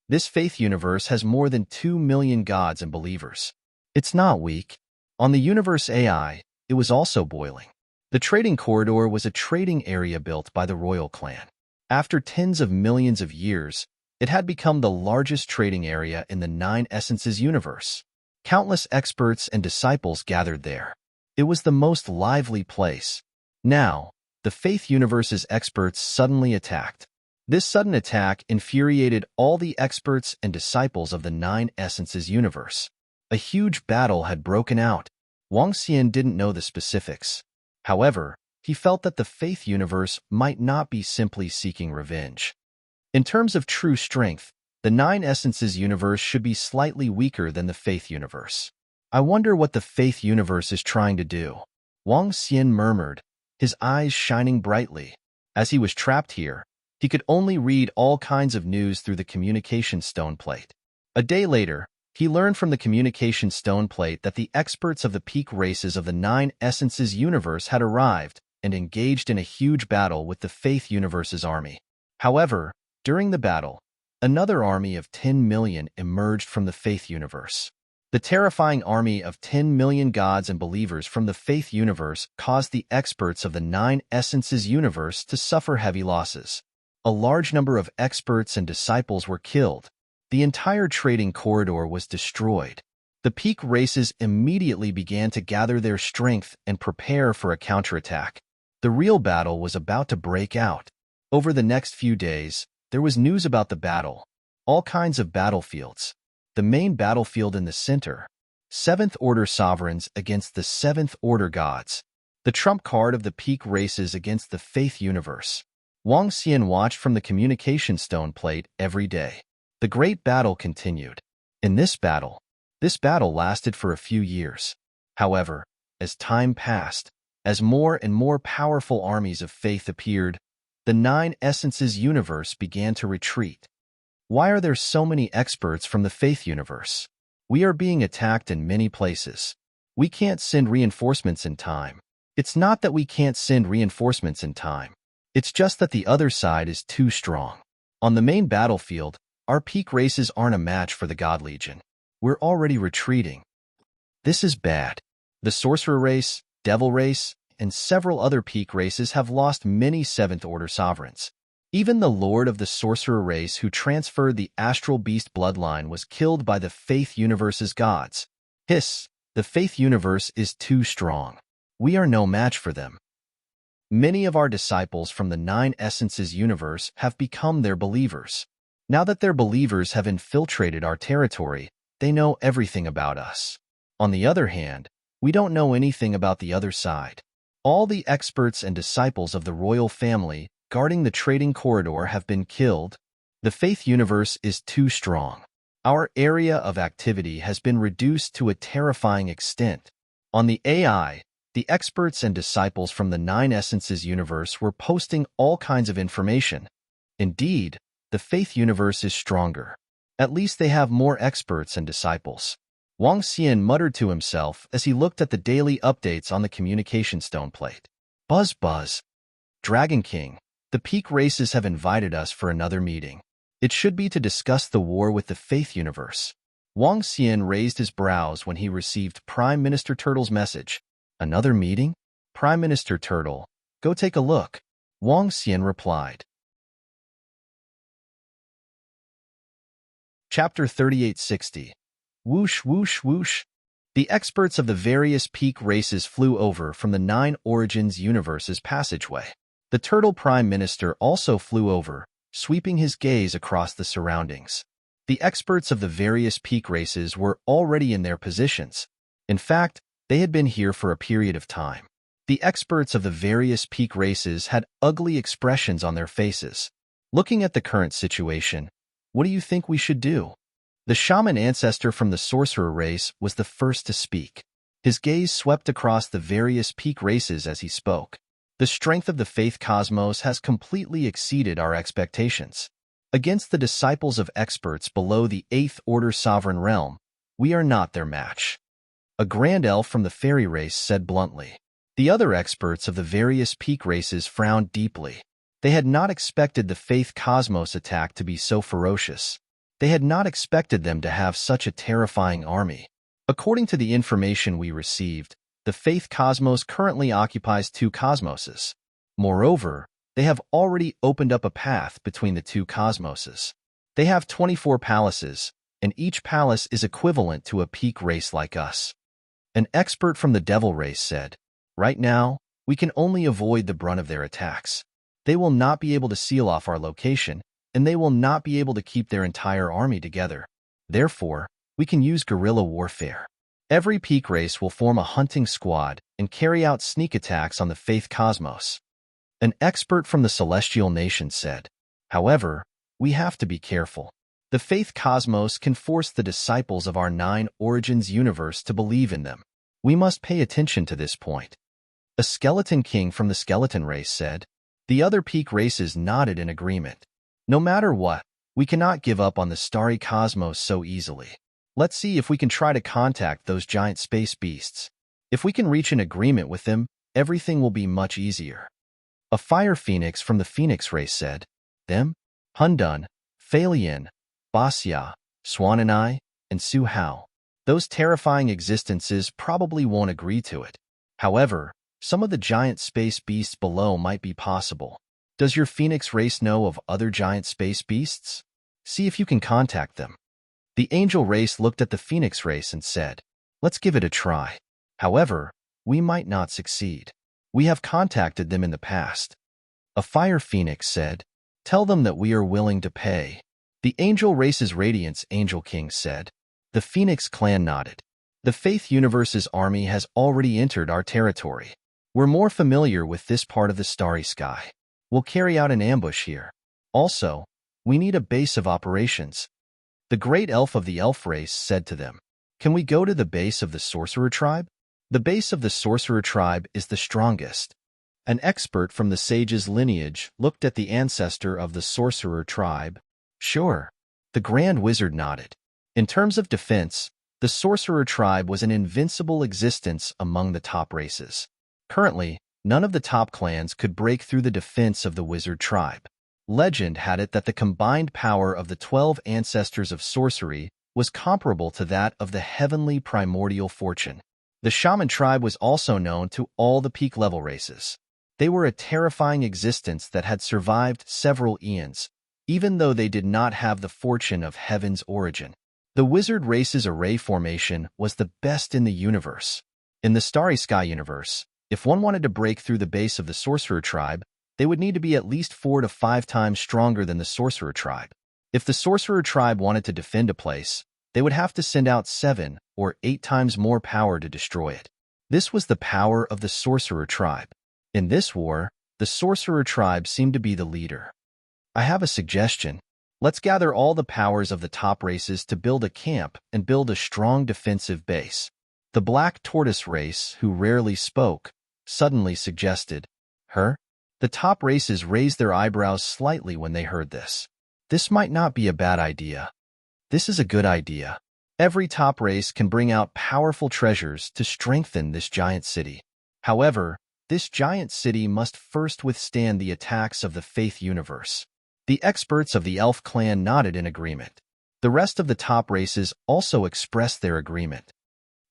This faith universe has more than 2 million gods and believers. It's not weak. On the universe AI, it was also boiling. The trading corridor was a trading area built by the royal clan. After tens of millions of years, it had become the largest trading area in the Nine Essences universe. Countless experts and disciples gathered there. It was the most lively place. Now, the Faith Universe's experts suddenly attacked. This sudden attack infuriated all the experts and disciples of the Nine Essences universe. A huge battle had broken out. Wang Xian didn't know the specifics. However, he felt that the Faith Universe might not be simply seeking revenge. In terms of true strength, the Nine Essences universe should be slightly weaker than the Faith Universe. I wonder what the Faith Universe is trying to do. Wang Xian murmured, his eyes shining brightly. As he was trapped here, he could only read all kinds of news through the communication stone plate. A day later, he learned from the communication stone plate that the experts of the peak races of the Nine Essences universe had arrived and engaged in a huge battle with the Faith Universe's army. However, during the battle, another army of 10 million emerged from the Faith Universe. The terrifying army of 10 million gods and believers from the Faith Universe caused the experts of the Nine Essences universe to suffer heavy losses. A large number of experts and disciples were killed. The entire trading corridor was destroyed. The peak races immediately began to gather their strength and prepare for a counterattack. The real battle was about to break out. Over the next few days, there was news about the battle. All kinds of battlefields. The main battlefield in the center. Seventh Order sovereigns against the Seventh Order gods. The trump card of the peak races against the Faith Universe. Wang Xian watched from the communication stone plate every day. The great battle continued. In this battle lasted for a few years. However, as time passed, as more and more powerful armies of faith appeared, the Nine Essences universe began to retreat. Why are there so many experts from the Faith Universe? We are being attacked in many places. We can't send reinforcements in time. It's not that we can't send reinforcements in time. It's just that the other side is too strong. On the main battlefield, our peak races aren't a match for the God Legion. We're already retreating. This is bad. The Sorcerer race, Devil race, and several other peak races have lost many Seventh Order sovereigns. Even the Lord of the Sorcerer race who transferred the Astral Beast bloodline was killed by the Faith Universe's gods. Hiss, the Faith Universe is too strong. We are no match for them. Many of our disciples from the Nine Essences universe have become their believers. Now that their believers have infiltrated our territory, they know everything about us. On the other hand, we don't know anything about the other side. All the experts and disciples of the royal family guarding the trading corridor have been killed. The Faith Universe is too strong. Our area of activity has been reduced to a terrifying extent. On the AI, the experts and disciples from the Nine Essences universe were posting all kinds of information. Indeed, the Faith Universe is stronger. At least they have more experts and disciples. Wang Xian muttered to himself as he looked at the daily updates on the communication stone plate. Buzz buzz. Dragon King, the peak races have invited us for another meeting. It should be to discuss the war with the Faith Universe. Wang Xian raised his brows when he received Prime Minister Turtle's message. Another meeting? Prime Minister Turtle, go take a look. Wang Xian replied. Chapter 3860. Whoosh, whoosh, whoosh. The experts of the various peak races flew over from the Nine Origins universe's passageway. The Turtle Prime Minister also flew over, sweeping his gaze across the surroundings. The experts of the various peak races were already in their positions. In fact, they had been here for a period of time. The experts of the various peak races had ugly expressions on their faces. Looking at the current situation, what do you think we should do? The shaman ancestor from the sorcerer race was the first to speak. His gaze swept across the various peak races as he spoke. The strength of the faith cosmos has completely exceeded our expectations. Against the disciples of experts below the 8th Order Sovereign Realm, we are not their match. A grand elf from the fairy race said bluntly. The other experts of the various peak races frowned deeply. They had not expected the faith cosmos attack to be so ferocious. They had not expected them to have such a terrifying army. According to the information we received, the faith cosmos currently occupies 2 cosmoses. Moreover, they have already opened up a path between the 2 cosmoses. They have 24 palaces, and each palace is equivalent to a peak race like us. An expert from the devil race said, "Right now, we can only avoid the brunt of their attacks. They will not be able to seal off our location, and they will not be able to keep their entire army together. Therefore, we can use guerrilla warfare. Every peak race will form a hunting squad and carry out sneak attacks on the faith cosmos." An expert from the celestial nation said, "However, we have to be careful. The faith cosmos can force the disciples of our 9 origins universe to believe in them. We must pay attention to this point." A skeleton king from the skeleton race said. The other peak races nodded in agreement. "No matter what, we cannot give up on the starry cosmos so easily. Let's see if we can try to contact those giant space beasts. If we can reach an agreement with them, everything will be much easier." A fire phoenix from the phoenix race said, "Them? Hundun, Phalian, Basya, Swananai, and Su Hao. Those terrifying existences probably won't agree to it. However, some of the giant space beasts below might be possible. Does your phoenix race know of other giant space beasts? See if you can contact them." The angel race looked at the phoenix race and said, "Let's give it a try. However, we might not succeed. We have contacted them in the past." A fire phoenix said, "Tell them that we are willing to pay." The angel race's radiance angel king said. The phoenix clan nodded. "The faith universe's army has already entered our territory. We're more familiar with this part of the starry sky. We'll carry out an ambush here. Also, we need a base of operations." The great elf of the elf race said to them, "Can we go to the base of the sorcerer tribe? The base of the sorcerer tribe is the strongest." An expert from the sage's lineage looked at the ancestor of the sorcerer tribe. "Sure." The grand wizard nodded. In terms of defense, the sorcerer tribe was an invincible existence among the top races. Currently, none of the top clans could break through the defense of the wizard tribe. Legend had it that the combined power of the 12 ancestors of sorcery was comparable to that of the heavenly primordial fortune. The shaman tribe was also known to all the peak level races. They were a terrifying existence that had survived several eons, even though they did not have the fortune of heaven's origin. The wizard race's array formation was the best in the universe. In the starry sky universe, if one wanted to break through the base of the sorcerer tribe, they would need to be at least 4 to 5 times stronger than the sorcerer tribe. If the sorcerer tribe wanted to defend a place, they would have to send out 7 or 8 times more power to destroy it. This was the power of the sorcerer tribe. In this war, the sorcerer tribe seemed to be the leader. "I have a suggestion. Let's gather all the powers of the top races to build a camp and build a strong defensive base." The black tortoise race, who rarely spoke, suddenly suggested, "Her?" The top races raised their eyebrows slightly when they heard this. "This might not be a bad idea." "This is a good idea. Every top race can bring out powerful treasures to strengthen this giant city. However, this giant city must first withstand the attacks of the faith universe." The experts of the elf clan nodded in agreement. The rest of the top races also expressed their agreement.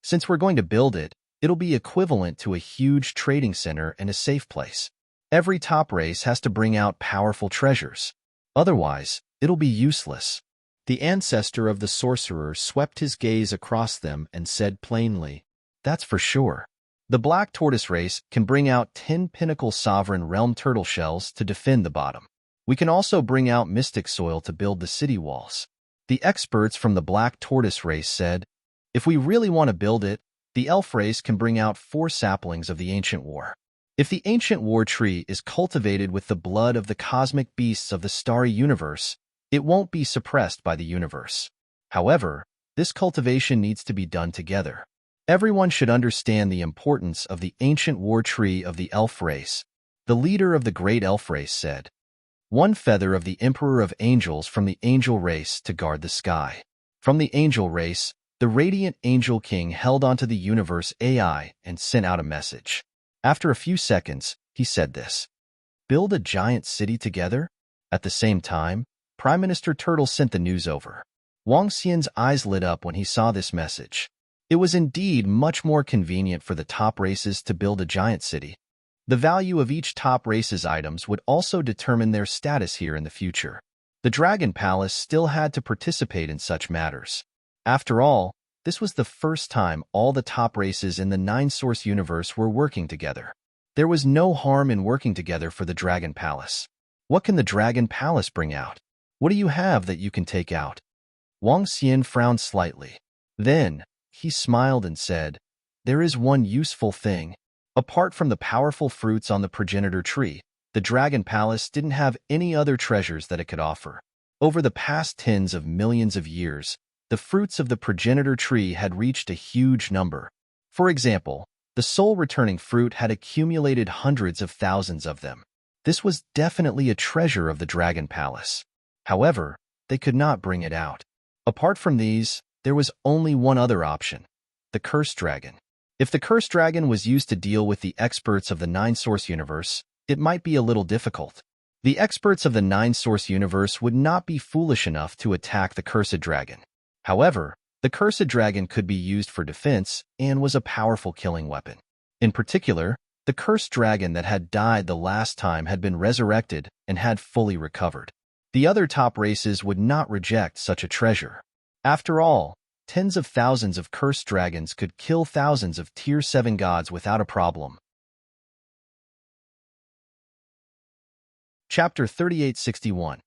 "Since we're going to build it, it'll be equivalent to a huge trading center and a safe place. Every top race has to bring out powerful treasures. Otherwise, it'll be useless." The ancestor of the sorcerer swept his gaze across them and said plainly, "That's for sure. The black tortoise race can bring out 10 pinnacle sovereign realm turtle shells to defend the bottom. We can also bring out mystic soil to build the city walls." The experts from the black tortoise race said, "If we really want to build it, the elf race can bring out 4 saplings of the ancient war. If the ancient war tree is cultivated with the blood of the cosmic beasts of the starry universe, it won't be suppressed by the universe. However, this cultivation needs to be done together. Everyone should understand the importance of the ancient war tree of the elf race. The leader of the great elf race said, "One feather of the emperor of angels from the angel race to guard the sky." From the angel race, the radiant angel king held onto the universe AI and sent out a message. After a few seconds, he said this: "Build a giant city together?" At the same time, Prime Minister Turtle sent the news over. Wang Xian's eyes lit up when he saw this message. It was indeed much more convenient for the top races to build a giant city. The value of each top race's items would also determine their status here in the future. The Dragon Palace still had to participate in such matters. After all, this was the first time all the top races in the nine-source universe were working together. There was no harm in working together for the Dragon Palace. What can the Dragon Palace bring out? What do you have that you can take out? Wang Xian frowned slightly. Then, he smiled and said, "There is one useful thing. Apart from the powerful fruits on the progenitor tree, the Dragon Palace didn't have any other treasures that it could offer. Over the past tens of millions of years, the fruits of the progenitor tree had reached a huge number. For example, the soul-returning fruit had accumulated hundreds of thousands of them. This was definitely a treasure of the Dragon Palace. However, they could not bring it out. Apart from these, there was only one other option: the Cursed Dragon. If the Cursed Dragon was used to deal with the experts of the nine-source universe, it might be a little difficult. The experts of the nine-source universe would not be foolish enough to attack the Cursed Dragon. However, the Cursed Dragon could be used for defense and was a powerful killing weapon. In particular, the Cursed Dragon that had died the last time had been resurrected and had fully recovered. The other top races would not reject such a treasure. After all, tens of thousands of Cursed Dragons could kill thousands of Tier 7 gods without a problem. Chapter 3861.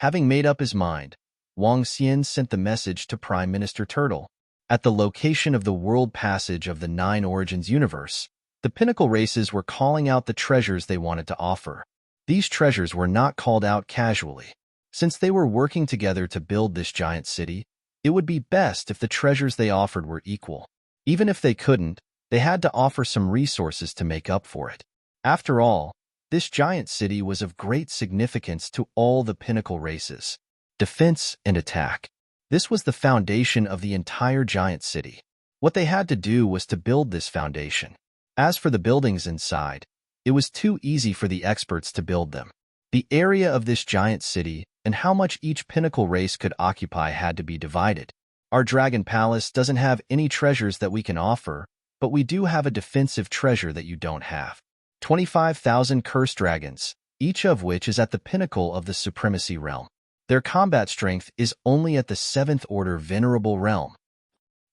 Having made up his mind, Wang Xian sent the message to Prime Minister Turtle. At the location of the world passage of the Nine Origins universe, the pinnacle races were calling out the treasures they wanted to offer. These treasures were not called out casually. Since they were working together to build this giant city, it would be best if the treasures they offered were equal. Even if they couldn't, they had to offer some resources to make up for it. After all, this giant city was of great significance to all the pinnacle races. Defense and attack. This was the foundation of the entire giant city. What they had to do was to build this foundation. As for the buildings inside, it was too easy for the experts to build them. The area of this giant city and how much each pinnacle race could occupy had to be divided. Our Dragon Palace doesn't have any treasures that we can offer, but we do have a defensive treasure that you don't have. 25,000 Cursed Dragons, each of which is at the pinnacle of the Supremacy Realm. Their combat strength is only at the 7th Order Venerable Realm.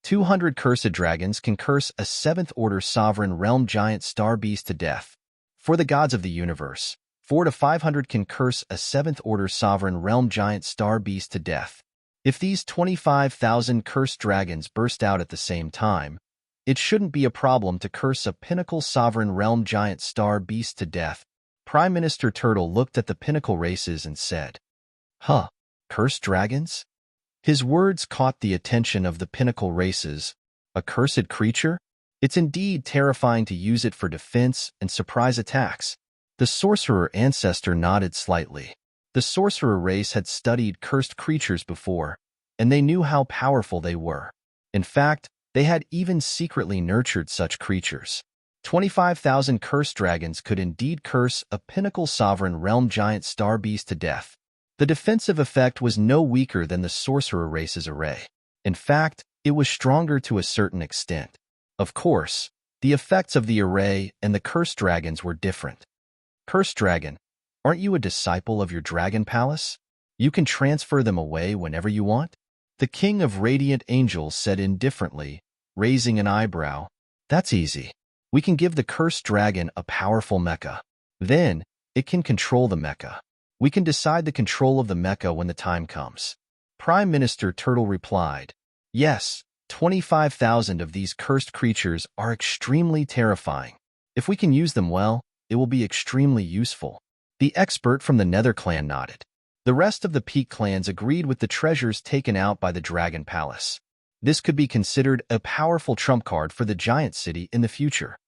200 Cursed Dragons can curse a 7th Order Sovereign Realm Giant Star Beast to death. For the gods of the universe, 400 to 500 can curse a 7th Order Sovereign Realm Giant Star Beast to death. If these 25,000 Cursed Dragons burst out at the same time, it shouldn't be a problem to curse a Pinnacle Sovereign Realm Giant Star Beast to death. Prime Minister Turtle looked at the pinnacle races and said, "Huh, Cursed Dragons?" His words caught the attention of the pinnacle races. A cursed creature? It's indeed terrifying to use it for defense and surprise attacks. The sorcerer ancestor nodded slightly. The sorcerer race had studied cursed creatures before, and they knew how powerful they were. In fact, they had even secretly nurtured such creatures. 25,000 Cursed Dragons could indeed curse a Pinnacle Sovereign Realm Giant Star Beast to death. The defensive effect was no weaker than the sorcerer race's array. In fact, it was stronger to a certain extent. Of course, the effects of the array and the Cursed Dragons were different. Cursed Dragon, aren't you a disciple of your Dragon Palace? You can transfer them away whenever you want? The King of Radiant Angels said indifferently, raising an eyebrow. That's easy. We can give the Cursed Dragon a powerful mecha. Then, it can control the mecha. We can decide the control of the mecha when the time comes. Prime Minister Turtle replied, "Yes, 25,000 of these cursed creatures are extremely terrifying. If we can use them well, it will be extremely useful." The expert from the Nether clan nodded. The rest of the Peak clans agreed with the treasures taken out by the Dragon Palace. This could be considered a powerful trump card for the giant city in the future.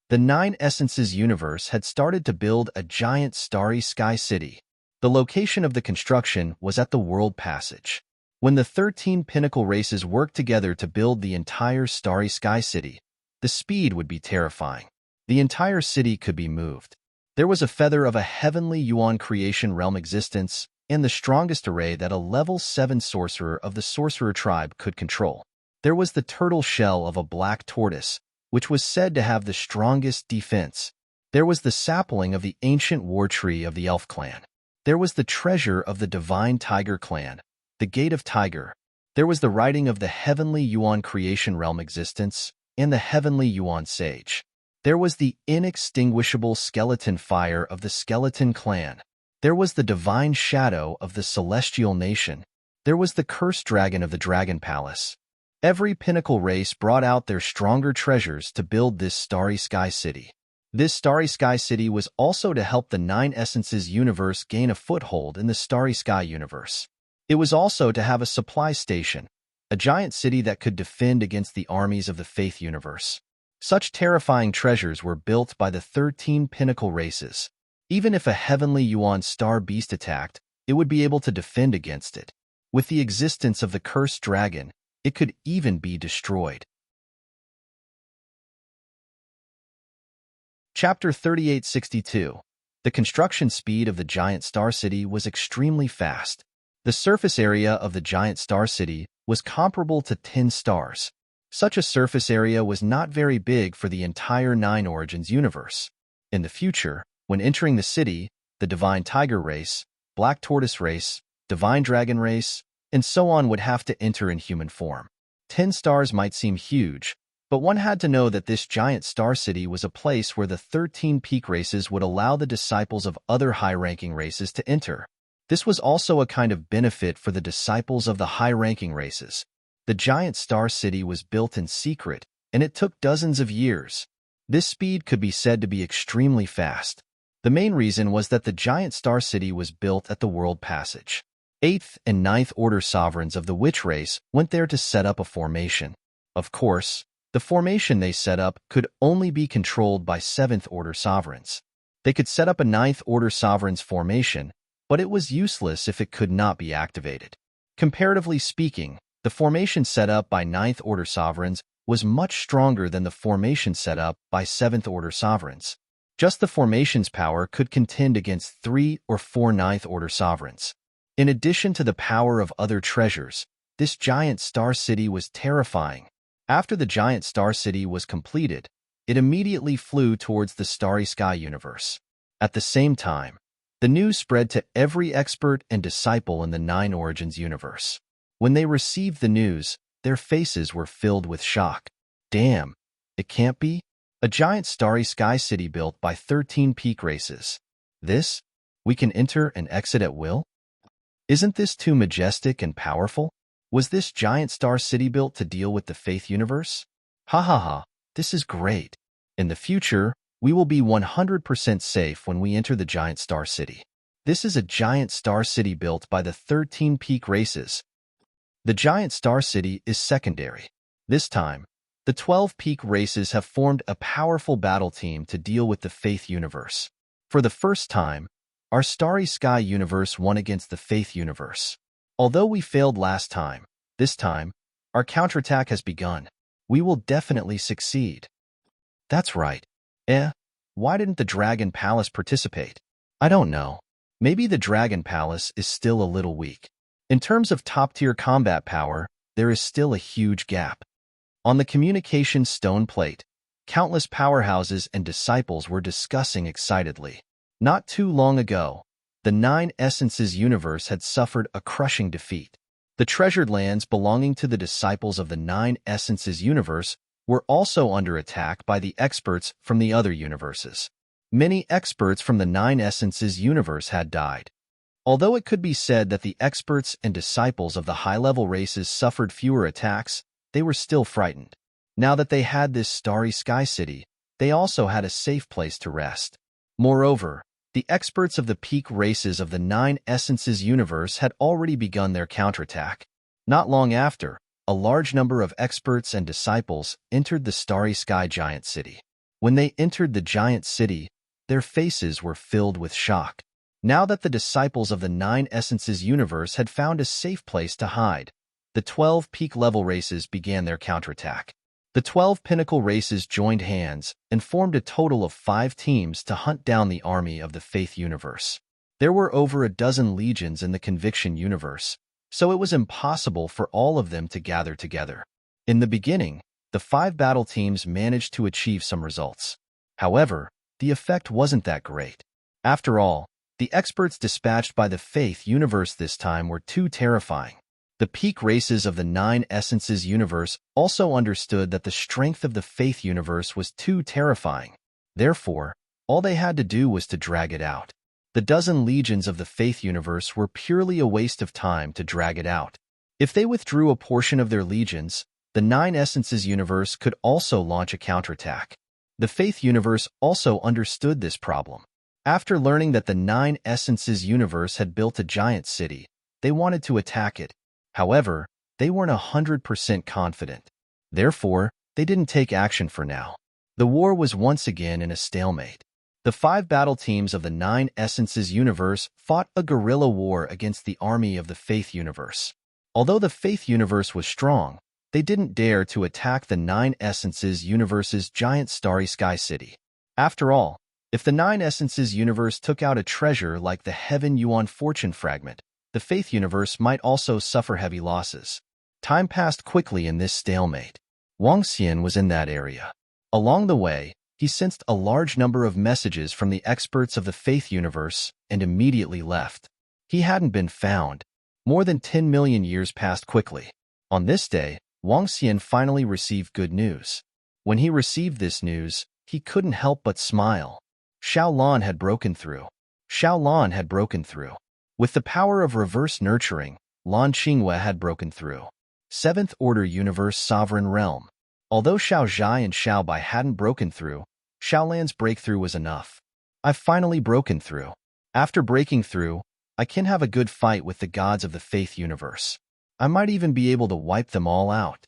The Nine Essences universe had started to build a giant starry sky city. The location of the construction was at the World Passage. When the 13 pinnacle races worked together to build the entire starry sky city, the speed would be terrifying. The entire city could be moved. There was a feather of a heavenly Yuan creation realm existence and the strongest array that a level 7 sorcerer of the sorcerer tribe could control. There was the turtle shell of a black tortoise, which was said to have the strongest defense. There was the sapling of the ancient war tree of the elf clan. There was the treasure of the divine tiger clan, the gate of tiger. There was the writing of the heavenly Yuan creation realm existence and the heavenly Yuan sage. There was the inextinguishable skeleton fire of the skeleton clan. There was the divine shadow of the celestial nation. There was the cursed dragon of the dragon palace. Every pinnacle race brought out their stronger treasures to build this starry sky city. This starry sky city was also to help the Nine Essences universe gain a foothold in the starry sky universe. It was also to have a supply station, a giant city that could defend against the armies of the Faith universe. Such terrifying treasures were built by the 13 pinnacle races. Even if a heavenly Yuan star beast attacked, it would be able to defend against it. With the existence of the cursed dragon, it could even be destroyed. Chapter 3862. The construction speed of the giant star city was extremely fast. The surface area of the giant star city was comparable to 10 stars. Such a surface area was not very big for the entire Nine Origins universe. In the future, when entering the city, the Divine Tiger race, Black Tortoise race, Divine Dragon race, and so on would have to enter in human form. 10 stars might seem huge, but one had to know that this giant star city was a place where the 13 peak races would allow the disciples of other high-ranking races to enter. This was also a kind of benefit for the disciples of the high-ranking races. The giant star city was built in secret, and it took dozens of years. This speed could be said to be extremely fast. The main reason was that the giant star city was built at the World Passage. 8th and 9th order sovereigns of the witch race went there to set up a formation. Of course, the formation they set up could only be controlled by 7th order sovereigns. They could set up a 9th order sovereign's formation, but it was useless if it could not be activated. Comparatively speaking, the formation set up by 9th order sovereigns was much stronger than the formation set up by 7th order sovereigns. Just the formation's power could contend against 3 or 4 9th order sovereigns. In addition to the power of other treasures, this giant star city was terrifying. After the giant star city was completed, it immediately flew towards the starry sky universe. At the same time, the news spread to every expert and disciple in the Nine Origins universe. When they received the news, their faces were filled with shock. Damn, it can't be? A giant starry sky city built by 13 peak races. This? We can enter and exit at will? Isn't this too majestic and powerful? Was this giant star city built to deal with the Faith universe? Ha ha ha, this is great. In the future, we will be 100% safe when we enter the giant star city. This is a giant star city built by the 13 peak races. The giant star city is secondary. This time, the 12 peak races have formed a powerful battle team to deal with the Faith universe. For the first time, our starry sky universe won against the Faith universe. Although we failed last time, this time, our counterattack has begun. We will definitely succeed. That's right. Why didn't the Dragon Palace participate? I don't know. Maybe the Dragon Palace is still a little weak. In terms of top-tier combat power, there is still a huge gap. On the communication stone plate, countless powerhouses and disciples were discussing excitedly. Not too long ago, the Nine Essences universe had suffered a crushing defeat. The treasured lands belonging to the disciples of the Nine Essences universe were also under attack by the experts from the other universes. Many experts from the Nine Essences universe had died. Although it could be said that the experts and disciples of the high-level races suffered fewer attacks, they were still frightened. Now that they had this starry sky city, they also had a safe place to rest. Moreover, the experts of the peak races of the Nine Essences universe had already begun their counterattack. Not long after, a large number of experts and disciples entered the starry sky giant city. When they entered the giant city, their faces were filled with shock. Now that the disciples of the Nine Essences universe had found a safe place to hide, the 12 peak-level races began their counterattack. The 12 pinnacle races joined hands and formed a total of 5 teams to hunt down the army of the Faith universe. There were over a dozen legions in the Conviction universe, so it was impossible for all of them to gather together. In the beginning, the 5 battle teams managed to achieve some results. However, the effect wasn't that great. After all, the experts dispatched by the Faith universe this time were too terrifying. The peak races of the Nine Essences universe also understood that the strength of the Faith universe was too terrifying. Therefore, all they had to do was to drag it out. The dozen legions of the Faith universe were purely a waste of time to drag it out. If they withdrew a portion of their legions, the Nine Essences universe could also launch a counterattack. The Faith universe also understood this problem. After learning that the Nine Essences universe had built a giant city, they wanted to attack it. However, they weren't 100% confident. Therefore, they didn't take action for now. The war was once again in a stalemate. The 5 battle teams of the Nine Essences universe fought a guerrilla war against the army of the Faith universe. Although the Faith universe was strong, they didn't dare to attack the Nine Essences universe's giant starry sky city. After all, if the Nine Essences universe took out a treasure like the Heaven Yuan fortune fragment, the Faith universe might also suffer heavy losses. Time passed quickly in this stalemate. Wang Xian was in that area. Along the way, he sensed a large number of messages from the experts of the Faith universe and immediately left. He hadn't been found. More than 10 million years passed quickly. On this day, Wang Xian finally received good news. When he received this news, he couldn't help but smile. Xiao Lan had broken through. Xiao Lan had broken through. With the power of reverse nurturing, Lan Qingyue had broken through. 7th Order Universe Sovereign Realm. Although Xiao Zhai and Xiao Bai hadn't broken through, Xiao Lan's breakthrough was enough. I've finally broken through. After breaking through, I can have a good fight with the gods of the Faith universe. I might even be able to wipe them all out.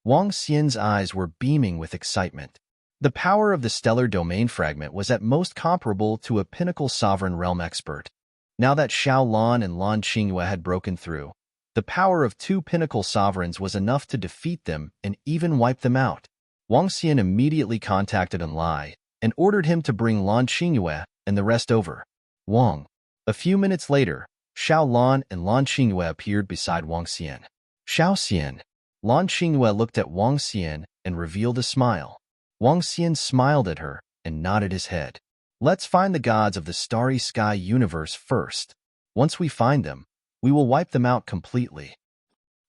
Wang Xian's eyes were beaming with excitement. The power of the stellar domain fragment was at most comparable to a pinnacle sovereign realm expert. Now that Xiao Lan and Lan Qingyue had broken through, the power of 2 pinnacle sovereigns was enough to defeat them and even wipe them out. Wang Xian immediately contacted Enlai and ordered him to bring Lan Qingyue and the rest over. Wang. A few minutes later, Xiao Lan and Lan Qingyue appeared beside Wang Xian. Xiao Xian. Lan Qingyue looked at Wang Xian and revealed a smile. Wang Xian smiled at her and nodded his head. Let's find the gods of the starry sky universe first. Once we find them, we will wipe them out completely.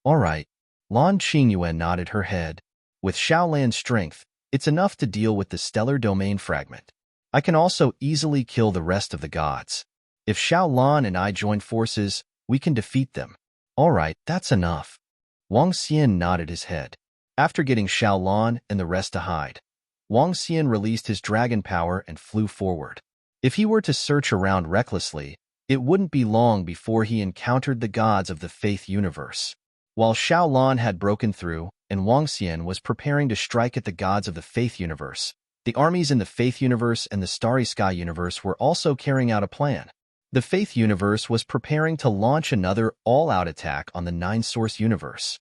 All right. Lan Qingyue nodded her head. With Xiao Lan's strength, it's enough to deal with the stellar domain fragment. I can also easily kill the rest of the gods. If Xiao Lan and I join forces, we can defeat them. All right, that's enough. Wang Xian nodded his head. After getting Xiao Lan and the rest to hide, Wang Xian released his dragon power and flew forward. If he were to search around recklessly, it wouldn't be long before he encountered the gods of the Faith universe. While Xiao Lan had broken through and Wang Xian was preparing to strike at the gods of the Faith universe, the armies in the Faith universe and the Starry Sky universe were also carrying out a plan. The Faith universe was preparing to launch another all-out attack on the Nine Source universe.